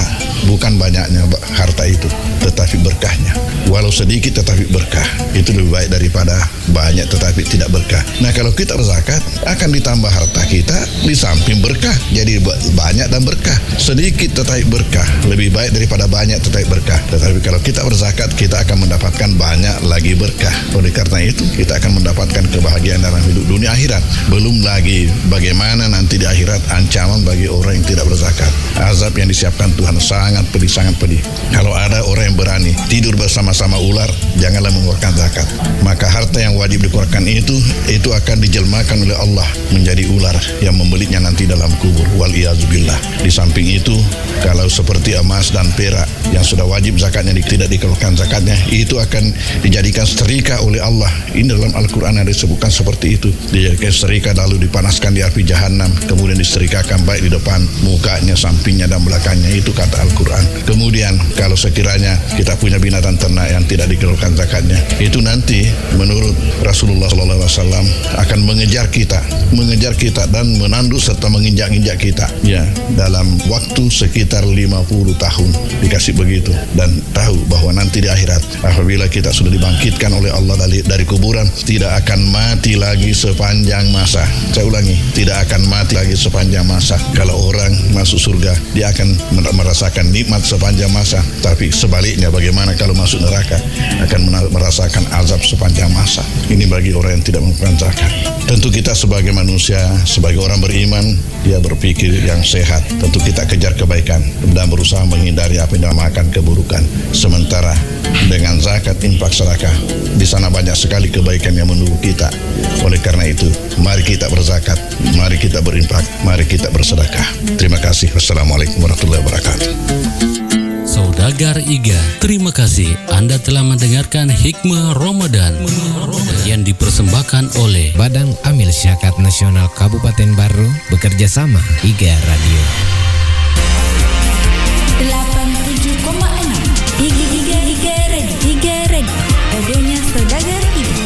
bukan banyaknya harta itu, tetapi berkahnya. Walau sedikit tetapi berkah, itu lebih baik daripada banyak tetapi tidak berkah. Nah, kalau kita berzakat akan ditambah harta kita di samping berkah, jadi banyak dan berkah. Sedikit tetapi berkah lebih baik daripada banyak tetapi berkah. Tetapi kalau kita berzakat, kita akan mendapatkan banyak lagi berkah. Oleh karena itu kita akan mendapatkan kebahagiaan dalam hidup dunia akhirat. Belum lagi bagaimana nanti di akhirat ancaman bagi orang yang tidak berzakat. Azab yang disiapkan Tuhan sangat pedih. Kalau ada orang yang berani tidur bersama-sama ular, janganlah mengeluarkan zakat. Maka harta yang wajib dikeluarkan itu akan dijelmakan oleh Allah menjadi ular yang membelitnya nanti dalam kubur. Waliyazubillah. Di samping itu, kalau seperti emas dan perak yang sudah wajib zakatnya tidak dikeluarkan zakatnya, itu akan dijadikan setrika oleh Allah. Ini dalam Al-Quran ada disebutkan seperti itu. Dijadikan setrika lalu dipanaskan di api jahanam, kemudian disetrikakan baik di depan mukanya, sampingnya dan belakangnya. Itu kata Al-Quran. Kemudian kalau sekiranya kita punya binatang ternak yang tidak dikeluarkan zakatnya, itu nanti menurut Rasulullah SAW akan mengejar kita dan menanduk serta menginjak-injak kita, ya, dalam waktu sekitar 50 tahun dikasih begitu. Dan tahu bahwa nanti di akhirat apabila kita sudah dibangkitkan oleh Allah dari kuburan, tidak akan mati lagi sepanjang masa. Saya ulangi, tidak akan mati lagi sepanjang masa. Kalau orang masuk surga, dia akan merasakan nikmat sepanjang masa. Tapi sebaliknya, bagaimana kalau masuk neraka, akan merasakan azab sepanjang masa. Ini bagi orang yang tidak mengeluarkan zakat. Tentu kita sebagai manusia, sebagai orang beriman, dia berpikir yang sehat. Tentu kita kejar kebaikan dan berusaha menghindari apa yang dinamakan keburukan. Sementara dengan zakat, infak, sedekah, di sana banyak sekali kebaikan yang menunggu kita. Oleh karena itu, mari kita berzakat, mari kita berinfak, mari kita bersedekah. Terima kasih. Wassalamualaikum warahmatullahi wabarakatuh. Saudagar Iga, terima kasih Anda telah mendengarkan Hikmah Ramadan yang dipersembahkan oleh Badan Amil Zakat Nasional Kabupaten Baru bekerja sama Iga Radio 87,6 Iga Radio radionya Saudagar Iga.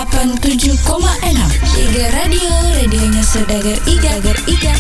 87,6 Iga Radio, radionya Saudagar Iga.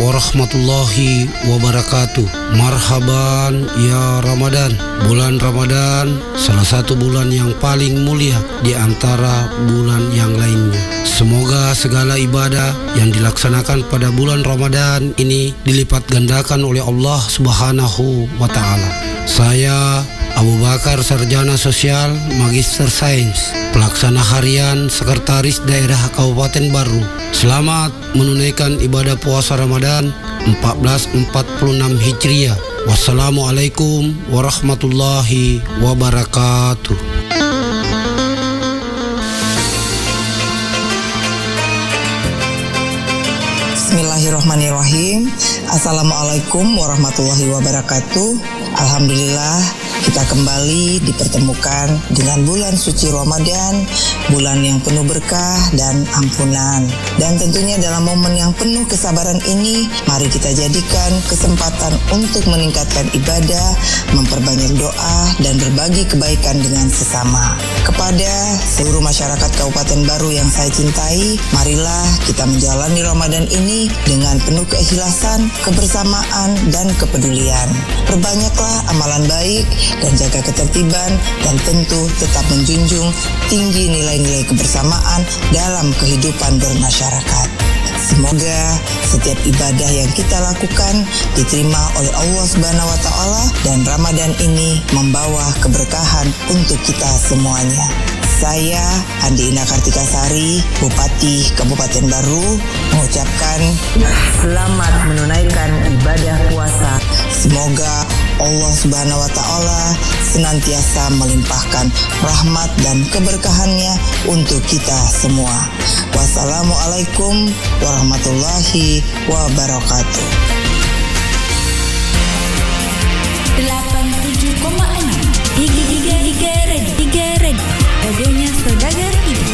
warahmatullahi wabarakatuh. Marhaban ya Ramadan. Bulan Ramadan salah satu bulan yang paling mulia di antara bulan yang lainnya. Semoga segala ibadah yang dilaksanakan pada bulan Ramadan ini dilipat gandakan oleh Allah Subhanahu wa taala. Saya Abu Bakar, Sarjana Sosial, Magister Sains, Pelaksana Harian Sekretaris Daerah Kabupaten Baru. Selamat menunaikan ibadah puasa Ramadan 1446 Hijriah. Wassalamualaikum warahmatullahi wabarakatuh. Bismillahirrahmanirrahim. Assalamualaikum warahmatullahi wabarakatuh. Alhamdulillah kita kembali dipertemukan dengan bulan suci Ramadan, bulan yang penuh berkah dan ampunan. Dan tentunya dalam momen yang penuh kesabaran ini, mari kita jadikan kesempatan untuk meningkatkan ibadah, memperbanyak doa, dan berbagi kebaikan dengan sesama. Kepada seluruh masyarakat Kabupaten Baru yang saya cintai, marilah kita menjalani Ramadan ini dengan penuh keikhlasan, kebersamaan, dan kepedulian. Perbanyaklah amalan baik dan jaga ketertiban, dan tentu tetap menjunjung tinggi nilai-nilai kebersamaan dalam kehidupan bermasyarakat. Semoga setiap ibadah yang kita lakukan diterima oleh Allah Subhanahu wa taala, dan Ramadan ini membawa keberkahan untuk kita semuanya. Saya Andi Ina Kartikasari, Bupati Kabupaten Baru, mengucapkan selamat menunaikan ibadah puasa. Semoga Allah Subhanahu wa taala senantiasa melimpahkan rahmat dan keberkahannya untuk kita semua. Wassalamualaikum warahmatullahi wabarakatuh. 87,6 Tiga Red Radionya Saudagar Ibu.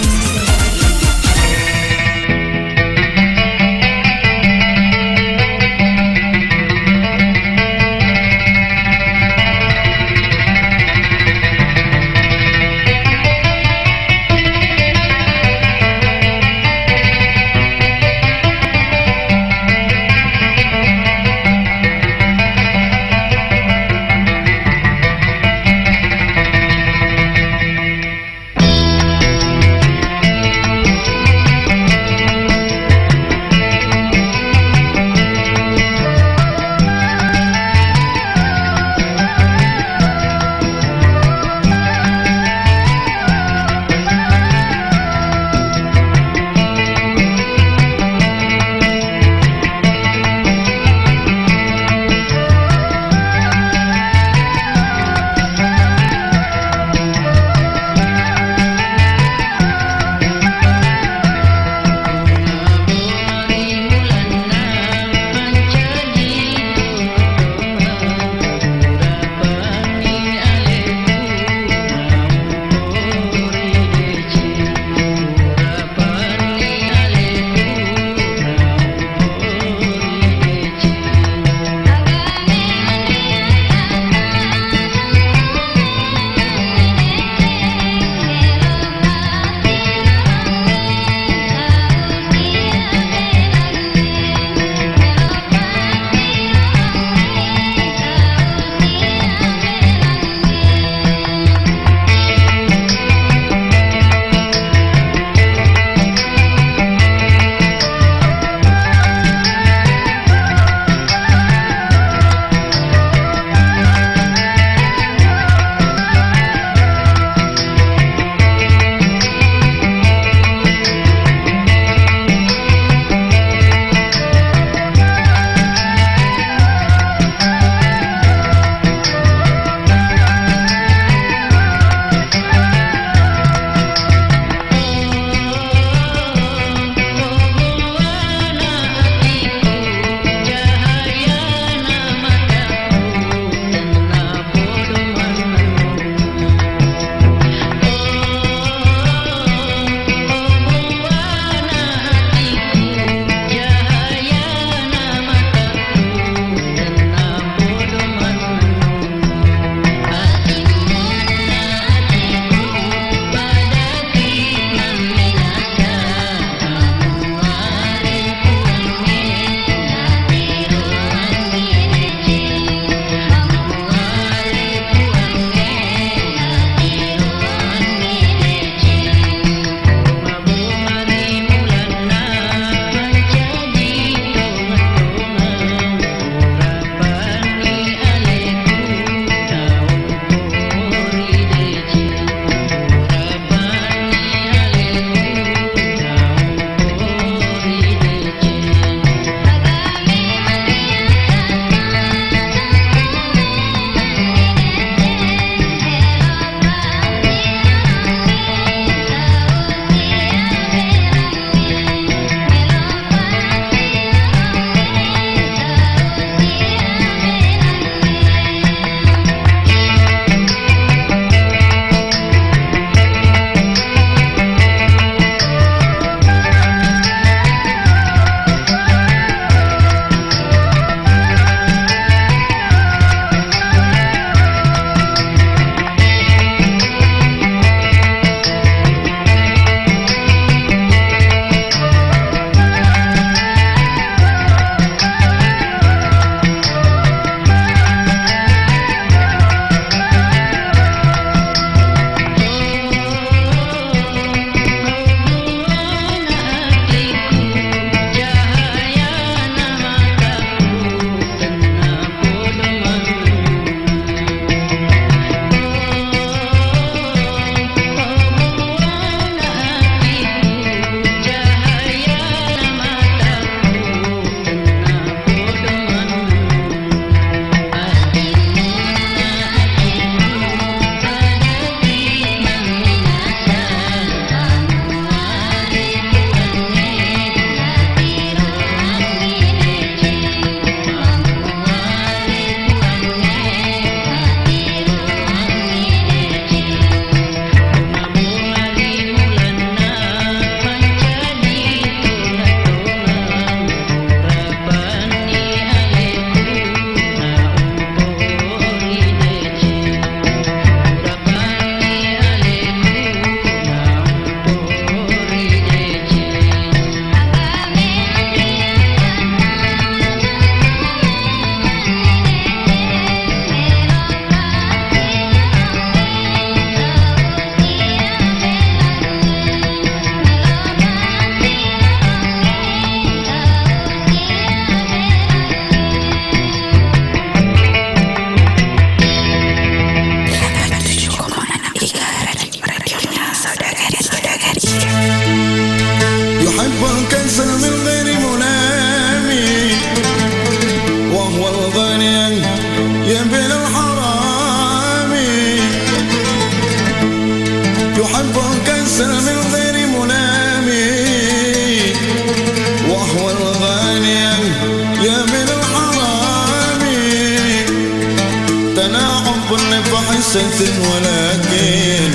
أظن فحسة ولكن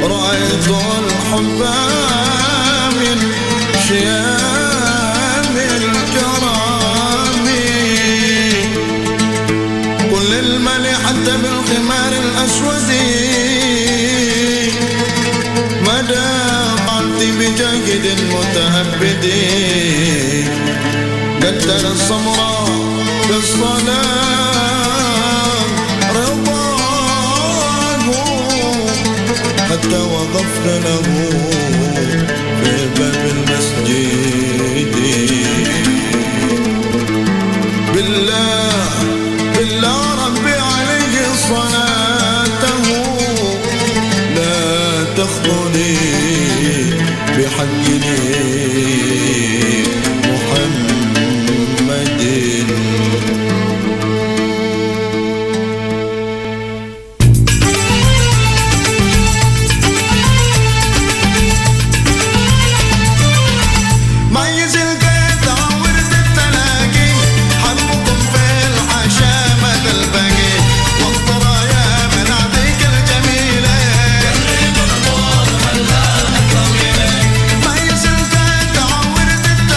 رأيت الحب من شيام الكرام قل للملحة بالخمار الأسود مدى قلت بجاهد متهبد قدر الصمراء بالصلاة رضاه حتى وقفنا له في باب المسجد بالله بالله ربي عليه صلاته لا تخطني بحقني محمد ميز القطع ورد التلاقي حبكم في الحشا مدى الباقي واخترى يا مناديك الجميلة قرب النور خلاها طويلة ميز القطع ورد التلاقي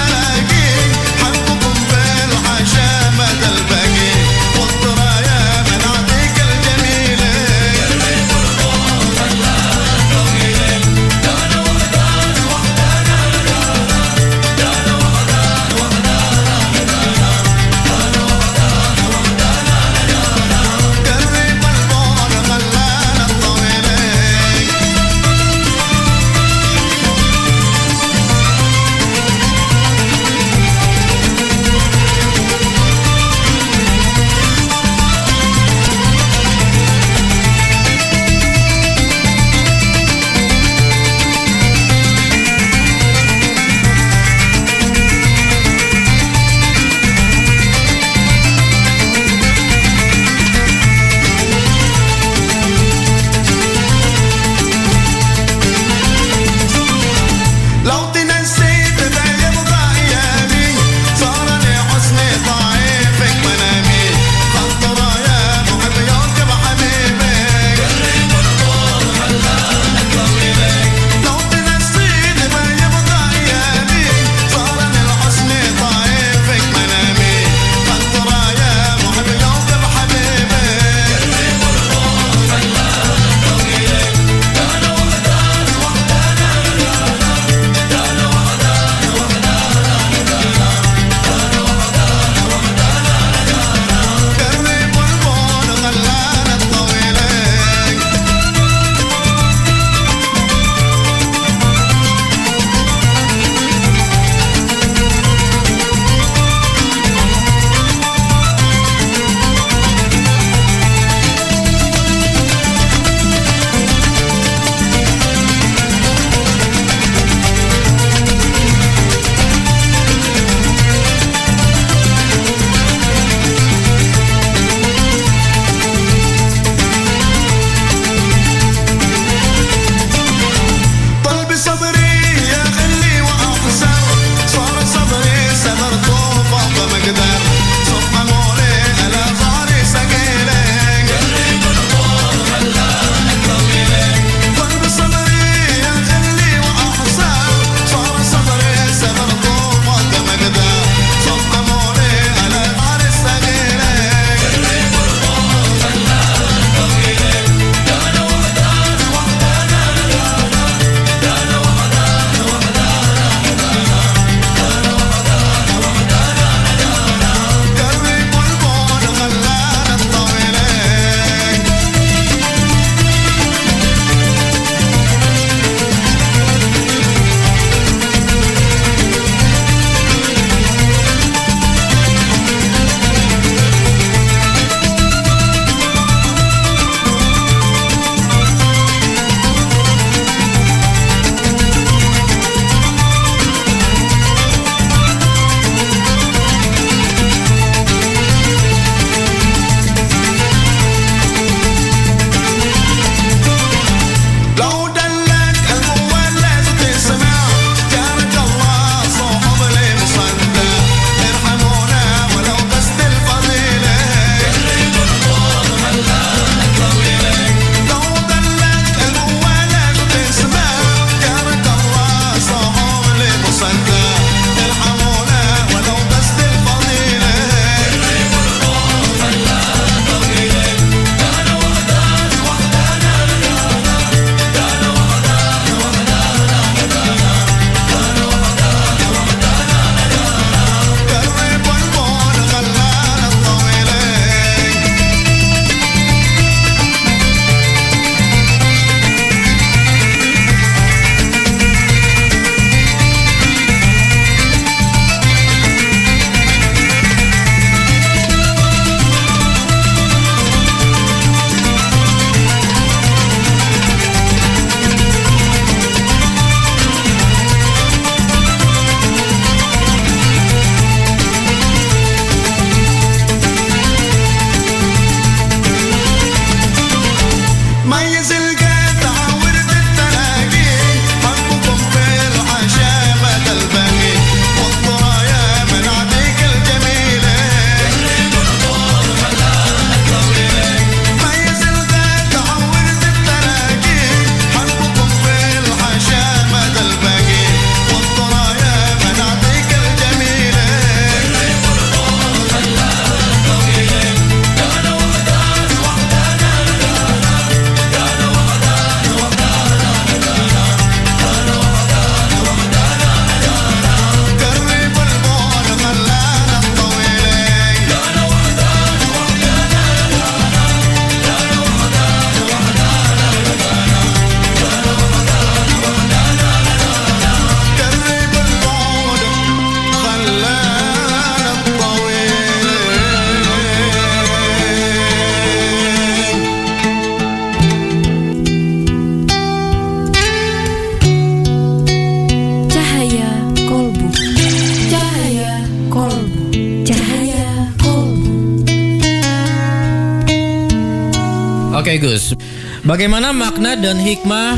Oke Gus, bagaimana makna dan hikmah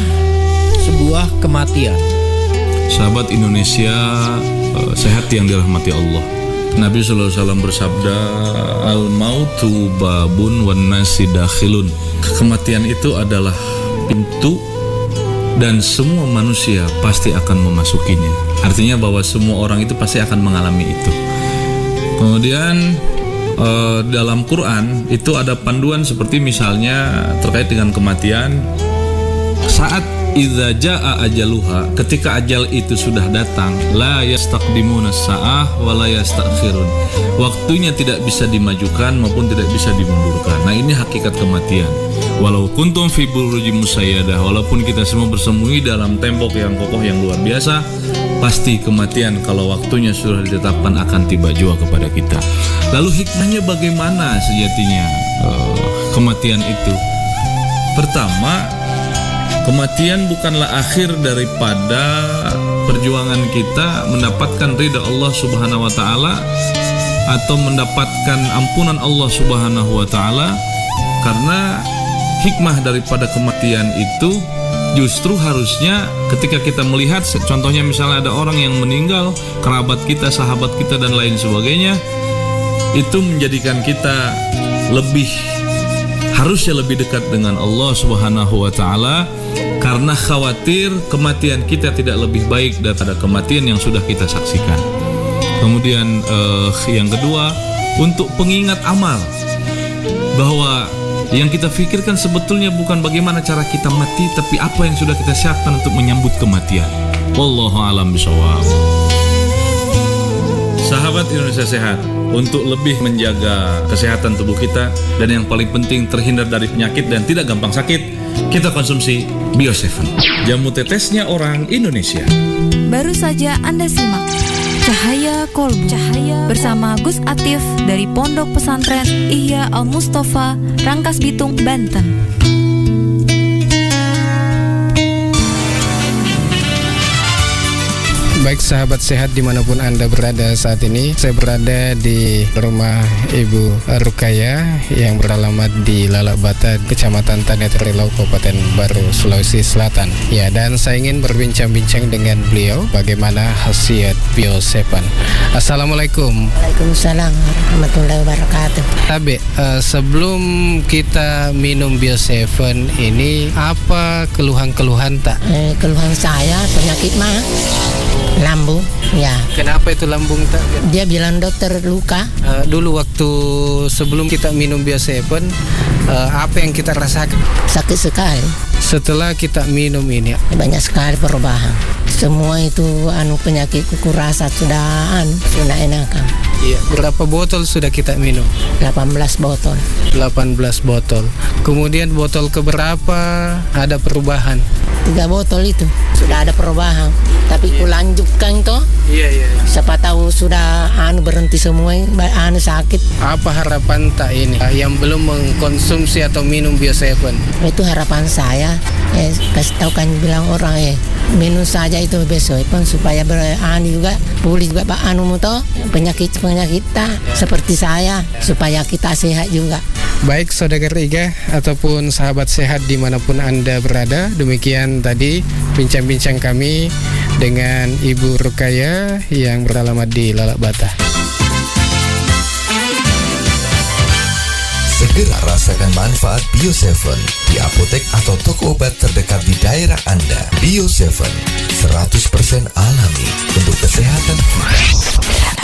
sebuah kematian? Sahabat Indonesia sehat yang dirahmati Allah. Nabi SAW bersabda, al-mautu babun wan nasi dakhilun. Kematian itu adalah pintu dan semua manusia pasti akan memasukinya. Artinya bahwa semua orang itu pasti akan mengalami itu. Kemudian dalam Quran itu ada panduan seperti misalnya terkait dengan kematian. Saat idza jaa ajaluha, ketika ajal itu sudah datang, la yastaqdimuna sa'ah wa la yastakhirun. Waktunya tidak bisa dimajukan maupun tidak bisa dimundurkan. Nah, ini hakikat kematian. Walau kuntum fi burujim musayyadah, walaupun kita semua bersembunyi dalam tembok yang kokoh yang luar biasa, pasti kematian kalau waktunya sudah ditetapkan akan tiba jua kepada kita. Lalu hikmahnya bagaimana sejatinya kematian itu? Pertama, kematian bukanlah akhir daripada perjuangan kita mendapatkan ridha Allah Subhanahu wa taala atau mendapatkan ampunan Allah Subhanahu wa taala, karena hikmah daripada kematian itu justru harusnya ketika kita melihat contohnya misalnya ada orang yang meninggal, kerabat kita, sahabat kita dan lain sebagainya, itu menjadikan kita harusnya lebih dekat dengan Allah Subhanahu wa taala, karena khawatir kematian kita tidak lebih baik daripada kematian yang sudah kita saksikan. Kemudian yang kedua, untuk pengingat amal, bahwa yang kita pikirkan sebetulnya bukan bagaimana cara kita mati, tapi apa yang sudah kita siapkan untuk menyambut kematian. Wallahu a'lam bishawab. Sahabat Indonesia Sehat, untuk lebih menjaga kesehatan tubuh kita dan yang paling penting terhindar dari penyakit dan tidak gampang sakit, kita konsumsi Bio7, jamu tetesnya orang Indonesia. Baru saja Anda simak Cahaya Kolbu bersama Gus Atif dari Pondok Pesantren Ihya Al-Mustafa, Rangkas Bitung, Banten. Baik sahabat sehat dimanapun Anda berada saat ini, saya berada di rumah Ibu Rukaya yang beralamat di Lalabata, Kecamatan Tanetrilau, Kabupaten Baru, Sulawesi Selatan. Ya, dan saya ingin berbincang-bincang dengan beliau bagaimana khasiat Bio7. Assalamualaikum. Waalaikumsalam warahmatullahi wabarakatuh. Tabe, sebelum kita minum Bio7 ini, apa keluhan-keluhan tak? Keluhan saya penyakit mah. Lambung, ya. Kenapa itu lambung tak? Dia bilang dokter luka. Dulu waktu sebelum kita minum Bio7, apa yang kita rasakan? Sakit sekali. Setelah kita minum ini, banyak sekali perubahan. Semua itu penyakitku kurasa sudah enakan. Iya, berapa botol sudah kita minum? 18 botol. 18 botol. Kemudian botol keberapa ada perubahan? 3 botol itu sudah ada perubahan. Tapi ku lanjutkan toh. Iya. Siapa tahu sudah berhenti semua sakit. Apa harapan tak ini yang belum mengkonsumsi atau minum Bio7? Itu harapan saya. Kasih tahu kan bilang orang minum saja itu besok pun supaya juga pulih juga toh penyakit kita seperti saya supaya kita sehat juga. Baik saudara Iga ataupun sahabat sehat dimanapun Anda berada, demikian tadi bincang-bincang kami dengan Ibu Rukaya yang beralamat di Lalak Bata. Segera rasakan manfaat Bio7 di apotek atau toko obat terdekat di daerah Anda. Bio7 100% alami untuk kesehatan kita.